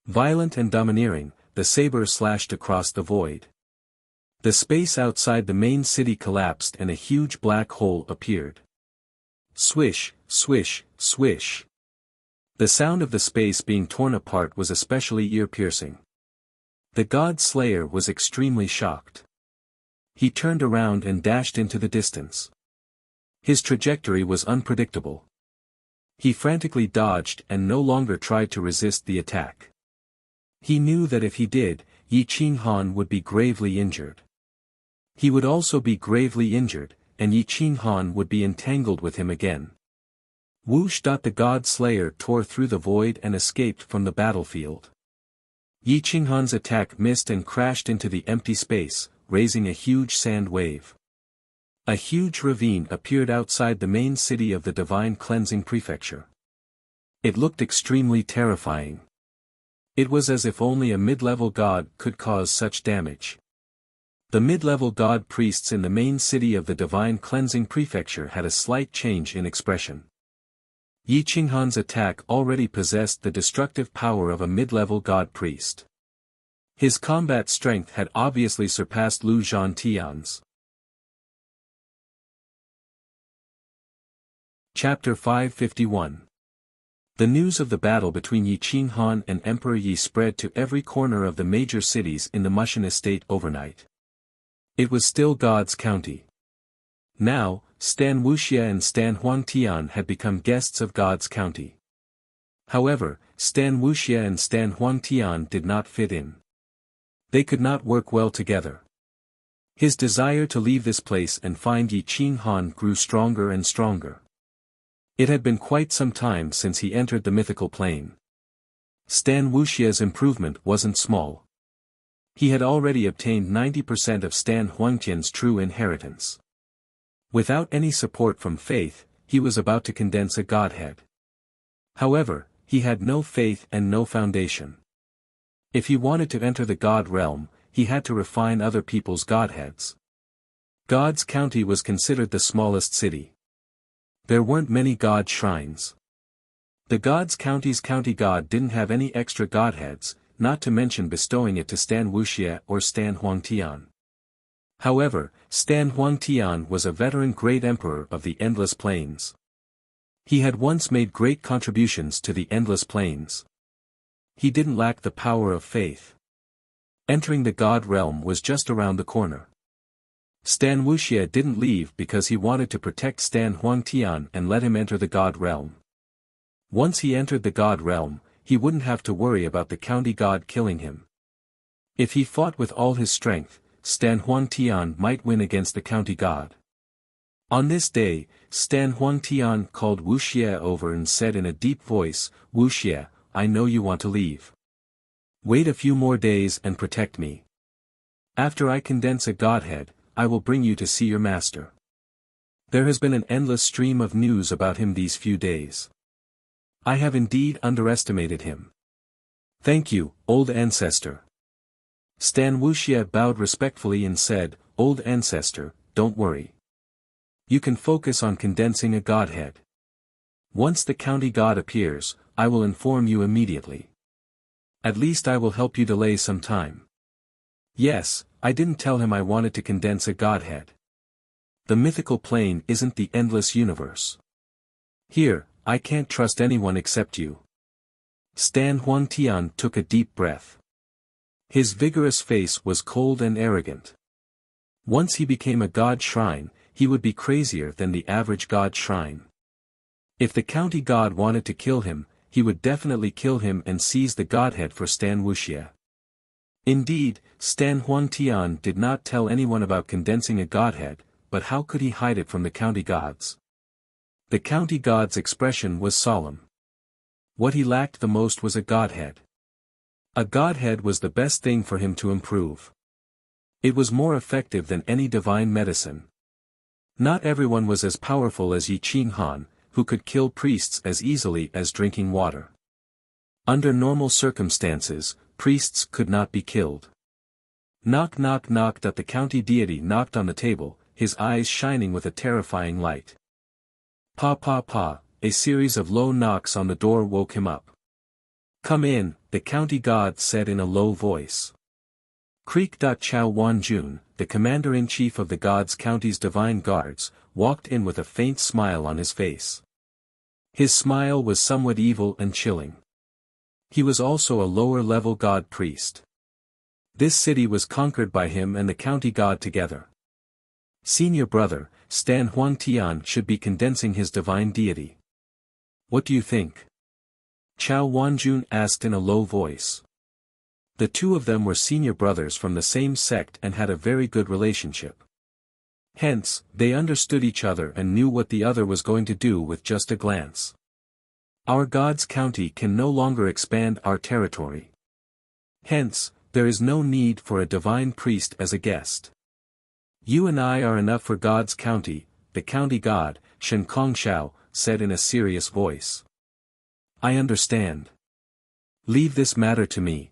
Violent and domineering, the saber slashed across the void. The space outside the main city collapsed and a huge black hole appeared. Swish, swish, swish. The sound of the space being torn apart was especially ear-piercing. The God Slayer was extremely shocked. He turned around and dashed into the distance. His trajectory was unpredictable. He frantically dodged and no longer tried to resist the attack. He knew that if he did, Yi Qinghan would be gravely injured. He would also be gravely injured, and Yi Qinghan would be entangled with him again. Whoosh! The God Slayer tore through the void and escaped from the battlefield. Yi Qinghan's attack missed and crashed into the empty space, raising a huge sand wave. A huge ravine appeared outside the main city of the Divine Cleansing Prefecture. It looked extremely terrifying. It was as if only a mid-level god could cause such damage. The mid-level god priests in the main city of the Divine Cleansing Prefecture had a slight change in expression. Yi Qinghan's attack already possessed the destructive power of a mid-level god priest. His combat strength had obviously surpassed Lu Zhantian's. Chapter 551. The news of the battle between Yi Qinghan and Emperor Yi spread to every corner of the major cities in the Mushan estate overnight. It was still God's county. Now, Stan Wuxia and Stan Huangtian had become guests of God's county. However, Stan Wuxia and Stan Huangtian did not fit in. They could not work well together. His desire to leave this place and find Yi Qinghan grew stronger and stronger. It had been quite some time since he entered the mythical plane. Stan Wuxia's improvement wasn't small. He had already obtained 90% of Stan Huangtian's true inheritance. Without any support from faith, he was about to condense a godhead. However, he had no faith and no foundation. If he wanted to enter the god realm, he had to refine other people's godheads. God's county was considered the smallest city. There weren't many god shrines. The god's county's county god didn't have any extra godheads, not to mention bestowing it to Stan Wuxia or Stan Huangtian. However, Stan Huangtian was a veteran great emperor of the Endless Plains. He had once made great contributions to the Endless Plains. He didn't lack the power of faith. Entering the god realm was just around the corner. Stan Wuxia didn't leave because he wanted to protect Stan Huangtian and let him enter the god realm. Once he entered the god realm, he wouldn't have to worry about the county god killing him. If he fought with all his strength, Stan Huangtian might win against the county god. On this day, Stan Huangtian called Wuxia over and said in a deep voice, "Wuxia, I know you want to leave. Wait a few more days and protect me. After I condense a godhead, I will bring you to see your master." There has been an endless stream of news about him these few days. I have indeed underestimated him. Thank you, old ancestor. Stan Wuxia bowed respectfully and said, "Old ancestor, don't worry. You can focus on condensing a godhead. Once the county god appears, I will inform you immediately. At least I will help you delay some time." Yes, I didn't tell him I wanted to condense a godhead. The mythical plane isn't the endless universe. Here, I can't trust anyone except you. Stan Huangtian took a deep breath. His vigorous face was cold and arrogant. Once he became a god shrine, he would be crazier than the average god shrine. If the county god wanted to kill him, he would definitely kill him and seize the godhead for Stan Wuxia. Indeed, Stan Huangtian did not tell anyone about condensing a godhead, but how could he hide it from the county gods? The county god's expression was solemn. What he lacked the most was a godhead. A godhead was the best thing for him to improve. It was more effective than any divine medicine. Not everyone was as powerful as Yi Qinghan, who could kill priests as easily as drinking water. Under normal circumstances, priests could not be killed. Knock knock knock. That the county deity knocked on the table, his eyes shining with a terrifying light. Pa pa pa, a series of low knocks on the door woke him up. "Come in," the county god said in a low voice. Creek. Chao Wanjun, the commander-in-chief of the gods' county's divine guards, walked in with a faint smile on his face. His smile was somewhat evil and chilling. He was also a lower-level god priest. This city was conquered by him and the county god together. Senior brother, Stan Huangtian should be condensing his divine deity. What do you think? Chao Wanjun asked in a low voice. The two of them were senior brothers from the same sect and had a very good relationship. Hence, they understood each other and knew what the other was going to do with just a glance. Our God's county can no longer expand our territory. Hence, there is no need for a divine priest as a guest. You and I are enough for God's county, the county god, Shen Kongshao, said in a serious voice. I understand. Leave this matter to me.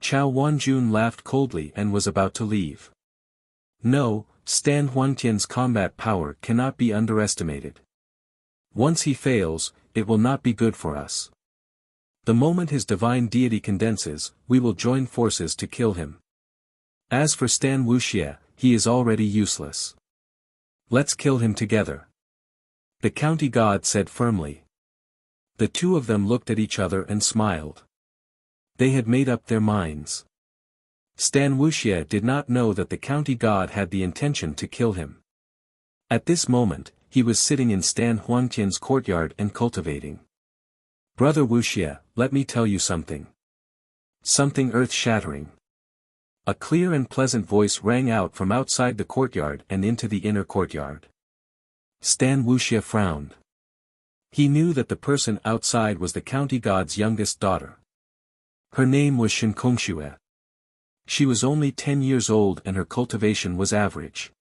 Chao Wanjun laughed coldly and was about to leave. No, Stan Huangtian's combat power cannot be underestimated. Once he fails, it will not be good for us. The moment his divine deity condenses, we will join forces to kill him. As for Stan Wuxia, he is already useless. Let's kill him together. The county god said firmly. The two of them looked at each other and smiled. They had made up their minds. Stan Wuxia did not know that the county god had the intention to kill him. At this moment, he was sitting in Stan Huangtian's courtyard and cultivating. Brother Wuxia, let me tell you something. Something earth-shattering. A clear and pleasant voice rang out from outside the courtyard and into the inner courtyard. Stan Wuxia frowned. He knew that the person outside was the county god's youngest daughter. Her name was Shen Kongshue. She was only 10 years old and her cultivation was average.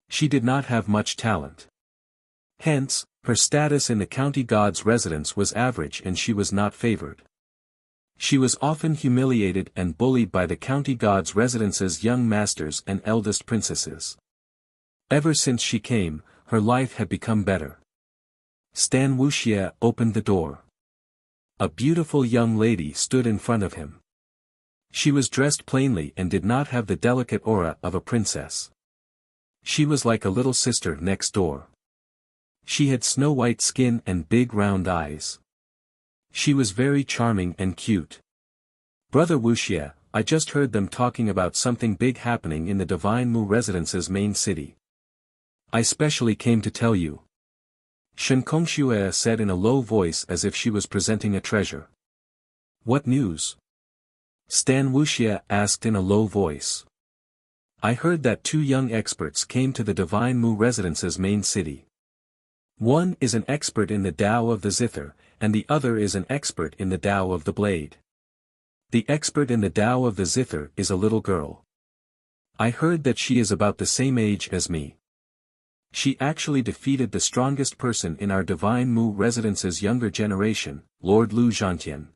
She did not have much talent. Hence, Her status in the county god's residence was average and she was not favored. She was often humiliated and bullied by the county god's residence's young masters and eldest princesses. Ever since she came, her life had become better. Stan Wuxia opened the door. A beautiful young lady stood in front of him. She was dressed plainly and did not have the delicate aura of a princess. She was like a little sister next door. She had snow-white skin and big round eyes. She was very charming and cute. Brother Wuxia, I just heard them talking about something big happening in the Divine Mu Residence's main city. I specially came to tell you. Shen Kongxue said in a low voice as if she was presenting a treasure. What news? Stan Wuxia asked in a low voice. I heard that 2 young experts came to the Divine Mu Residence's main city. One is an expert in the Tao of the Zither, and the other is an expert in the Tao of the Blade. The expert in the Tao of the Zither is a little girl. I heard that she is about the same age as me. She actually defeated the strongest person in our Divine Mu Residence's younger generation, Lord Lu Zhantian.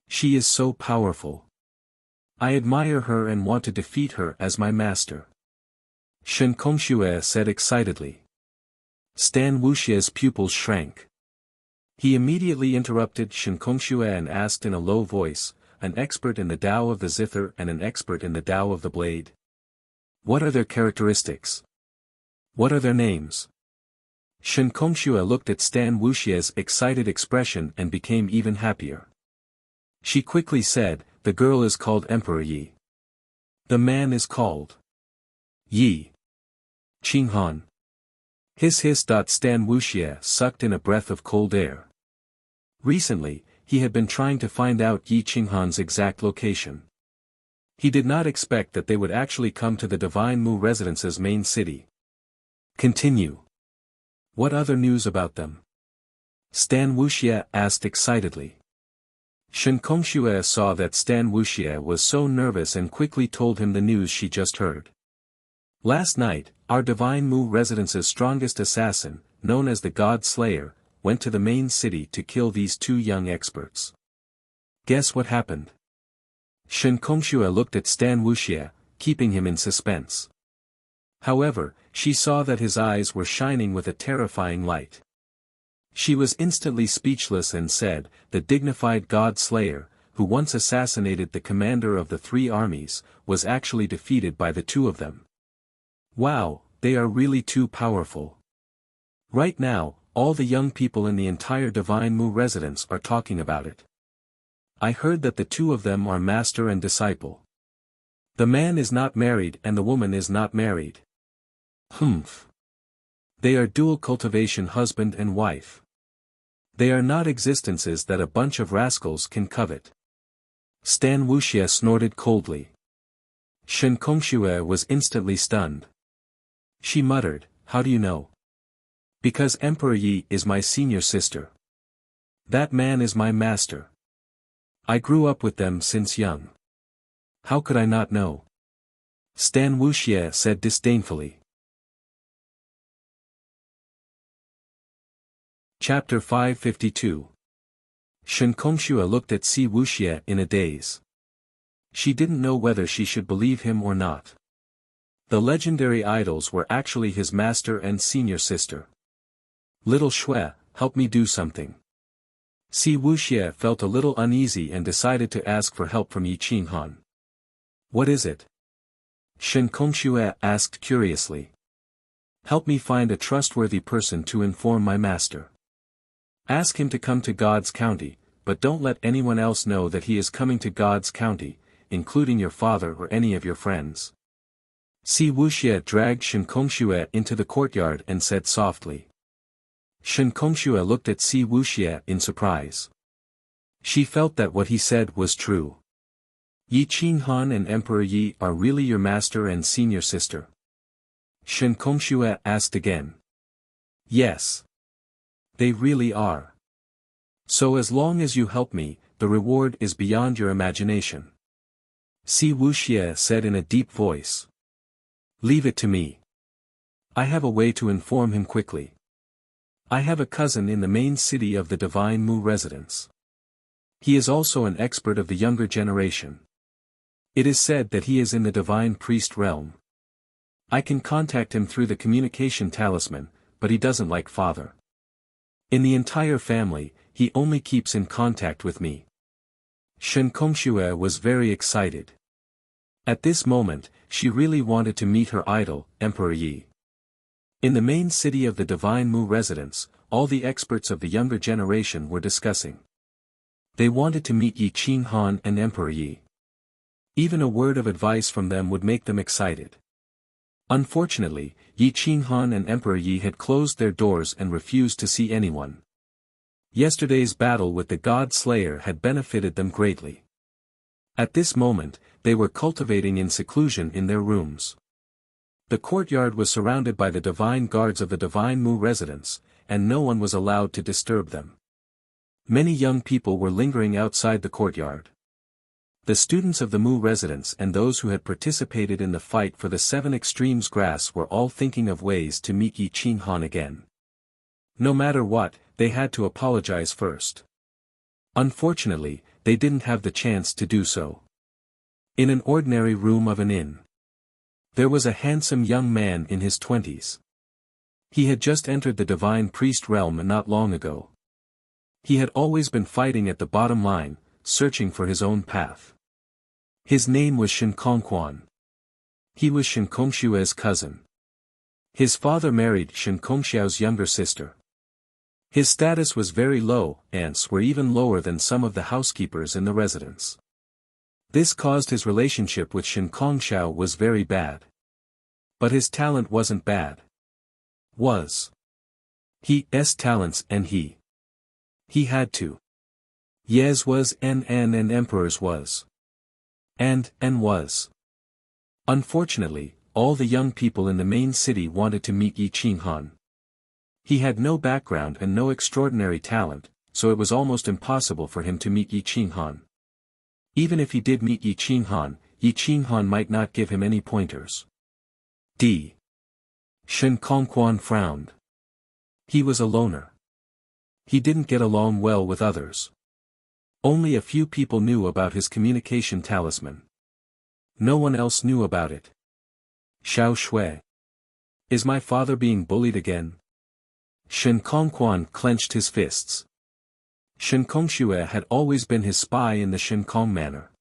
She is so powerful. I admire her and want to defeat her as my master. Shen Kongxue said excitedly. Stan Wuxia's pupils shrank. He immediately interrupted Shen Kongxue and asked in a low voice, an expert in the Tao of the Zither and an expert in the Tao of the Blade. What are their characteristics? What are their names? Shen Kongxue looked at Stan Wuxia's excited expression and became even happier. She quickly said, the girl is called Emperor Yi. The man is called Yi Qinghan. Hiss. Stan Wuxia sucked in a breath of cold air. Recently, he had been trying to find out Yi Qinghan's exact location. He did not expect that they would actually come to the Divine Mu Residence's main city. Continue. What other news about them? Stan Wuxia asked excitedly. Shen Kongxue saw that Stan Wuxia was so nervous and quickly told him the news she just heard. Last night, our Divine Mu Residence's strongest assassin, known as the God Slayer, went to the main city to kill these 2 young experts. Guess what happened? Shen Kongxue looked at Stan Wuxia, keeping him in suspense. However, she saw that his eyes were shining with a terrifying light. She was instantly speechless and said, the dignified God Slayer, who once assassinated the commander of the 3 armies, was actually defeated by the 2 of them. Wow, they are really too powerful. Right now, all the young people in the entire Divine Mu Residence are talking about it. I heard that the 2 of them are master and disciple. The man is not married and the woman is not married. Humph. They are dual cultivation husband and wife. They are not existences that a bunch of rascals can covet. Stan Wuxia snorted coldly. Shen Kongxue was instantly stunned. She muttered, how do you know? Because Emperor Yi is my senior sister. That man is my master. I grew up with them since young. How could I not know? Stan Wuxia said disdainfully. Chapter 552. Shen Kongxue looked at Si Wuxia in a daze. She didn't know whether she should believe him or not. The legendary idols were actually his master and senior sister. Little Shui, help me do something. Si Wuxia felt a little uneasy and decided to ask for help from Yi Qinghan. What is it? Shen Kongxue asked curiously. Help me find a trustworthy person to inform my master. Ask him to come to God's county, but don't let anyone else know that he is coming to God's county, including your father or any of your friends. Si Wuxia dragged Shen Kongxue into the courtyard and said softly. Shen Kongxue looked at Si Wuxia in surprise. She felt that what he said was true. Yi Qinghan and Emperor Yi are really your master and senior sister? Shen Kongxue asked again. Yes. They really are. So as long as you help me, the reward is beyond your imagination. Si Wuxia said in a deep voice. Leave it to me. I have a way to inform him quickly. I have a cousin in the main city of the Divine Mu residence. He is also an expert of the younger generation. It is said that he is in the Divine Priest realm. I can contact him through the communication talisman, but he doesn't like father. In the entire family, he only keeps in contact with me. Shen Kongxue was very excited. At this moment, she really wanted to meet her idol, Emperor Yi. In the main city of the Divine Mu residence, all the experts of the younger generation were discussing. They wanted to meet Yi Qinghan and Emperor Yi. Even a word of advice from them would make them excited. Unfortunately, Yi Qinghan and Emperor Yi had closed their doors and refused to see anyone. Yesterday's battle with the God Slayer had benefited them greatly. At this moment, they were cultivating in seclusion in their rooms. The courtyard was surrounded by the divine guards of the Divine Mu residence, and no one was allowed to disturb them. Many young people were lingering outside the courtyard. The students of the Mu residence and those who had participated in the fight for the 7 extremes grass were all thinking of ways to meet Yi Qinghan again. No matter what, they had to apologize first. Unfortunately, they didn't have the chance to do so. In an ordinary room of an inn, there was a handsome young man in his 20s. He had just entered the Divine Priest realm not long ago. He had always been fighting at the bottom line, searching for his own path. His name was Shen Kongquan. He was Shen Kongshue's cousin. His father married Shen Kongxiao's younger sister. His status was very low, aunts were even lower than some of the housekeepers in the residence. This caused his relationship with Shen Kongxiao was very bad. But his talent wasn't bad. His talents and he had to. Yes was and emperor's was. And was. Unfortunately, all the young people in the main city wanted to meet Yi Qinghan. He had no background and no extraordinary talent, so it was almost impossible for him to meet Yi Qinghan. Even if he did meet Yi Qinghan might not give him any pointers. Shen Kongquan frowned. He was a loner. He didn't get along well with others. Only a few people knew about his communication talisman. No one else knew about it. Xiao Shui. Is my father being bullied again? Shen Kongquan clenched his fists. Shen Kongxue had always been his spy in the Shen Kong manner.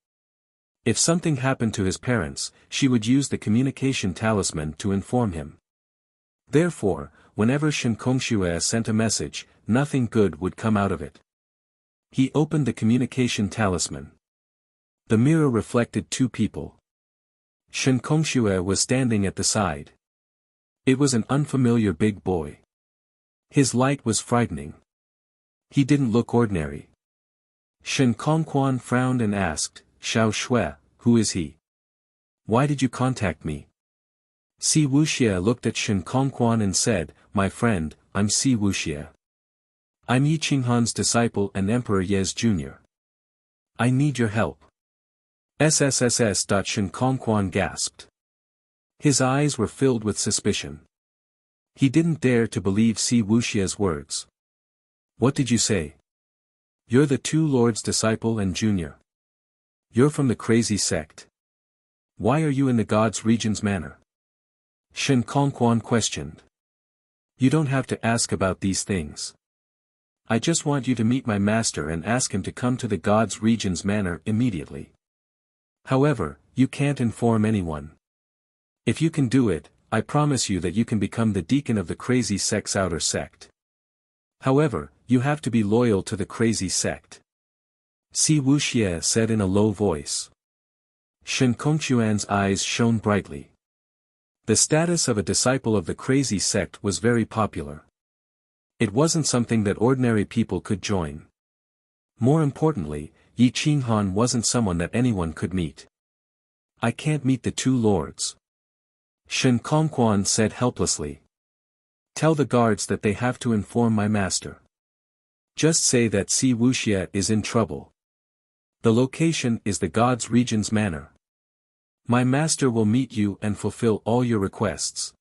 If something happened to his parents, she would use the communication talisman to inform him. Therefore, whenever Shen Kongxue sent a message, nothing good would come out of it. He opened the communication talisman. The mirror reflected 2 people. Shen Kongxue was standing at the side. It was an unfamiliar big boy. His light was frightening. He didn't look ordinary. Shen Kongquan frowned and asked, Xiao Shui, who is he? Why did you contact me? Si Wuxia looked at Shen Kongquan and said, my friend, I'm Si Wuxia. I'm Yi Qinghan's disciple and Emperor Ye's Jr. I need your help. SSSS. Shen Kongquan gasped. His eyes were filled with suspicion. He didn't dare to believe Si Wuxia's words. What did you say? You're the 2 lords' disciple and junior. You're from the crazy sect. Why are you in the God's Regions manor? Shen Kongquan questioned. You don't have to ask about these things. I just want you to meet my master and ask him to come to the God's Regions manor immediately. However, you can't inform anyone. If you can do it, I promise you that you can become the deacon of the crazy sect's outer sect. However, you have to be loyal to the crazy sect. Si Wuxia said in a low voice. Shen Kongquan's eyes shone brightly. The status of a disciple of the crazy sect was very popular. It wasn't something that ordinary people could join. More importantly, Yi Qinghan wasn't someone that anyone could meet. I can't meet the 2 lords. Shen Kongquan said helplessly. Tell the guards that they have to inform my master. Just say that Si Wuxia is in trouble. The location is the God's Regions manor. My master will meet you and fulfill all your requests.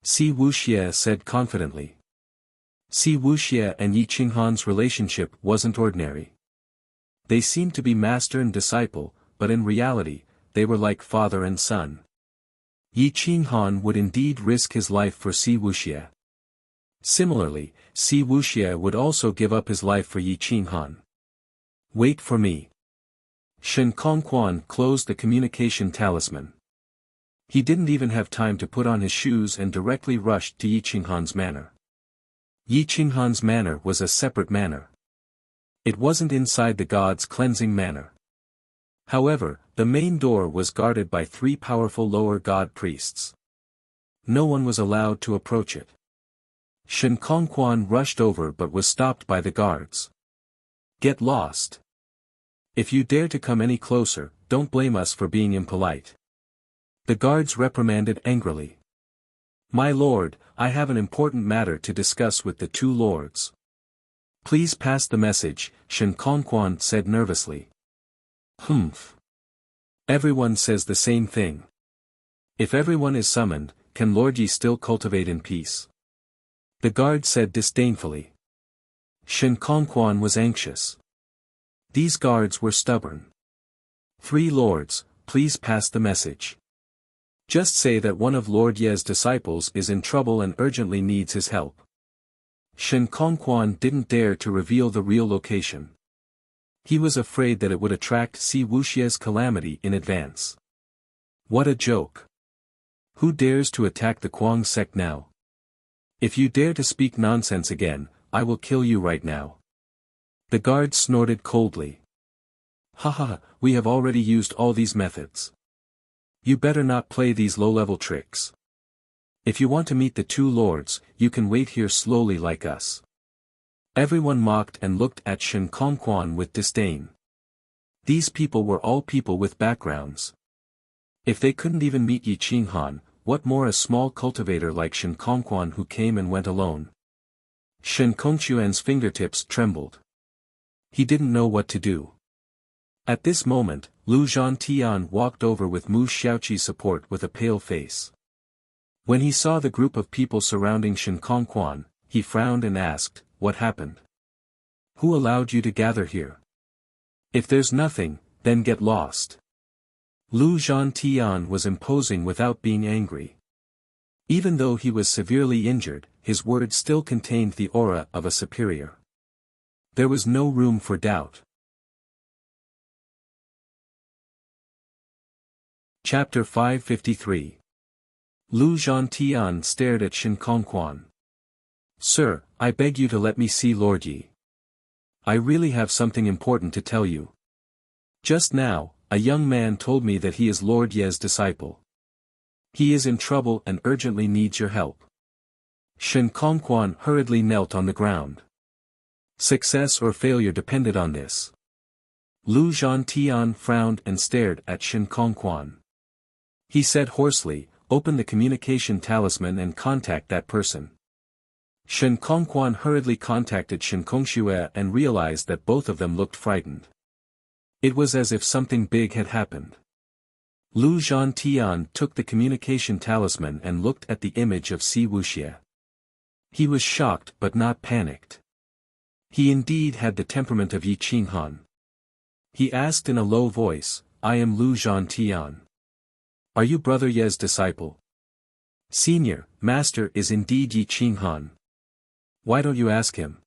Si Wuxia said confidently. Si Wuxia and Yi Qinghan's relationship wasn't ordinary. They seemed to be master and disciple, but in reality, they were like father and son. Yi Qinghan would indeed risk his life for Si Wuxia. Similarly, Si Wuxia would also give up his life for Yi Qinghan. Wait for me. Shen Kongquan closed the communication talisman. He didn't even have time to put on his shoes and directly rushed to Yi Qinghan's manor. Yi Qinghan's manor was a separate manor. It wasn't inside the god's cleansing manor. However, the main door was guarded by 3 powerful lower god priests. No one was allowed to approach it. Shen Kongquan rushed over but was stopped by the guards. Get lost. If you dare to come any closer, don't blame us for being impolite. The guards reprimanded angrily. My lord, I have an important matter to discuss with the 2 lords. Please pass the message, Shen Kongquan said nervously. Humph. Everyone says the same thing. If everyone is summoned, can Lord Yi still cultivate in peace? The guard said disdainfully. Shen Kongquan was anxious. These guards were stubborn. 3 lords, please pass the message. Just say that one of Lord Ye's disciples is in trouble and urgently needs his help. Shen Kongquan didn't dare to reveal the real location. He was afraid that it would attract Si Wuxia's calamity in advance. What a joke. Who dares to attack the Kuang sect now? If you dare to speak nonsense again, I will kill you right now. The guard snorted coldly. Haha, we have already used all these methods. You better not play these low-level tricks. If you want to meet the 2 lords, you can wait here slowly like us. Everyone mocked and looked at Shen Kongquan with disdain. These people were all people with backgrounds. If they couldn't even meet Yi Qinghan, what more a small cultivator like Shen Kongquan who came and went alone? Shen Kongquan's fingertips trembled. He didn't know what to do. At this moment, Lu Zhantian walked over with Mu Xiaoqi's support with a pale face. When he saw the group of people surrounding Shen Kongquan, he frowned and asked, what happened? Who allowed you to gather here? If there's nothing, then get lost. Lu Zhantian was imposing without being angry. Even though he was severely injured, his words still contained the aura of a superior. There was no room for doubt. Chapter 553. Lu Zhantian stared at Shen Kongquan. Sir, I beg you to let me see Lord Yi. I really have something important to tell you. Just now, a young man told me that he is Lord Ye's disciple. He is in trouble and urgently needs your help. Shen Kongquan hurriedly knelt on the ground. Success or failure depended on this. Lu Zhantian frowned and stared at Shen Kongquan. He said hoarsely, open the communication talisman and contact that person. Shen Kongquan hurriedly contacted Shen Kongxue and realized that both of them looked frightened. It was as if something big had happened. Lu Zhantian took the communication talisman and looked at the image of Si Wuxia. He was shocked but not panicked. He indeed had the temperament of Yi Qinghan. He asked in a low voice, I am Lu Zhantian. Are you Brother Ye's disciple? Senior, Master is indeed Yi Qinghan. Why don't you ask him?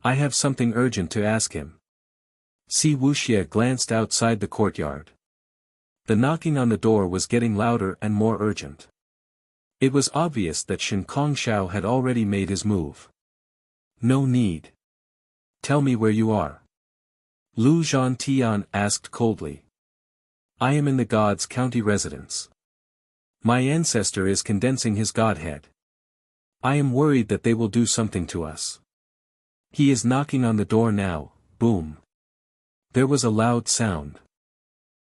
I have something urgent to ask him. Si Wuxia glanced outside the courtyard. The knocking on the door was getting louder and more urgent. It was obvious that Shen Kongxiao had already made his move. No need. Tell me where you are. Lu Zhantian asked coldly. I am in the god's county residence. My ancestor is condensing his godhead. I am worried that they will do something to us. He is knocking on the door now, boom. There was a loud sound.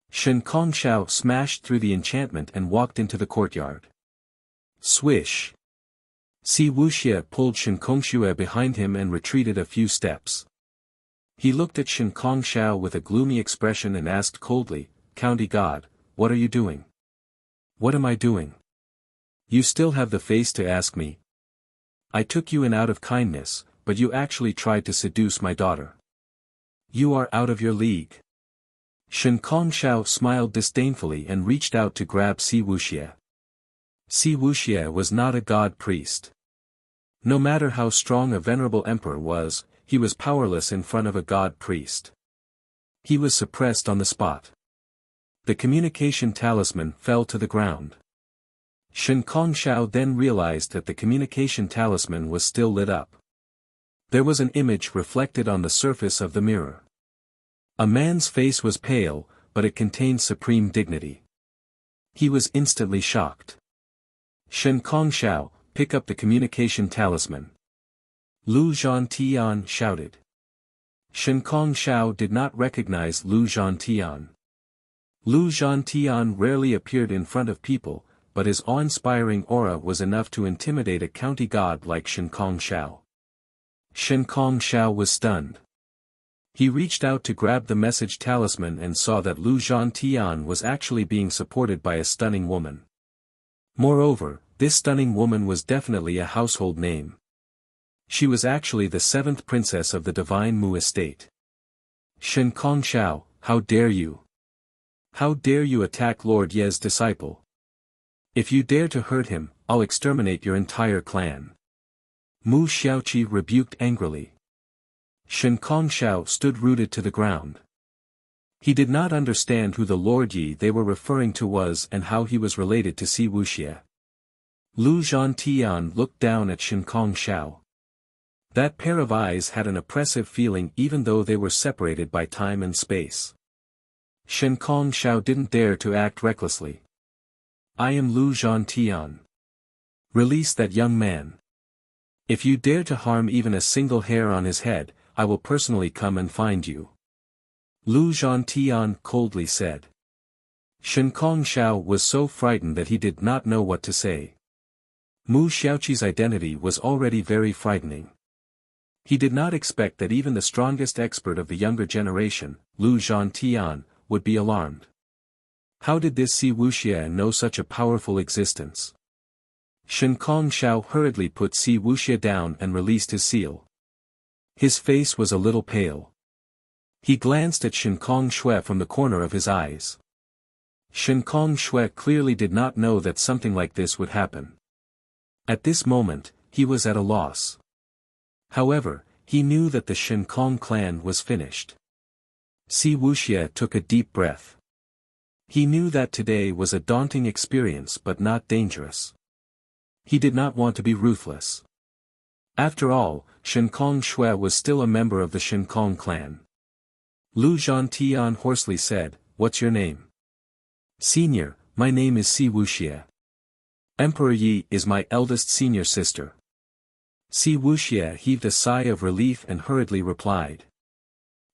Shen Kongxiao smashed through the enchantment and walked into the courtyard. Swish. Si Wuxia pulled Shen Kongxue behind him and retreated a few steps. He looked at Shen Kongxiao with a gloomy expression and asked coldly, County God, what are you doing? What am I doing? You still have the face to ask me? I took you in out of kindness, but you actually tried to seduce my daughter. You are out of your league. Shen Kongshao smiled disdainfully and reached out to grab Si Wuxia. Si Wuxia was not a god priest. No matter how strong a venerable emperor was, he was powerless in front of a god priest. He was suppressed on the spot. The communication talisman fell to the ground. Shen Kongshao then realized that the communication talisman was still lit up. There was an image reflected on the surface of the mirror. A man's face was pale, but it contained supreme dignity. He was instantly shocked. Shen Kongshao, pick up the communication talisman. Lu Zhantian shouted. Shen Kongshao did not recognize Lu Zhantian. Lu Zhantian rarely appeared in front of people, but his awe-inspiring aura was enough to intimidate a county god like Shen Kongshao. Shen Kongshao was stunned. He reached out to grab the message talisman and saw that Lu Zhantian was actually being supported by a stunning woman. Moreover, this stunning woman was definitely a household name. She was actually the 7th princess of the Divine Mu estate. Shen Kongshao, how dare you? How dare you attack Lord Ye's disciple? If you dare to hurt him, I'll exterminate your entire clan. Mu Xiaoqi rebuked angrily. Shen Kongshao stood rooted to the ground. He did not understand who the Lord Yi they were referring to was and how he was related to Si Wuxia. Lu Zhantian looked down at Shen Kongshao. That pair of eyes had an oppressive feeling even though they were separated by time and space. Shen Kongshao didn't dare to act recklessly. I am Lu Zhantian. Release that young man. If you dare to harm even a single hair on his head, I will personally come and find you. Lu Zhantian coldly said. Shen Kongshao was so frightened that he did not know what to say. Mu Xiaoqi's identity was already very frightening. He did not expect that even the strongest expert of the younger generation, Lu Zhantian, would be alarmed. How did this Si Wuxia know such a powerful existence? Shen Kongshao hurriedly put Si Wuxia down and released his seal. His face was a little pale. He glanced at Shen Kongshui from the corner of his eyes. Shen Kongshui clearly did not know that something like this would happen. At this moment, he was at a loss. However, he knew that the Shen Kong clan was finished. Si Wuxia took a deep breath. He knew that today was a daunting experience but not dangerous. He did not want to be ruthless. After all, Shen Kongshui was still a member of the Shen Kong clan. Lu Zhantian hoarsely said, "What's your name?" "Senior, my name is Si Wuxia. Emperor Yi is my eldest senior sister." Si Wuxia heaved a sigh of relief and hurriedly replied.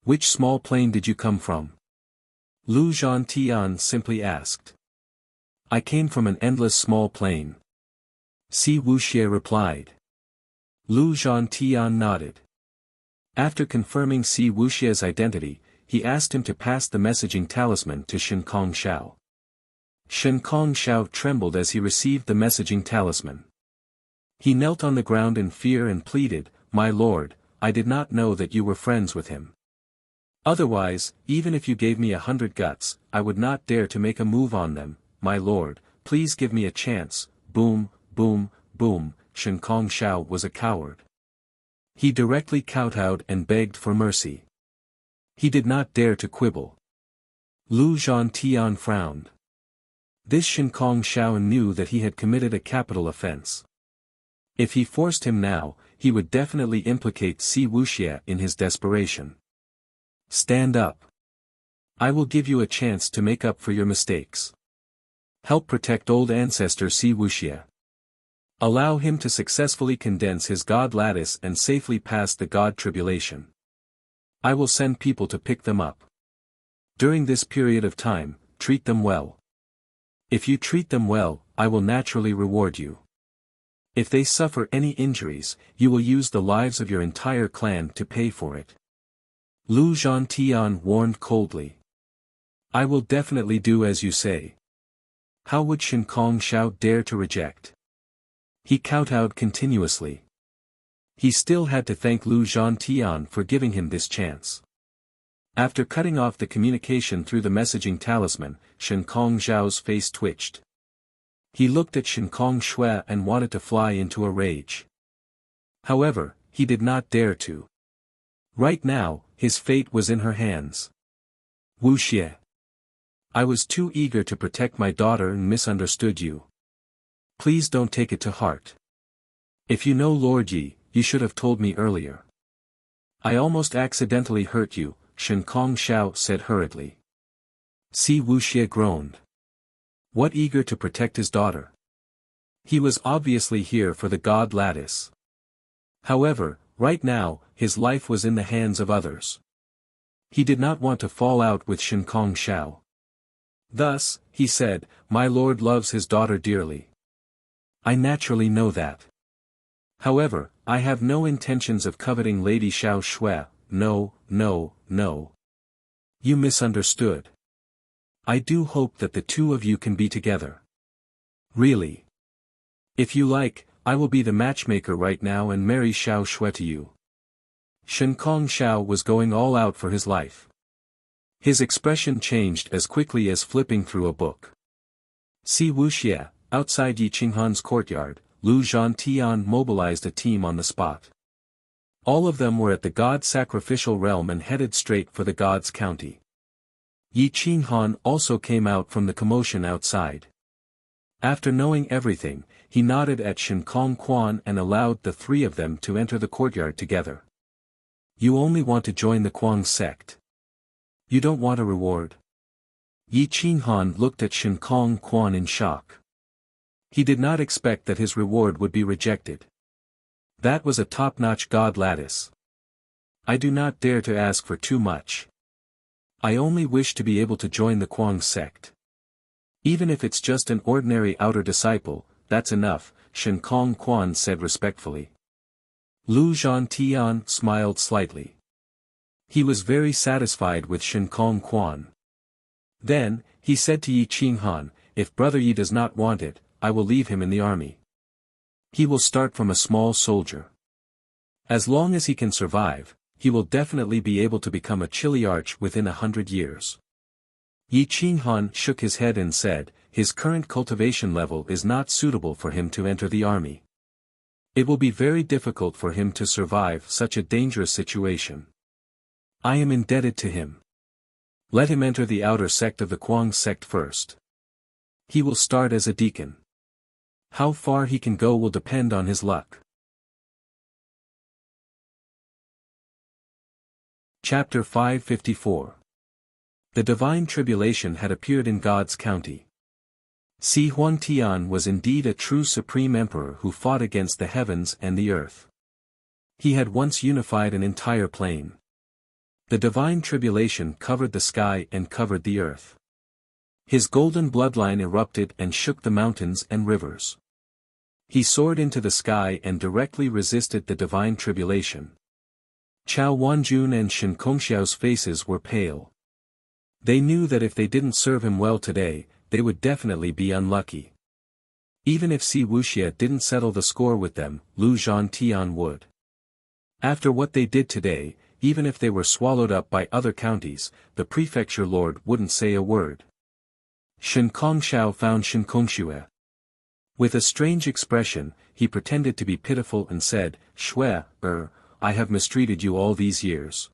"Which small plane did you come from?" Lu Zhantian simply asked. "I came from an endless small plane." Si Wuxia replied. Lu Zhantian nodded. After confirming Si Wuxia's identity, he asked him to pass the messaging talisman to Shen Kongshao. Shen Kongshao trembled as he received the messaging talisman. He knelt on the ground in fear and pleaded, "My lord, I did not know that you were friends with him. Otherwise, even if you gave me 100 guts, I would not dare to make a move on them. My lord, please give me a chance." Boom, boom, boom, Shen Kongshao was a coward. He directly kowtowed and begged for mercy. He did not dare to quibble. Lu Zhantian frowned. This Shen Kongshao knew that he had committed a capital offense. If he forced him now, he would definitely implicate Si Wuxia in his desperation. "Stand up. I will give you a chance to make up for your mistakes. Help protect old ancestor Si Wuxia. Allow him to successfully condense his god lattice and safely pass the god tribulation. I will send people to pick them up. During this period of time, treat them well. If you treat them well, I will naturally reward you. If they suffer any injuries, you will use the lives of your entire clan to pay for it." Lu Zhantian warned coldly. "I will definitely do as you say." How would Shen Kongshao dare to reject? He kowtowed continuously. He still had to thank Lu Zhantian for giving him this chance. After cutting off the communication through the messaging talisman, Shen Kong Zhao's face twitched. He looked at Shen Kong Shui and wanted to fly into a rage. However, he did not dare to. Right now, his fate was in her hands. Wuxia. I was too eager to protect my daughter and misunderstood you. Please don't take it to heart. If you know Lord Yi, you should have told me earlier. I almost accidentally hurt you, Shen Kong Xiao said hurriedly. Si Wuxia groaned. What eager to protect his daughter? He was obviously here for the God Lattice. However, right now, his life was in the hands of others. He did not want to fall out with Shen Kong Xiao. Thus, he said, my lord loves his daughter dearly. I naturally know that. However, I have no intentions of coveting Lady Xiao Shui, no. You misunderstood. I do hope that the two of you can be together. Really. If you like, I will be the matchmaker right now and marry Xiao Shui to you. Shen Kong Xiao was going all out for his life. His expression changed as quickly as flipping through a book. Si Wuxia, outside Yi Qinghan's courtyard, Lu Zhantian mobilized a team on the spot. All of them were at the god sacrificial realm and headed straight for the god's county. Yi Qinghan also came out from the commotion outside. After knowing everything, he nodded at Shen Kong Quan and allowed the three of them to enter the courtyard together. You only want to join the Kuang sect. You don't want a reward? Yi Qinghan looked at Shen Kong Quan in shock. He did not expect that his reward would be rejected. That was a top-notch god lattice. I do not dare to ask for too much. I only wish to be able to join the Kuang sect. Even if it's just an ordinary outer disciple, that's enough, Shen Kong Quan said respectfully. Lu Zhantian smiled slightly. He was very satisfied with Shen Kong Quan. Then, he said to Yi Qinghan, if Brother Yi does not want it, I will leave him in the army. He will start from a small soldier. As long as he can survive, he will definitely be able to become a Chiliarch within 100 years. Yi Qinghan shook his head and said, his current cultivation level is not suitable for him to enter the army. It will be very difficult for him to survive such a dangerous situation. I am indebted to him. Let him enter the outer sect of the Kuang sect first. He will start as a deacon. How far he can go will depend on his luck. Chapter 554. The divine tribulation had appeared in God's county. Si Huangtian was indeed a true supreme emperor who fought against the heavens and the earth. He had once unified an entire plane. The divine tribulation covered the sky and covered the earth. His golden bloodline erupted and shook the mountains and rivers. He soared into the sky and directly resisted the divine tribulation. Chao Wanjun and Shen Kongxiao's faces were pale. They knew that if they didn't serve him well today, they would definitely be unlucky. Even if Si Wuxia didn't settle the score with them, Lu Zhantian would. After what they did today, even if they were swallowed up by other counties, the prefecture lord wouldn't say a word. Shen Kongxiao found Shen Kongshui. With a strange expression, he pretended to be pitiful and said, Shui, I have mistreated you all these years.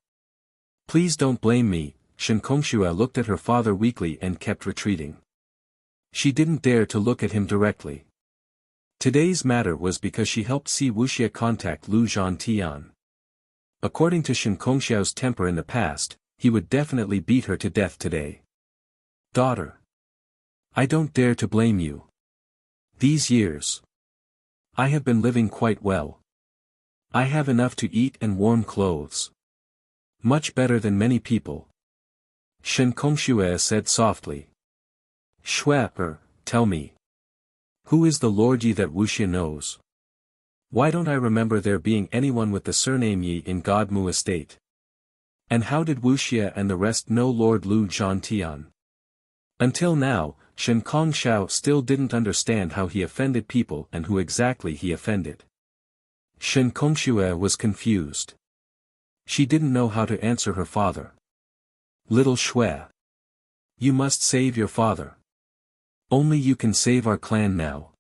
Please don't blame me. Shen Kongshui looked at her father weakly and kept retreating. She didn't dare to look at him directly. Today's matter was because she helped Si Wuxia contact Lu Zhantian. According to Shen Kongxiao's temper in the past, he would definitely beat her to death today. Daughter. I don't dare to blame you. These years. I have been living quite well. I have enough to eat and warm clothes. Much better than many people. Shen Kongshui said softly. Shui, tell me. Who is the Lord Yi that Wuxia knows? Why don't I remember there being anyone with the surname Yi in Godmu estate? And how did Wuxia and the rest know Lord Lu Zhantian? Until now, Shen Kongxiao still didn't understand how he offended people and who exactly he offended. Shen Kongxue was confused. She didn't know how to answer her father. Little Shui. You must save your father. Only you can save our clan now.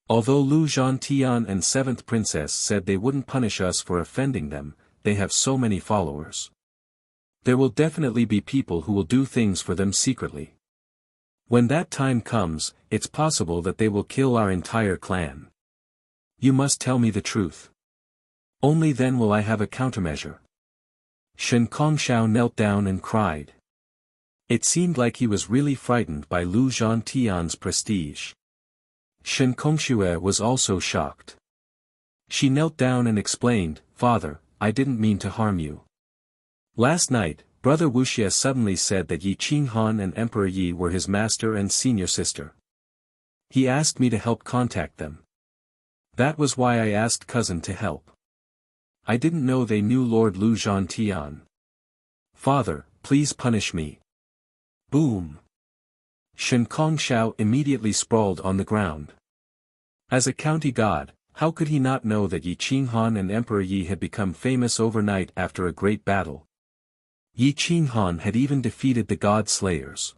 Although Lu Zhantian and 7th Princess said they wouldn't punish us for offending them, they have so many followers. There will definitely be people who will do things for them secretly. When that time comes, it's possible that they will kill our entire clan. You must tell me the truth. Only then will I have a countermeasure. Shen Kongxiao knelt down and cried. It seemed like he was really frightened by Lu Zhantian's prestige. Shen Kongxue was also shocked. She knelt down and explained, Father, I didn't mean to harm you. Last night, Brother Wuxia suddenly said that Yi Qinghan and Emperor Yi were his master and senior sister. He asked me to help contact them. That was why I asked cousin to help. I didn't know they knew Lord Lu Zhantian. Father, please punish me. Boom. Shen Kongxiao immediately sprawled on the ground. As a county god, how could he not know that Yi Qinghan and Emperor Yi had become famous overnight after a great battle? Yi Qinghan had even defeated the god slayers.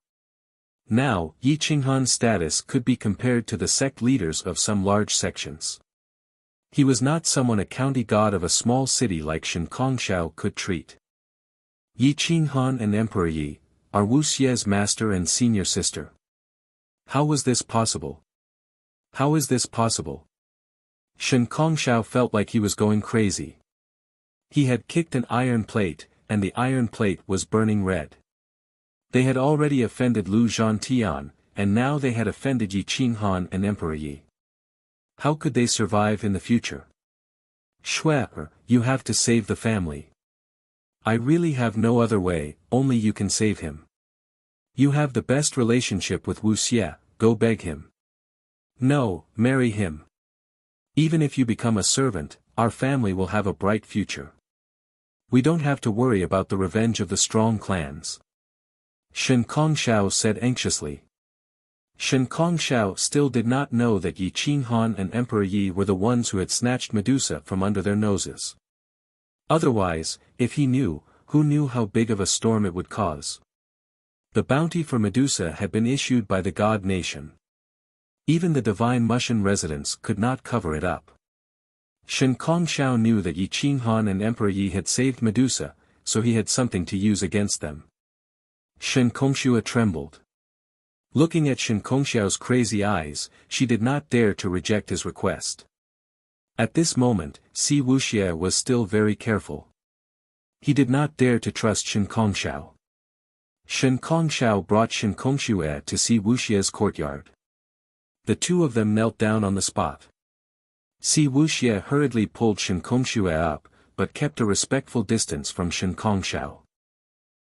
Now, Yi Qinghan's status could be compared to the sect leaders of some large sections. He was not someone a county god of a small city like Shen Kongxiao could treat. Yi Qinghan and Emperor Yi are Wuxia's master and senior sister. How was this possible? How is this possible? Shen Kongxiao felt like he was going crazy. He had kicked an iron plate, and the iron plate was burning red. They had already offended Lu Zhantian, and now they had offended Yi Qinghan and Emperor Yi. How could they survive in the future? Shui, you have to save the family. I really have no other way, only you can save him. You have the best relationship with Wuxia, go beg him. No, marry him. Even if you become a servant, our family will have a bright future. We don't have to worry about the revenge of the strong clans. Shen Kongxiao said anxiously. Shen Kongxiao still did not know that Yi Qinghan and Emperor Yi were the ones who had snatched Medusa from under their noses. Otherwise, if he knew, who knew how big of a storm it would cause? The bounty for Medusa had been issued by the god nation. Even the divine Mushan residents could not cover it up. Shen Kongxiao knew that Yi Qinghan and Emperor Yi had saved Medusa, so he had something to use against them. Shen Kongxue trembled. Looking at Shen Kongxiao's crazy eyes, she did not dare to reject his request. At this moment, Si Wuxia was still very careful. He did not dare to trust Shen Kongxiao. Shen Kongxiao brought Shen Kongxue to Si Wuxia's courtyard. The two of them knelt down on the spot. Si Wuxia hurriedly pulled Shen Kongxue up, but kept a respectful distance from Shen Kongxiao.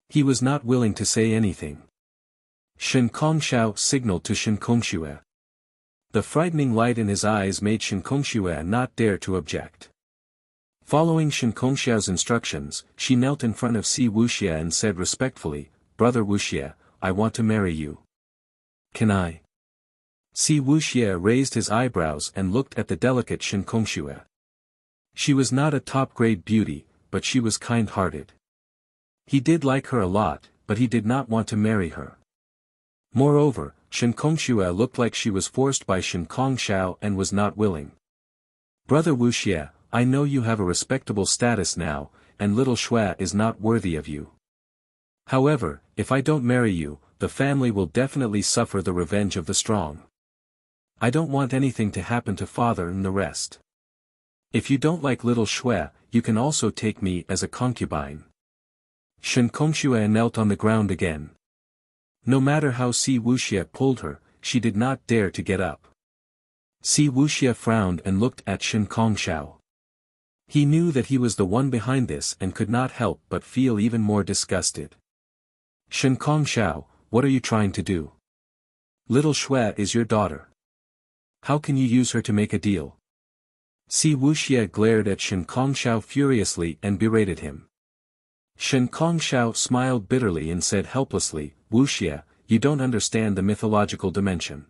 He was not willing to say anything. Shen Kongxiao signaled to Shen Kongxue. The frightening light in his eyes made Shen Kongxue not dare to object. Following Shen Kongxiao's instructions, she knelt in front of Si Wuxia and said respectfully, Brother Wuxia, I want to marry you. Can I? Si Wuxia raised his eyebrows and looked at the delicate Shen Kongxue. She was not a top-grade beauty, but she was kind-hearted. He did like her a lot, but he did not want to marry her. Moreover, Shen Kongxue looked like she was forced by Shen Kongxiao and was not willing. Brother Wuxia, I know you have a respectable status now, and little Shui is not worthy of you. However, if I don't marry you, the family will definitely suffer the revenge of the strong. I don't want anything to happen to father and the rest. If you don't like little Shui, you can also take me as a concubine. Shen Kongxue knelt on the ground again. No matter how Si Wuxia pulled her, she did not dare to get up. Si Wuxia frowned and looked at Shen Kongxiao. He knew that he was the one behind this and could not help but feel even more disgusted. Shen Kongxiao, what are you trying to do? Little Shui is your daughter. How can you use her to make a deal? Si Wuxia glared at Shen Kongxiao furiously and berated him. Shen Kongxiao smiled bitterly and said helplessly, Wuxia, you don't understand the mythological dimension.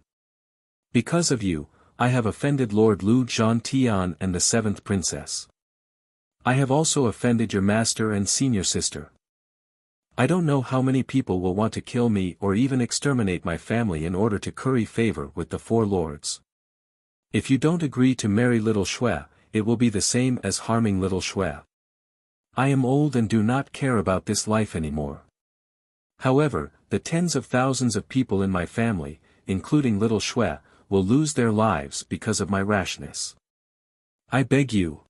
Because of you, I have offended Lord Lu Zhantian and the seventh princess. I have also offended your master and senior sister. I don't know how many people will want to kill me or even exterminate my family in order to curry favor with the four lords. If you don't agree to marry little Shui, it will be the same as harming little Shui. I am old and do not care about this life anymore. However, the tens of thousands of people in my family, including little Shui, will lose their lives because of my rashness. I beg you.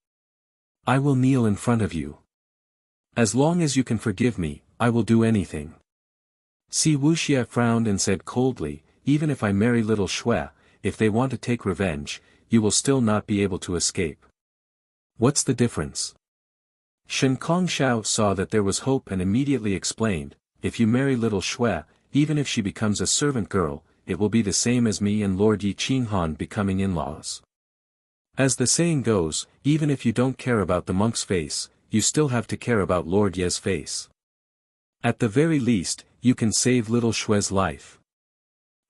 I will kneel in front of you. As long as you can forgive me, I will do anything. Si Wuxia frowned and said coldly, even if I marry little Shui, if they want to take revenge, you will still not be able to escape. What's the difference? Shen Kongshao saw that there was hope and immediately explained, if you marry little Shui, even if she becomes a servant girl, it will be the same as me and Lord Yi Qinghan becoming in-laws. As the saying goes, even if you don't care about the monk's face, you still have to care about Lord Ye's face. At the very least, you can save little Shui's life.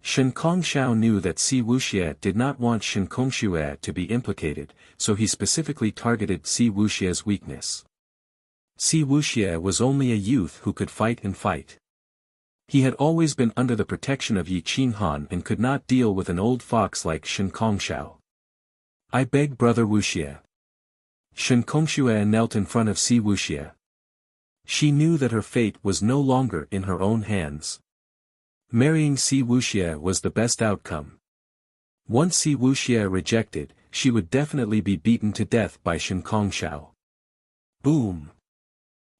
Shen Kongshao knew that Si Wuxia did not want Shen Kongshui to be implicated, so he specifically targeted Si Wuxia's weakness. Si Wuxia was only a youth who could fight and fight. He had always been under the protection of Yi Qinghan and could not deal with an old fox like Shen Kongshao. I beg Brother Wuxia. Shen Kongshui knelt in front of Si Wuxia. She knew that her fate was no longer in her own hands. Marrying Si Wuxia was the best outcome. Once Si Wuxia rejected, she would definitely be beaten to death by Shen Kongshao. Boom!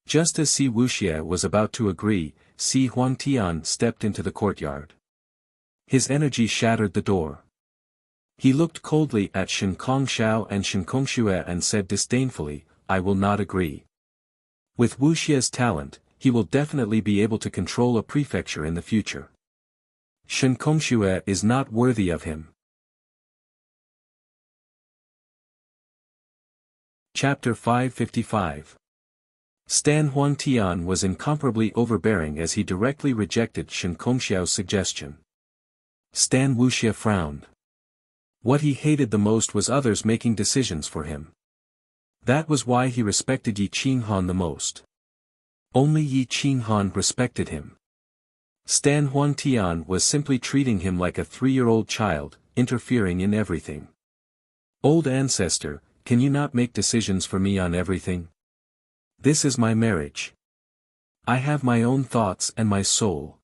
Just as Si Wuxia was about to agree, Si Huangtian stepped into the courtyard. His energy shattered the door. He looked coldly at Shen Kongshao and Shen Kongshui and said disdainfully, I will not agree. With Wuxia's talent, he will definitely be able to control a prefecture in the future. Shen Kongshui is not worthy of him. Chapter 555. Stan Huangtian was incomparably overbearing as he directly rejected Shen Kongshao's suggestion. Stan Wuxia frowned. What he hated the most was others making decisions for him. That was why he respected Yi Qinghan the most. Only Yi Qinghan respected him. Stan Huangtian was simply treating him like a 3-year-old child, interfering in everything. Old ancestor, can you not make decisions for me on everything? This is my marriage. I have my own thoughts and my soul.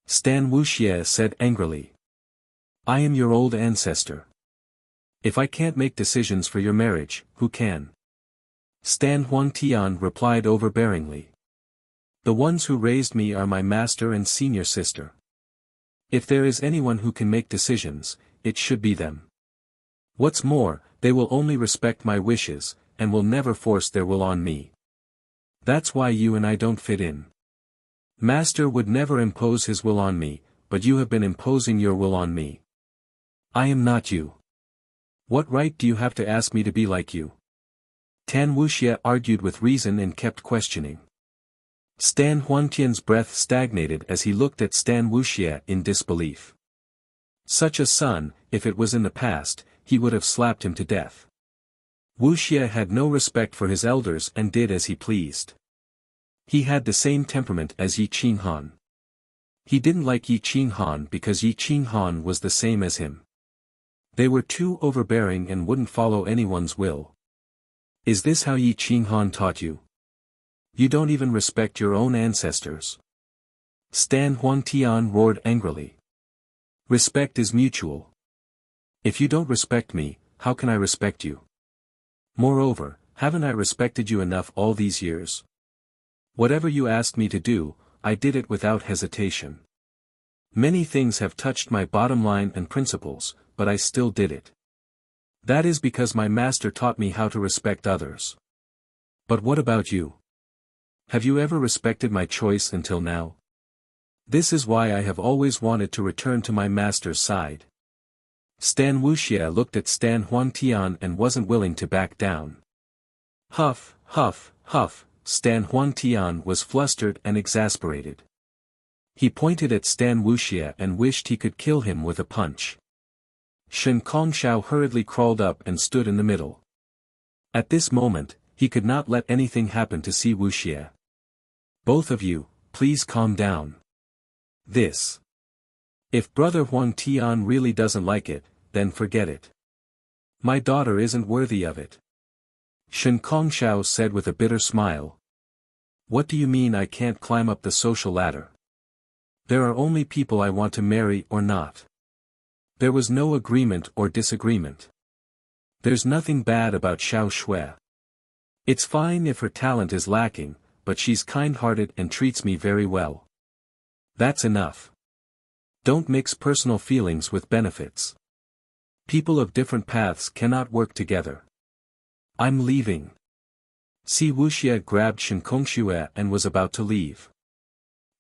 Stan Wuxia said angrily. I am your old ancestor. If I can't make decisions for your marriage, who can? Stan Huangtian replied overbearingly. The ones who raised me are my master and senior sister. If there is anyone who can make decisions, it should be them. What's more, they will only respect my wishes, and will never force their will on me. That's why you and I don't fit in. Master would never impose his will on me, but you have been imposing your will on me. I am not you. What right do you have to ask me to be like you? Tan Wuxia argued with reason and kept questioning. Stan Huangtian's breath stagnated as he looked at Stan Wuxia in disbelief. Such a son, if it was in the past, he would have slapped him to death. Wuxia had no respect for his elders and did as he pleased. He had the same temperament as Yi Qinghan. He didn't like Yi Qinghan because Yi Qinghan was the same as him. They were too overbearing and wouldn't follow anyone's will. Is this how Yi Qinghan taught you? You don't even respect your own ancestors. Stan Huangtian roared angrily. Respect is mutual. If you don't respect me, how can I respect you? Moreover, haven't I respected you enough all these years? Whatever you asked me to do, I did it without hesitation. Many things have touched my bottom line and principles, but I still did it. That is because my master taught me how to respect others. But what about you? Have you ever respected my choice until now? This is why I have always wanted to return to my master's side. Stan Wuxia looked at Stan Huangtian and wasn't willing to back down. Huff, huff, huff, Stan Huangtian was flustered and exasperated. He pointed at Stan Wuxia and wished he could kill him with a punch. Shen Kongshao hurriedly crawled up and stood in the middle. At this moment, he could not let anything happen to see Wuxia. Both of you, please calm down. This. If Brother Huang Tian really doesn't like it, then forget it. My daughter isn't worthy of it. Shen Kongshao said with a bitter smile. What do you mean I can't climb up the social ladder? There are only people I want to marry or not. There was no agreement or disagreement. There's nothing bad about Xiao Shui. It's fine if her talent is lacking, but she's kind-hearted and treats me very well. That's enough. Don't mix personal feelings with benefits. People of different paths cannot work together. I'm leaving. Si Wuxia grabbed Shen Kongshue and was about to leave.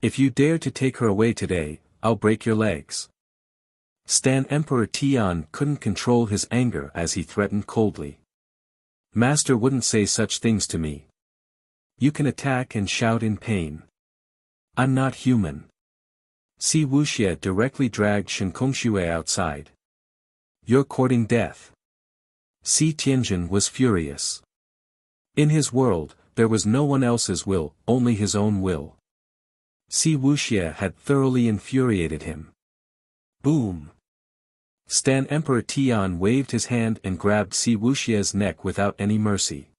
If you dare to take her away today, I'll break your legs. Stan Emperor Tian couldn't control his anger as he threatened coldly. Master wouldn't say such things to me. You can attack and shout in pain. I'm not human. Si Wuxia directly dragged Shen Kongshue outside. You're courting death. Si Tianjin was furious. In his world, there was no one else's will, only his own will. Si Wuxia had thoroughly infuriated him. Boom! Stan Emperor Tian waved his hand and grabbed Si Wuxia's neck without any mercy.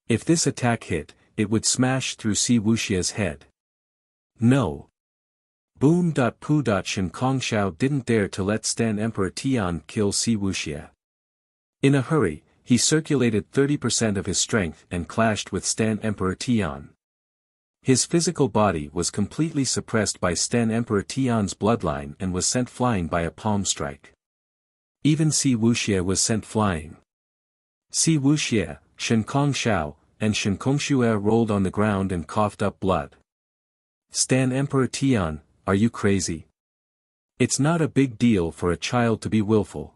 If this attack hit, it would smash through Si Wuxia's head. No. Boom. Poo. Shen Kongshao didn't dare to let Stan Emperor Tian kill Si Wuxia. In a hurry, he circulated 30% of his strength and clashed with Stan Emperor Tian. His physical body was completely suppressed by Stan Emperor Tian's bloodline and was sent flying by a palm strike. Even Si Wuxia was sent flying. Si Wuxia, Shen Kongshao, and Shen Kongshue rolled on the ground and coughed up blood. Stan Emperor Tian, are you crazy? It's not a big deal for a child to be willful.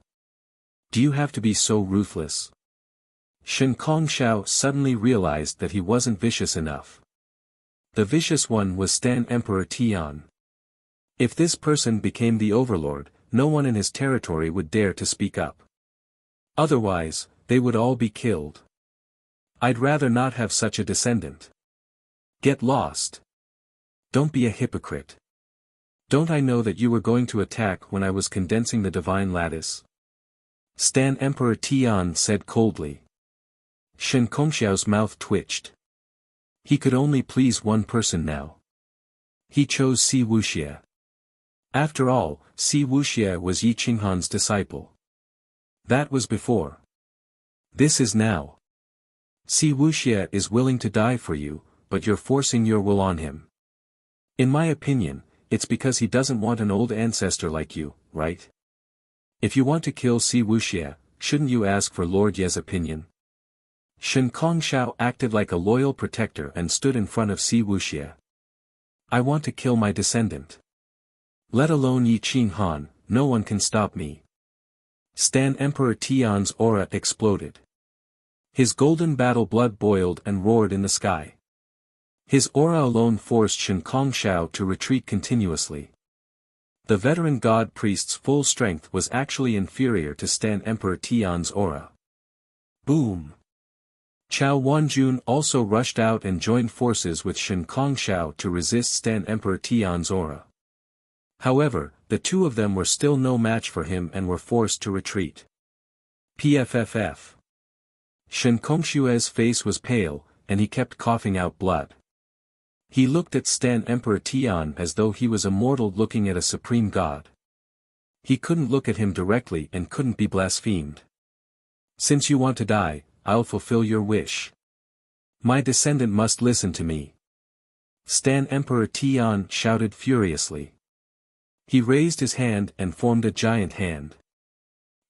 Do you have to be so ruthless? Shen Kongshao suddenly realized that he wasn't vicious enough. The vicious one was Stan Emperor Tian. If this person became the overlord, no one in his territory would dare to speak up. Otherwise, they would all be killed. I'd rather not have such a descendant. Get lost. Don't be a hypocrite. Don't I know that you were going to attack when I was condensing the divine lattice? Stan Emperor Tian said coldly. Shen Kongshao's mouth twitched. He could only please one person now. He chose Si Wuxia. After all, Si Wuxia was Yi Qinghan's disciple. That was before. This is now. Si Wuxia is willing to die for you, but you're forcing your will on him. In my opinion, it's because he doesn't want an old ancestor like you, right? If you want to kill Si Wuxia, shouldn't you ask for Lord Ye's opinion? Shen Kongshao acted like a loyal protector and stood in front of Si Wuxia. I want to kill my descendant. Let alone Yi Qinghan, no one can stop me. Stan Emperor Tian's aura exploded. His golden battle blood boiled and roared in the sky. His aura alone forced Shen Kongshao to retreat continuously. The veteran god priest's full strength was actually inferior to Stan Emperor Tian's aura. Boom! Chao Wanjun also rushed out and joined forces with Shen Kongshao to resist Stan Emperor Tian's aura. However, the two of them were still no match for him and were forced to retreat. PFFF. Shen Kongshue's face was pale, and he kept coughing out blood. He looked at Stan Emperor Tian as though he was a mortal looking at a supreme god. He couldn't look at him directly and couldn't be blasphemed. Since you want to die, I'll fulfill your wish. My descendant must listen to me. Stan Emperor Tian shouted furiously. He raised his hand and formed a giant hand.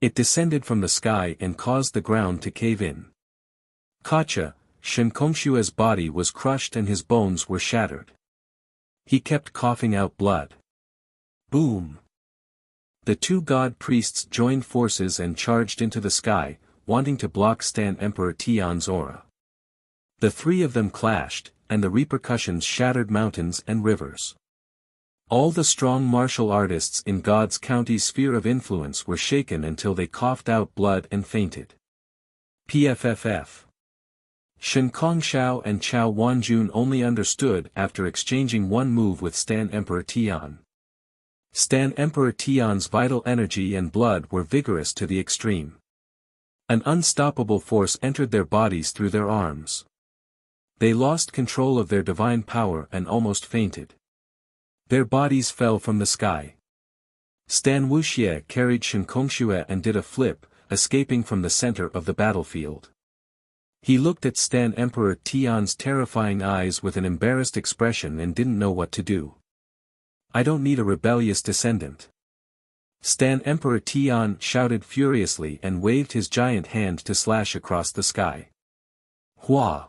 It descended from the sky and caused the ground to cave in. Kacha, Shen Kongshue's body was crushed and his bones were shattered. He kept coughing out blood. Boom! The two god priests joined forces and charged into the sky, wanting to block Stan Emperor Tian's aura. The three of them clashed, and the repercussions shattered mountains and rivers. All the strong martial artists in God's county's sphere of influence were shaken until they coughed out blood and fainted. PFFF. Shen Kongshao and Chao Wanjun only understood after exchanging one move with Stan Emperor Tian. Stan Emperor Tian's vital energy and blood were vigorous to the extreme. An unstoppable force entered their bodies through their arms. They lost control of their divine power and almost fainted. Their bodies fell from the sky. Stan Wuxia carried Shen Kongshue and did a flip, escaping from the center of the battlefield. He looked at Stan Emperor Tian's terrifying eyes with an embarrassed expression and didn't know what to do. I don't need a rebellious descendant. Stan Emperor Tian shouted furiously and waved his giant hand to slash across the sky. Hua!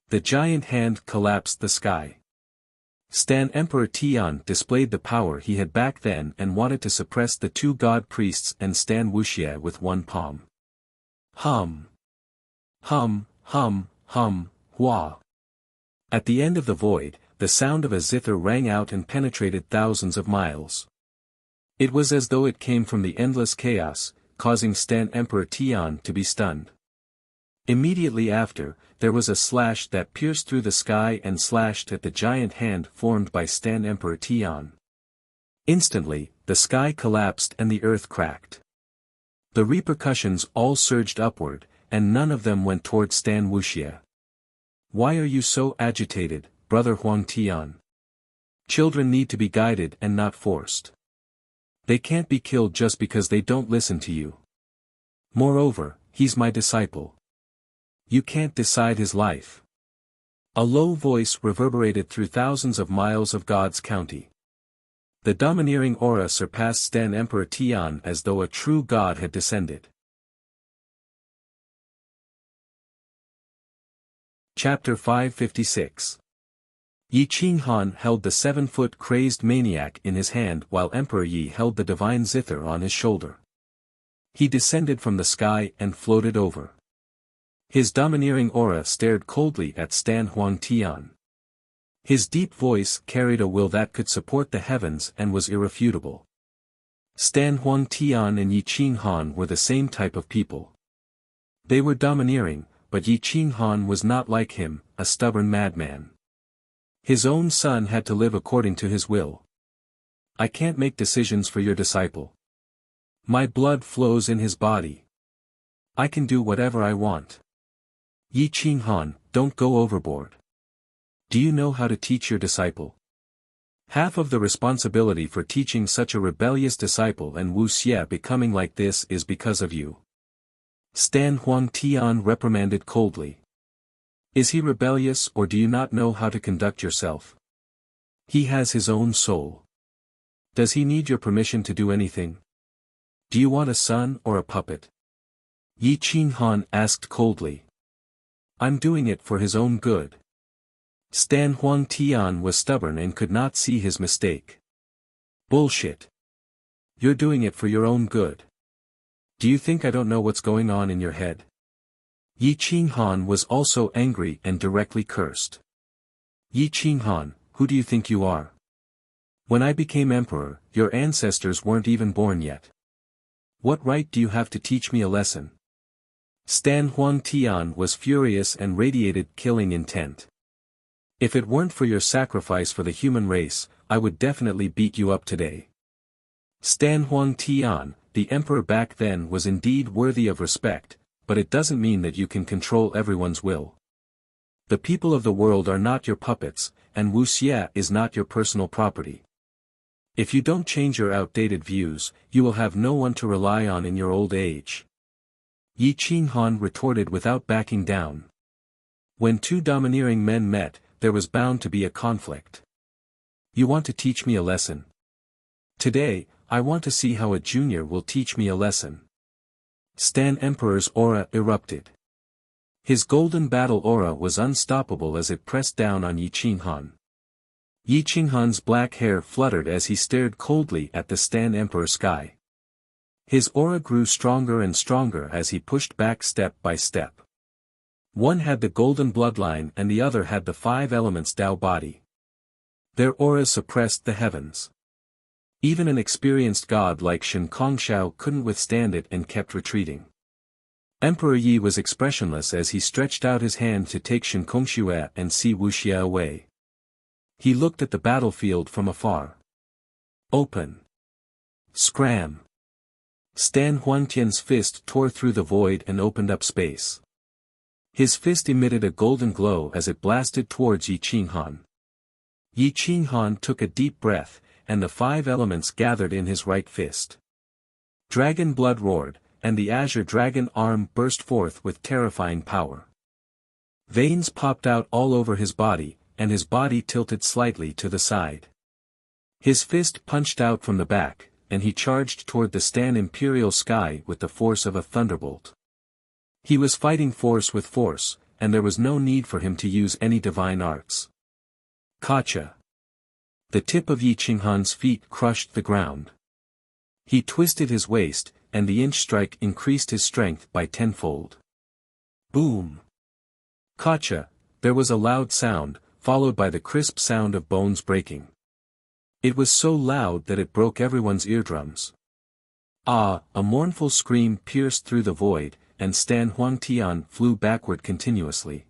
The giant hand collapsed the sky. Stan Emperor Tian displayed the power he had back then and wanted to suppress the two god priests and Stan Wuxia with one palm. Hum! Hum, hum, hum, hua! At the end of the void, the sound of a zither rang out and penetrated thousands of miles. It was as though it came from the endless chaos, causing Stan Emperor Tian to be stunned. Immediately after, there was a slash that pierced through the sky and slashed at the giant hand formed by Stan Emperor Tian. Instantly, the sky collapsed and the earth cracked. The repercussions all surged upward, and none of them went toward Stan Wuxia. Why are you so agitated, Brother Huang Tian? Children need to be guided and not forced. They can't be killed just because they don't listen to you. Moreover, he's my disciple. You can't decide his life. A low voice reverberated through thousands of miles of God's county. The domineering aura surpassed Stan Emperor Tian as though a true god had descended. Chapter 556. Yi Qinghan held the 7-foot crazed maniac in his hand while Emperor Yi held the divine zither on his shoulder. He descended from the sky and floated over. His domineering aura stared coldly at Stan Huang Tian. His deep voice carried a will that could support the heavens and was irrefutable. Stan Huang Tian and Yi Qinghan were the same type of people. They were domineering, but Yi Qinghan was not like him, a stubborn madman. His own son had to live according to his will. I can't make decisions for your disciple. My blood flows in his body. I can do whatever I want. Yi Qinghan, don't go overboard. Do you know how to teach your disciple? Half of the responsibility for teaching such a rebellious disciple and Wuxia becoming like this is because of you. Stan Huang Tian reprimanded coldly. Is he rebellious or do you not know how to conduct yourself? He has his own soul. Does he need your permission to do anything? Do you want a son or a puppet? Yi Qinghan asked coldly. I'm doing it for his own good. Stan Huang Tian was stubborn and could not see his mistake. Bullshit. You're doing it for your own good. Do you think I don't know what's going on in your head? Yi Qinghan was also angry and directly cursed. Yi Qinghan, who do you think you are? When I became emperor, your ancestors weren't even born yet. What right do you have to teach me a lesson? Stan Huang Tian was furious and radiated killing intent. If it weren't for your sacrifice for the human race, I would definitely beat you up today. Stan Huang Tian, the emperor back then was indeed worthy of respect, but it doesn't mean that you can control everyone's will. The people of the world are not your puppets, and Wuxia is not your personal property. If you don't change your outdated views, you will have no one to rely on in your old age. Yi Qinghan retorted without backing down. When two domineering men met, there was bound to be a conflict. You want to teach me a lesson? Today, I want to see how a junior will teach me a lesson. Stan Emperor's aura erupted. His golden battle aura was unstoppable as it pressed down on Yi Qinghan. Yi Qinghan's black hair fluttered as he stared coldly at the Stan Emperor sky. His aura grew stronger and stronger as he pushed back step by step. One had the golden bloodline and the other had the 5 elements Tao body. Their aura suppressed the heavens. Even an experienced god like Shen Kongshao couldn't withstand it and kept retreating. Emperor Yi was expressionless as he stretched out his hand to take Shen Kongshue and see Wuxia away. He looked at the battlefield from afar. Open. Scram. Stan Huantian's fist tore through the void and opened up space. His fist emitted a golden glow as it blasted towards Yi Qinghan. Yi Qinghan took a deep breath, and the 5 elements gathered in his right fist. Dragon blood roared, and the azure dragon arm burst forth with terrifying power. Veins popped out all over his body, and his body tilted slightly to the side. His fist punched out from the back, and he charged toward the Stan Imperial sky with the force of a thunderbolt. He was fighting force with force, and there was no need for him to use any divine arts. Kacha. The tip of Yi Qinghan's feet crushed the ground. He twisted his waist, and the inch strike increased his strength by 10-fold. Boom! Kacha, there was a loud sound, followed by the crisp sound of bones breaking. It was so loud that it broke everyone's eardrums. Ah! A mournful scream pierced through the void, and Stan Huangtian flew backward continuously.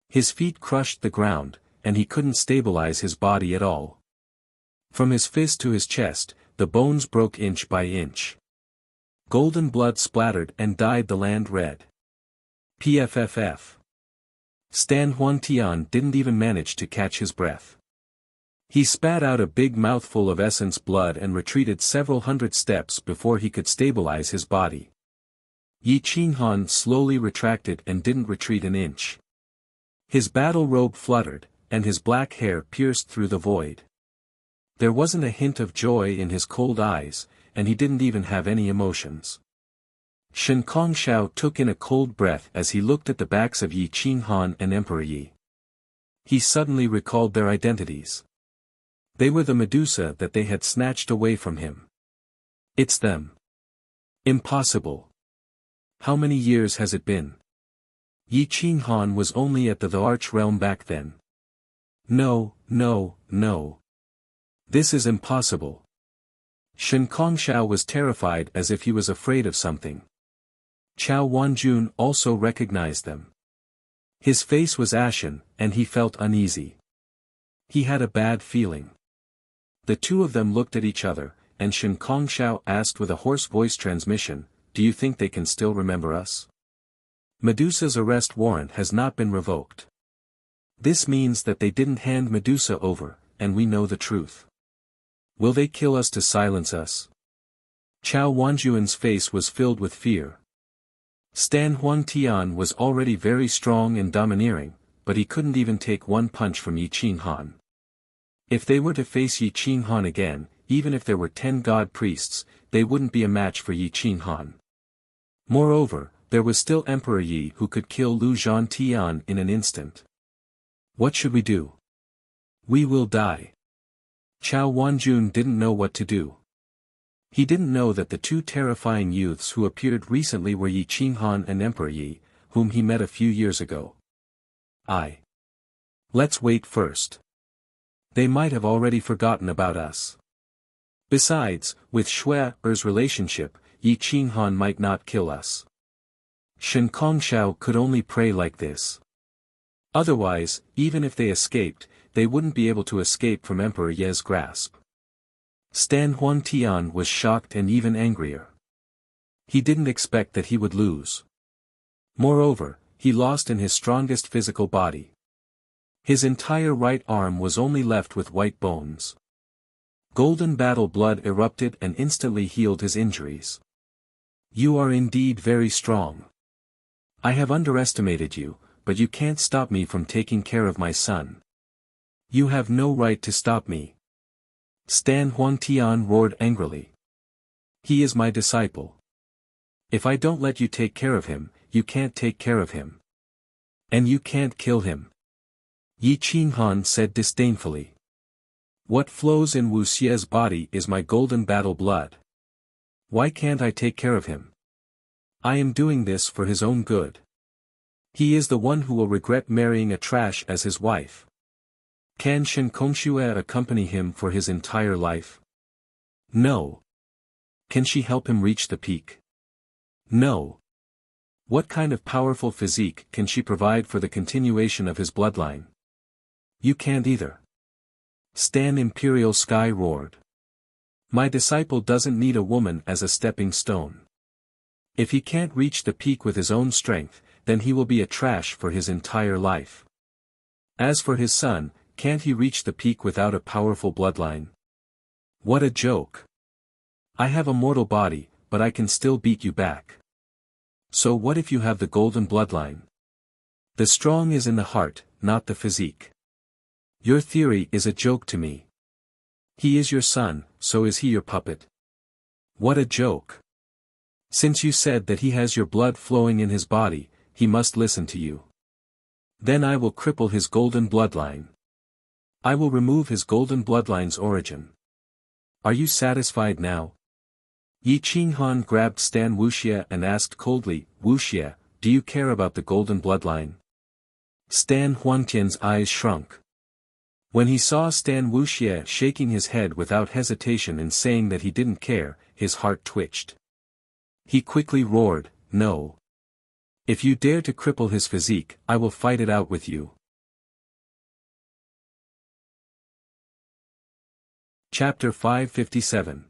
His feet crushed the ground, and he couldn't stabilize his body at all. From his fist to his chest, the bones broke inch by inch. Golden blood splattered and dyed the land red. PFFF. Stan Huangtian didn't even manage to catch his breath. He spat out a big mouthful of essence blood and retreated several hundred steps before he could stabilize his body. Yi Qinghan slowly retracted and didn't retreat an inch. His battle robe fluttered, and his black hair pierced through the void. There wasn't a hint of joy in his cold eyes, and he didn't even have any emotions. Shen Kongshao took in a cold breath as he looked at the backs of Yi Qinghan and Emperor Yi. He suddenly recalled their identities. They were the Medusa that they had snatched away from him. It's them. Impossible. How many years has it been? Yi Qinghan was only at the Arch Realm back then. No, no, no. This is impossible. Shen Kongshao was terrified as if he was afraid of something. Chao Wanjun also recognized them. His face was ashen, and he felt uneasy. He had a bad feeling. The two of them looked at each other, and Shen Kongshao asked with a hoarse voice transmission, "Do you think they can still remember us?" Medusa's arrest warrant has not been revoked. This means that they didn't hand Medusa over, and we know the truth. Will they kill us to silence us? Chao Wanjun's face was filled with fear. Stan Huangtian was already very strong and domineering, but he couldn't even take one punch from Yi Qinghan. If they were to face Yi Qinghan again, even if there were 10 god priests, they wouldn't be a match for Yi Qinghan. Moreover, there was still Emperor Yi who could kill Lu Zhantian in an instant. What should we do? We will die. Chao Wanjun didn't know what to do. He didn't know that the two terrifying youths who appeared recently were Yi Qinghan and Emperor Yi, whom he met a few years ago. Let's wait first. They might have already forgotten about us. Besides, with Shue's relationship, Yi Qinghan might not kill us. Shen Kongshao could only pray like this. Otherwise, even if they escaped, they wouldn't be able to escape from Emperor Ye's grasp. Stan Huangtian was shocked and even angrier. He didn't expect that he would lose. Moreover, he lost in his strongest physical body. His entire right arm was only left with white bones. Golden battle blood erupted and instantly healed his injuries. You are indeed very strong. I have underestimated you, but you can't stop me from taking care of my son. You have no right to stop me. Stan Huangtian roared angrily. He is my disciple. If I don't let you take care of him, you can't take care of him. And you can't kill him. Yi Qinghan said disdainfully. What flows in Wuxia's body is my golden battle blood. Why can't I take care of him? I am doing this for his own good. He is the one who will regret marrying a trash as his wife. Can Shen Kongxue accompany him for his entire life? No. Can she help him reach the peak? No. What kind of powerful physique can she provide for the continuation of his bloodline? You can't either. Stan Imperial Sky roared. My disciple doesn't need a woman as a stepping stone. If he can't reach the peak with his own strength, then he will be a trash for his entire life. As for his son, can't he reach the peak without a powerful bloodline? What a joke. I have a mortal body, but I can still beat you back. So what if you have the golden bloodline? The strong is in the heart, not the physique. Your theory is a joke to me. He is your son, so is he your puppet? What a joke. Since you said that he has your blood flowing in his body, he must listen to you. Then I will cripple his golden bloodline. I will remove his golden bloodline's origin. Are you satisfied now? Yi Qinghan grabbed Stan Wuxia and asked coldly, Wuxia, do you care about the golden bloodline? Stan Huantian's eyes shrunk. When he saw Stan Wuxia shaking his head without hesitation and saying that he didn't care, his heart twitched. He quickly roared, no. If you dare to cripple his physique, I will fight it out with you. Chapter 557.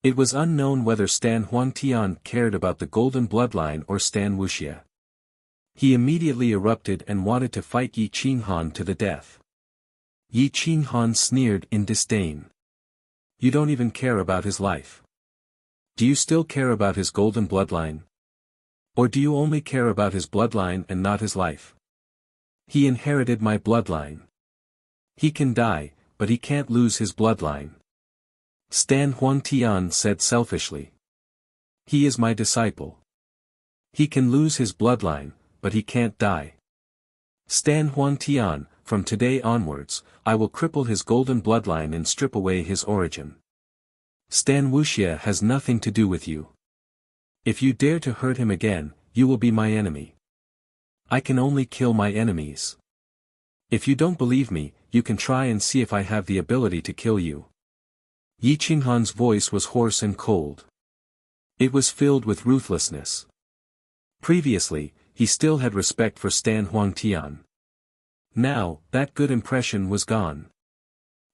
It was unknown whether Stan Huantian cared about the golden bloodline or Stan Wuxia. He immediately erupted and wanted to fight Yi Qinghan to the death. Yi Qinghan sneered in disdain. You don't even care about his life. Do you still care about his golden bloodline? Or do you only care about his bloodline and not his life? He inherited my bloodline. He can die, but he can't lose his bloodline. Stan Huantian said selfishly. He is my disciple. He can lose his bloodline, but he can't die. Stan Huantian, from today onwards, I will cripple his golden bloodline and strip away his origin. Stan Wuxia has nothing to do with you. If you dare to hurt him again, you will be my enemy. I can only kill my enemies. If you don't believe me, you can try and see if I have the ability to kill you. Yi Qinghan's voice was hoarse and cold. It was filled with ruthlessness. Previously, he still had respect for Stan Huangtian. Now, that good impression was gone.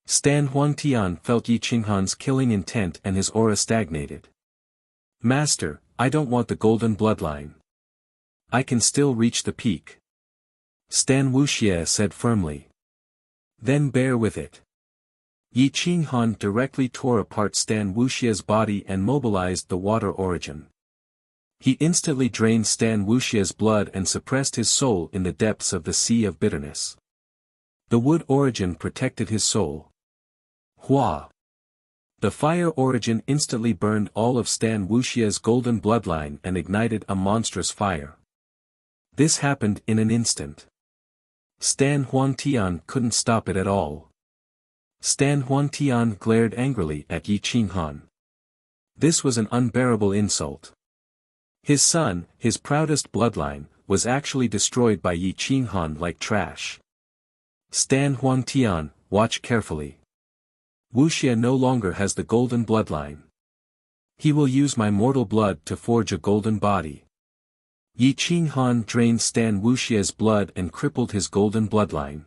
Stan Huangtian felt Yi Qinghan's killing intent and his aura stagnated. Master, I don't want the golden bloodline. I can still reach the peak. Stan Wuxia said firmly. Then bear with it. Yi Qinghan directly tore apart Stan Wuxia's body and mobilized the water origin. He instantly drained Stan Wuxia's blood and suppressed his soul in the depths of the sea of bitterness. The wood origin protected his soul. Hua! The fire origin instantly burned all of Stan Wuxia's golden bloodline and ignited a monstrous fire. This happened in an instant. Stan Huangtian couldn't stop it at all. Stan Huangtian glared angrily at Yi Qinghan. This was an unbearable insult. His son, his proudest bloodline, was actually destroyed by Yi Qinghan like trash. Stan Huangtian, watch carefully. Wuxia no longer has the golden bloodline. He will use my mortal blood to forge a golden body. Yi Qinghan drained Stan Wuxia's blood and crippled his golden bloodline.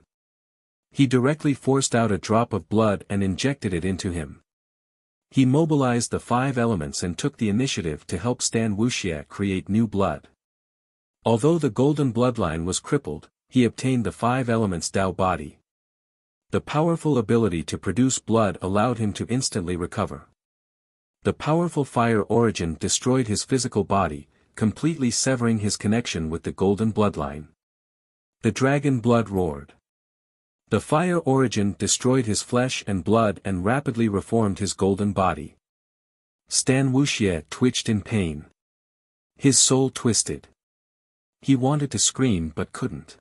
He directly forced out a drop of blood and injected it into him. He mobilized the 5 elements and took the initiative to help Stan Wuxia create new blood. Although the golden bloodline was crippled, he obtained the 5 elements Dao body. The powerful ability to produce blood allowed him to instantly recover. The powerful fire origin destroyed his physical body, completely severing his connection with the golden bloodline. The dragon blood roared. The fire origin destroyed his flesh and blood and rapidly reformed his golden body. Stan Wuxia twitched in pain. His soul twisted. He wanted to scream but couldn't.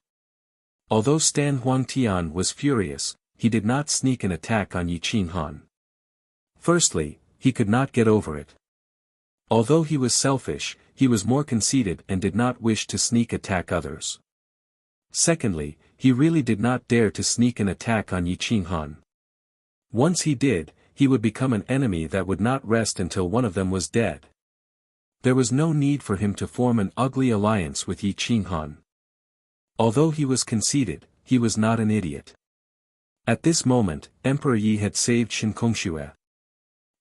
Although Stan Huangtian was furious, he did not sneak an attack on Yi Qinghan. Firstly, he could not get over it. Although he was selfish, he was more conceited and did not wish to sneak attack others. Secondly, he really did not dare to sneak an attack on Yi Qinghan. Once he did, he would become an enemy that would not rest until one of them was dead. There was no need for him to form an ugly alliance with Yi Qinghan. Although he was conceited, he was not an idiot. At this moment, Emperor Yi had saved Shen Kongxue.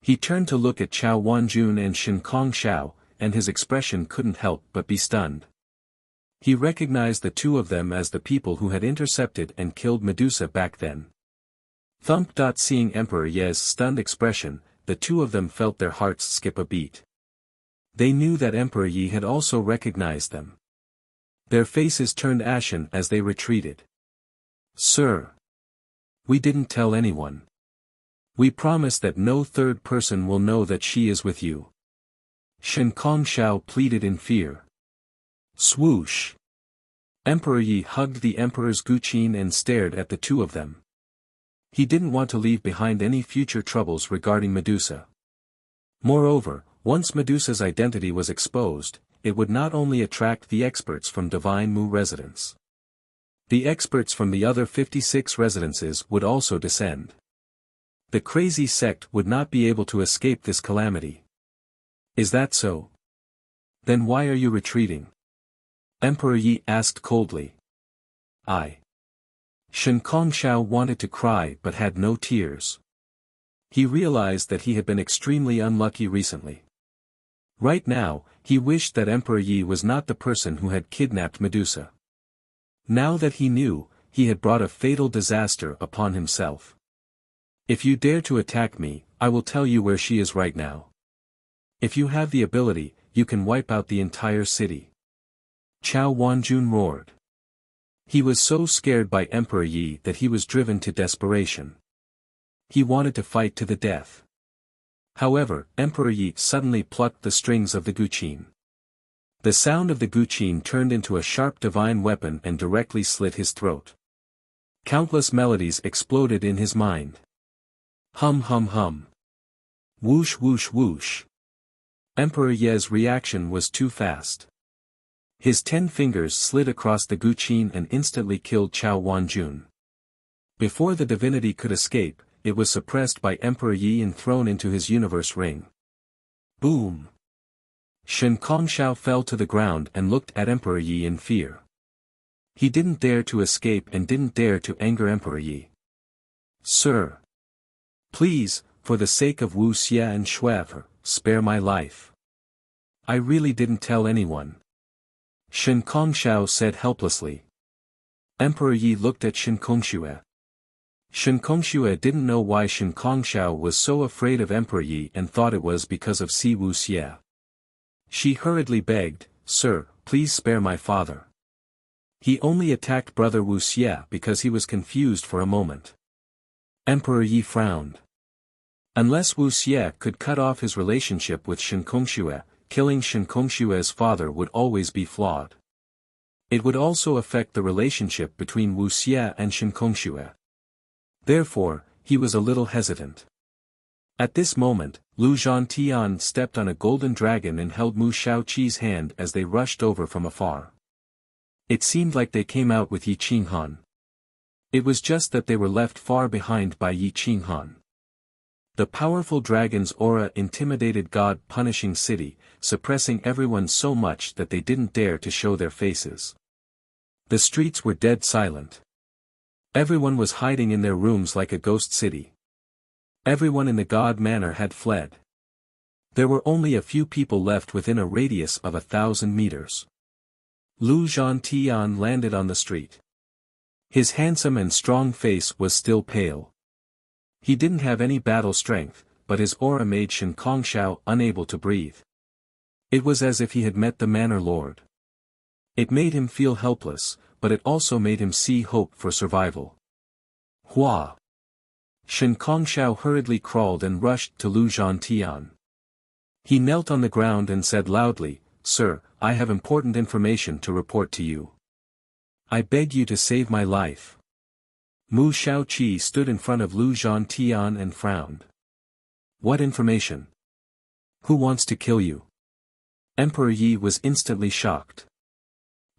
He turned to look at Chao Wanjun and Shen Kongxiao, and his expression couldn't help but be stunned. He recognized the two of them as the people who had intercepted and killed Medusa back then. Seeing Emperor Yi's stunned expression, the two of them felt their hearts skip a beat. They knew that Emperor Yi had also recognized them. Their faces turned ashen as they retreated. "Sir. We didn't tell anyone. We promise that no third person will know that she is with you." Shen Kongxiao pleaded in fear. Swoosh! Emperor Yi hugged the Emperor's Guqin and stared at the two of them. He didn't want to leave behind any future troubles regarding Medusa. Moreover, once Medusa's identity was exposed, it would not only attract the experts from Divine Mu residence. The experts from the other 56 residences would also descend. The crazy sect would not be able to escape this calamity. Is that so? Then why are you retreating? Emperor Yi asked coldly. Shen Kongxiao wanted to cry but had no tears. He realized that he had been extremely unlucky recently. Right now, he wished that Emperor Yi was not the person who had kidnapped Medusa. Now that he knew, he had brought a fatal disaster upon himself. If you dare to attack me, I will tell you where she is right now. If you have the ability, you can wipe out the entire city. Chao Wanjun roared. He was so scared by Emperor Yi that he was driven to desperation. He wanted to fight to the death. However, Emperor Yi suddenly plucked the strings of the Guqin. The sound of the Guqin turned into a sharp divine weapon and directly slit his throat. Countless melodies exploded in his mind. Hum hum hum. Whoosh whoosh whoosh. Emperor Yi's reaction was too fast. His 10 fingers slid across the Guqin and instantly killed Chao Wanjun. Before the divinity could escape, it was suppressed by Emperor Yi and thrown into his universe ring. Boom! Shen Kongxiao fell to the ground and looked at Emperor Yi in fear. He didn't dare to escape and didn't dare to anger Emperor Yi. "Sir! Please, for the sake of Wuxia and Shuefer, spare my life. I really didn't tell anyone," Shen Kongxiao said helplessly. Emperor Yi looked at Shen Kongxue. Shen Kongxue didn't know why Shen Kongxiao was so afraid of Emperor Yi and thought it was because of Si Wuxia. She hurriedly begged, "Sir, please spare my father. He only attacked brother Wuxia because he was confused for a moment." Emperor Yi frowned. Unless Wuxia could cut off his relationship with Shen Kongxue, killing Shen Kongxue's father would always be flawed. It would also affect the relationship between Wuxia and Shen Kongxue. Therefore, he was a little hesitant. At this moment, Lu Zhantian stepped on a golden dragon and held Mu Shaoqi's hand as they rushed over from afar. It seemed like they came out with Yi Qinghan. It was just that they were left far behind by Yi Qinghan. The powerful dragon's aura intimidated God-punishing city, suppressing everyone so much that they didn't dare to show their faces. The streets were dead silent. Everyone was hiding in their rooms like a ghost city. Everyone in the God Manor had fled. There were only a few people left within a radius of 1,000 meters. Lu Zhantian landed on the street. His handsome and strong face was still pale. He didn't have any battle strength, but his aura made Shen Kongxiao unable to breathe. It was as if he had met the Manor Lord. It made him feel helpless, but it also made him see hope for survival. Hua! Shen Kongxiao hurriedly crawled and rushed to Lu Zhantian. He knelt on the ground and said loudly, "Sir, I have important information to report to you. I beg you to save my life." Mu Shaoqi stood in front of Lu Zhantian and frowned. "What information? Who wants to kill you?" Emperor Yi was instantly shocked.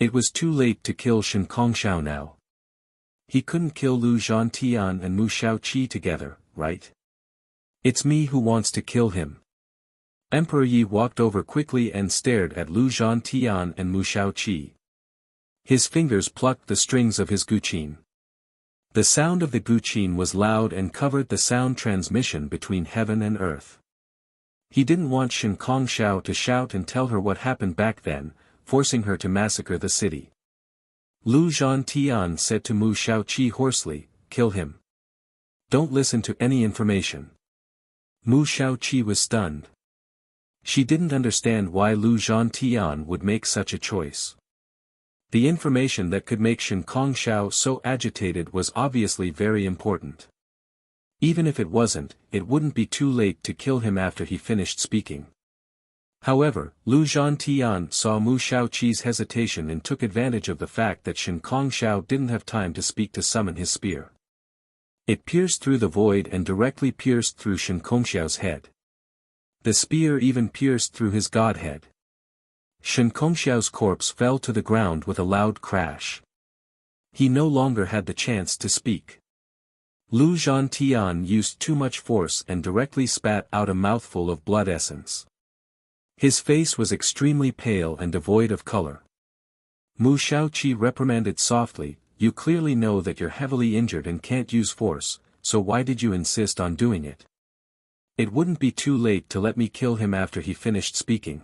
It was too late to kill Shen Kongxiao now. He couldn't kill Lu Zhantian and Mu Shaoqi together, right? It's me who wants to kill him. Emperor Yi walked over quickly and stared at Lu Zhantian and Mu Shaoqi. His fingers plucked the strings of his guqin. The sound of the guqin was loud and covered the sound transmission between heaven and earth. He didn't want Shen Kongxiao to shout and tell her what happened back then, forcing her to massacre the city. Lu Zhantian said to Mu Shaoqi hoarsely, "Kill him. Don't listen to any information." Mu Shaoqi was stunned. She didn't understand why Lu Zhantian would make such a choice. The information that could make Shen Kongxiao so agitated was obviously very important. Even if it wasn't, it wouldn't be too late to kill him after he finished speaking. However, Lu Zhantian saw Mu Shaoqi's hesitation and took advantage of the fact that Shen Kongxiao didn't have time to speak to summon his spear. It pierced through the void and directly pierced through Shen Kongxiao's head. The spear even pierced through his godhead. Shen Kongxiao's corpse fell to the ground with a loud crash. He no longer had the chance to speak. Lu Zhantian used too much force and directly spat out a mouthful of blood essence. His face was extremely pale and devoid of color. Mu Shaoqi reprimanded softly, "You clearly know that you're heavily injured and can't use force, so why did you insist on doing it? It wouldn't be too late to let me kill him after he finished speaking."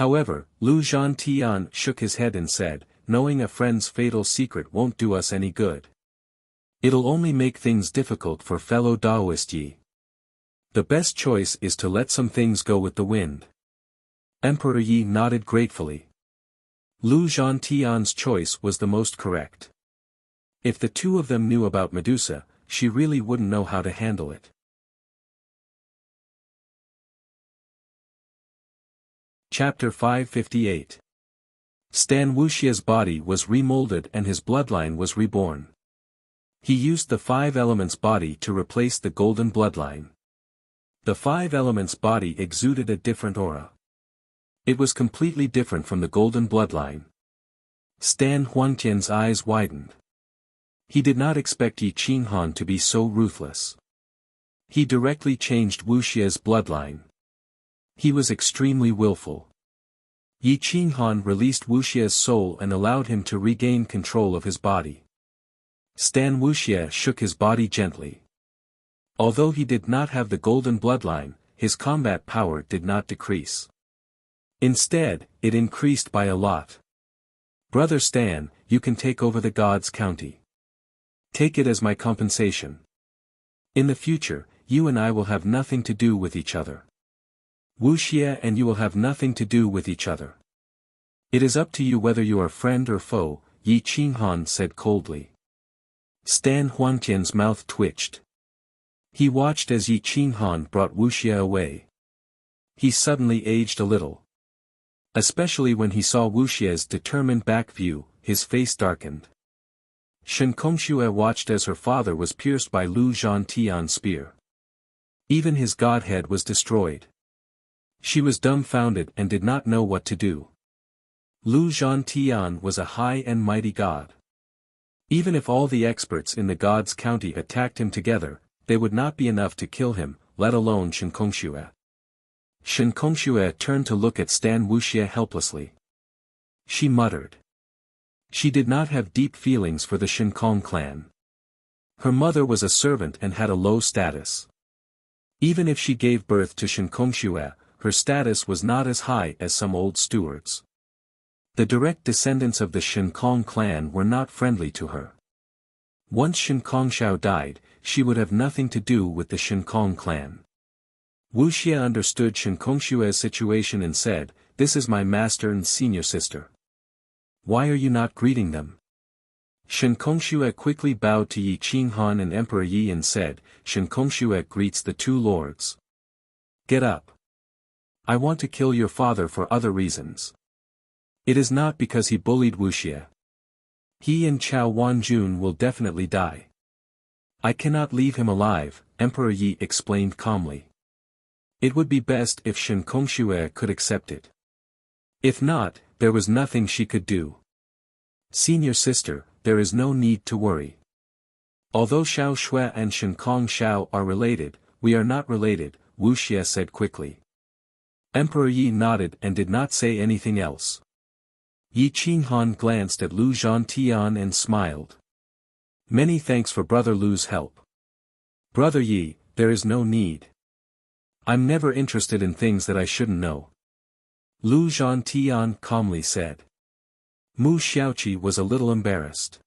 However, Lu Zhantian shook his head and said, "Knowing a friend's fatal secret won't do us any good. It'll only make things difficult for fellow Daoist Yi. The best choice is to let some things go with the wind." Emperor Yi nodded gratefully. Lu Zhantian's choice was the most correct. If the two of them knew about Medusa, she really wouldn't know how to handle it. Chapter 558. Stan Wuxia's body was remolded and his bloodline was reborn. He used the Five Elements body to replace the golden bloodline. The Five Elements body exuded a different aura. It was completely different from the golden bloodline. Stan Huantian's eyes widened. He did not expect Yi Qinghan to be so ruthless. He directly changed Wuxia's bloodline. He was extremely willful. Yi Qinghan released Wuxia's soul and allowed him to regain control of his body. Stan Wuxia shook his body gently. Although he did not have the golden bloodline, his combat power did not decrease. Instead, it increased by a lot. "Brother Stan, you can take over the Gods County. Take it as my compensation. In the future, you and I will have nothing to do with each other. Wuxia and you will have nothing to do with each other. It is up to you whether you are friend or foe," Yi Qinghan said coldly. Stan Huantian's mouth twitched. He watched as Yi Qinghan brought Wuxia away. He suddenly aged a little. Especially when he saw Wuxia's determined back view, his face darkened. Shen Kongxiao watched as her father was pierced by Lu Zhantian's spear. Even his godhead was destroyed. She was dumbfounded and did not know what to do. Lu Zhantian was a high and mighty god. Even if all the experts in the Gods County attacked him together, they would not be enough to kill him, let alone Shen Kongxiao. Shen Kongxiao turned to look at Stan Wuxia helplessly. She muttered. She did not have deep feelings for the Shen Kong clan. Her mother was a servant and had a low status. Even if she gave birth to Shen Kongxiao, her status was not as high as some old stewards. The direct descendants of the Shen Kong clan were not friendly to her. Once Shen Kongxiao died, she would have nothing to do with the Shen Kong clan. Wuxia understood Shen Kongxiao's situation and said, "This is my master and senior sister. Why are you not greeting them?" Shen Kongxiao quickly bowed to Yi Qinghan and Emperor Yi and said, "Shen Kongxiao greets the two lords. Get up. I want to kill your father for other reasons. It is not because he bullied Wuxia. He and Chao Wanjun will definitely die. I cannot leave him alive," Emperor Yi explained calmly. It would be best if Shen Kongxiao could accept it. If not, there was nothing she could do. Senior sister, there is no need to worry. Although Xiao Shui and Shen Kong Xiao are related, we are not related, Wuxia said quickly. Emperor Yi nodded and did not say anything else. Yi Qinghan glanced at Lu Zhantian and smiled. Many thanks for Brother Lu's help. Brother Yi, there is no need. I'm never interested in things that I shouldn't know. Lu Zhantian calmly said. Mu Xiaoqi was a little embarrassed.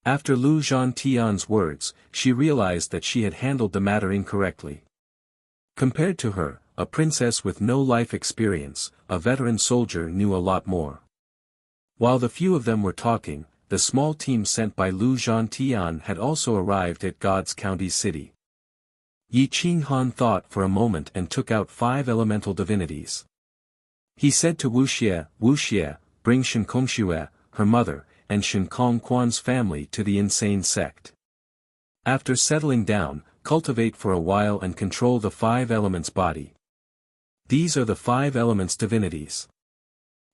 After Lu Zhantian's words, she realized that she had handled the matter incorrectly. Compared to her, a princess with no life experience, a veteran soldier knew a lot more. While the few of them were talking, the small team sent by Lu Zhantian had also arrived at God's County City. Yi Qinghan thought for a moment and took out 5 elemental divinities. He said to Wuxia, Wuxia, bring Shen Kongxue, her mother, and Shen Kongquan's family to the insane sect. After settling down, cultivate for a while and control the 5 elements body. These are the 5 elements divinities.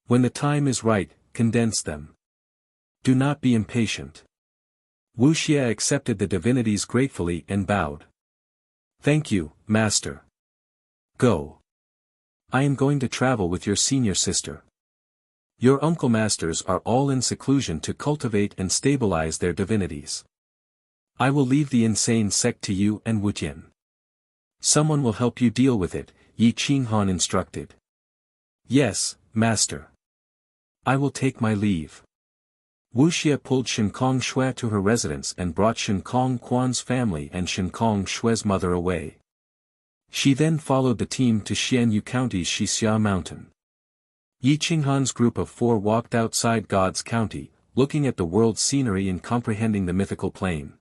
When the time is right, condense them. Do not be impatient. Wuxia accepted the divinities gratefully and bowed. Thank you, Master. Go. I am going to travel with your senior sister. Your uncle masters are all in seclusion to cultivate and stabilize their divinities. I will leave the insane sect to you and Wujian. Someone will help you deal with it, Yi Qinghan instructed. Yes, Master. I will take my leave. Wuxia pulled Shen Kongxue to her residence and brought Shen Kongquan's family and Shen Kongxue's mother away. She then followed the team to Xianyu County's Xixia Mountain. Yi Qinghan's group of 4 walked outside God's County, looking at the world's scenery and comprehending the mythical plane.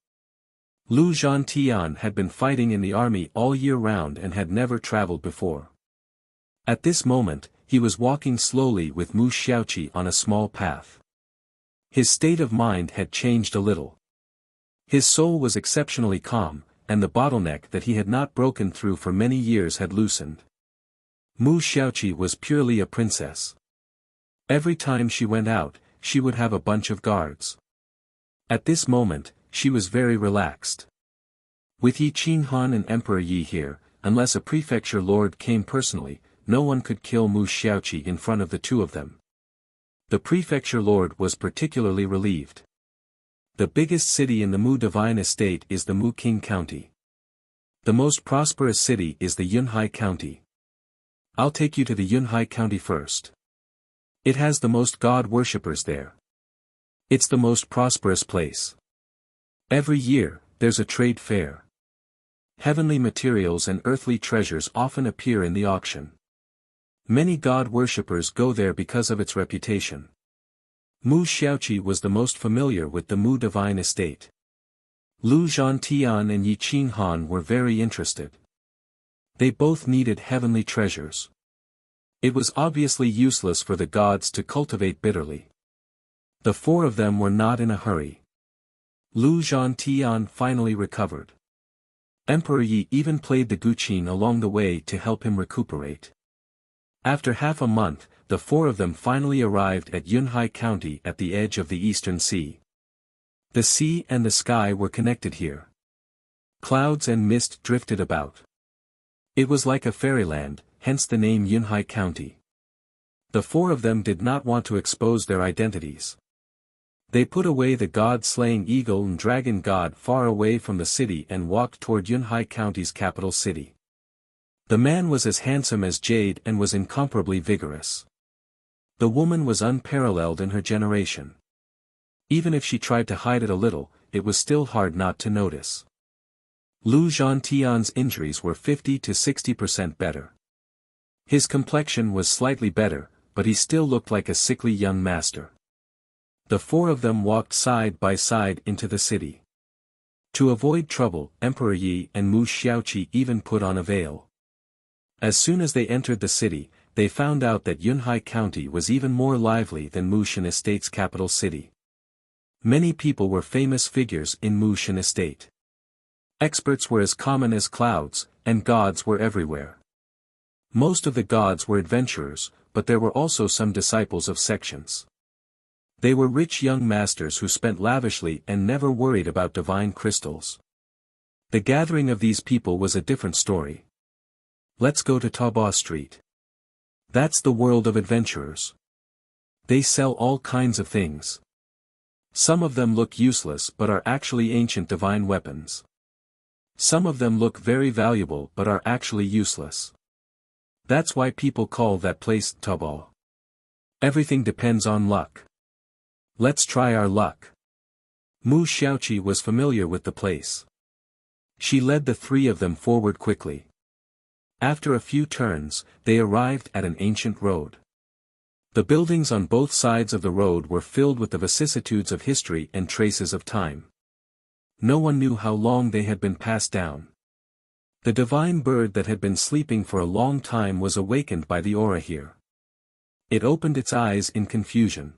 Lu Zhantian had been fighting in the army all year round and had never traveled before. At this moment, he was walking slowly with Mu Xiaoqi on a small path. His state of mind had changed a little. His soul was exceptionally calm, and the bottleneck that he had not broken through for many years had loosened. Mu Xiaoqi was purely a princess. Every time she went out, she would have a bunch of guards. At this moment, she was very relaxed. With Yi Qinghan and Emperor Yi here, unless a prefecture lord came personally, no one could kill Mu Xiaoqi in front of the 2 of them. The prefecture lord was particularly relieved. The biggest city in the Mu Divine Estate is the Mu King County. The most prosperous city is the Yunhai County. I'll take you to the Yunhai County first. It has the most god worshippers there. It's the most prosperous place. Every year, there's a trade fair. Heavenly materials and earthly treasures often appear in the auction. Many god worshippers go there because of its reputation. Mu Xiaoqi was the most familiar with the Mu Divine Estate. Lu Zhantian and Yi Qinghan were very interested. They both needed heavenly treasures. It was obviously useless for the gods to cultivate bitterly. The 4 of them were not in a hurry. Lu Zhantian finally recovered. Emperor Yi even played the guqin along the way to help him recuperate. After half a month, the 4 of them finally arrived at Yunhai County at the edge of the Eastern Sea. The sea and the sky were connected here. Clouds and mist drifted about. It was like a fairyland, hence the name Yunhai County. The 4 of them did not want to expose their identities. They put away the god-slaying eagle and dragon god far away from the city and walked toward Yunhai County's capital city. The man was as handsome as jade and was incomparably vigorous. The woman was unparalleled in her generation. Even if she tried to hide it a little, it was still hard not to notice. Lu Zhantian's injuries were 50 to 60% better. His complexion was slightly better, but he still looked like a sickly young master. The 4 of them walked side by side into the city. To avoid trouble, Emperor Yi and Mu Xiaoqi even put on a veil. As soon as they entered the city, they found out that Yunhai County was even more lively than Mushan Estate's capital city. Many people were famous figures in Mushan Estate. Experts were as common as clouds, and gods were everywhere. Most of the gods were adventurers, but there were also some disciples of sections. They were rich young masters who spent lavishly and never worried about divine crystals. The gathering of these people was a different story. Let's go to Taobao Street. That's the world of adventurers. They sell all kinds of things. Some of them look useless but are actually ancient divine weapons. Some of them look very valuable but are actually useless. That's why people call that place Taobao. Everything depends on luck. Let's try our luck. Mu Xiaoqi was familiar with the place. She led the three of them forward quickly. After a few turns, they arrived at an ancient road. The buildings on both sides of the road were filled with the vicissitudes of history and traces of time. No one knew how long they had been passed down. The divine bird that had been sleeping for a long time was awakened by the aura here. It opened its eyes in confusion.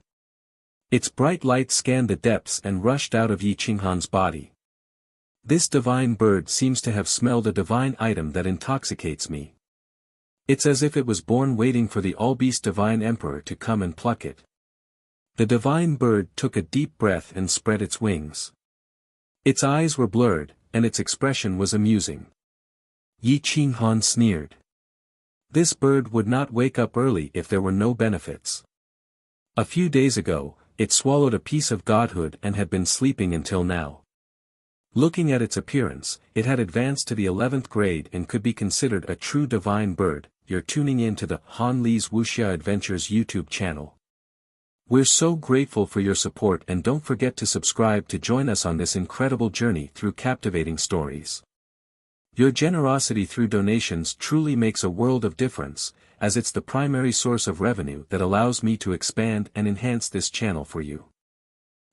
Its bright light scanned the depths and rushed out of Yi Qinghan's body. This divine bird seems to have smelled a divine item that intoxicates me. It's as if it was born waiting for the all-beast divine emperor to come and pluck it. The divine bird took a deep breath and spread its wings. Its eyes were blurred, and its expression was amusing. Yi Qinghan sneered. This bird would not wake up early if there were no benefits. A few days ago, it swallowed a piece of godhood and had been sleeping until now. Looking at its appearance, it had advanced to the 11th grade and could be considered a true divine bird. You're tuning in to the Han Li's Wuxia Adventures YouTube channel. We're so grateful for your support, and don't forget to subscribe to join us on this incredible journey through captivating stories. Your generosity through donations truly makes a world of difference, as it's the primary source of revenue that allows me to expand and enhance this channel for you.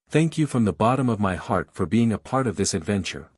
Thank you from the bottom of my heart for being a part of this adventure.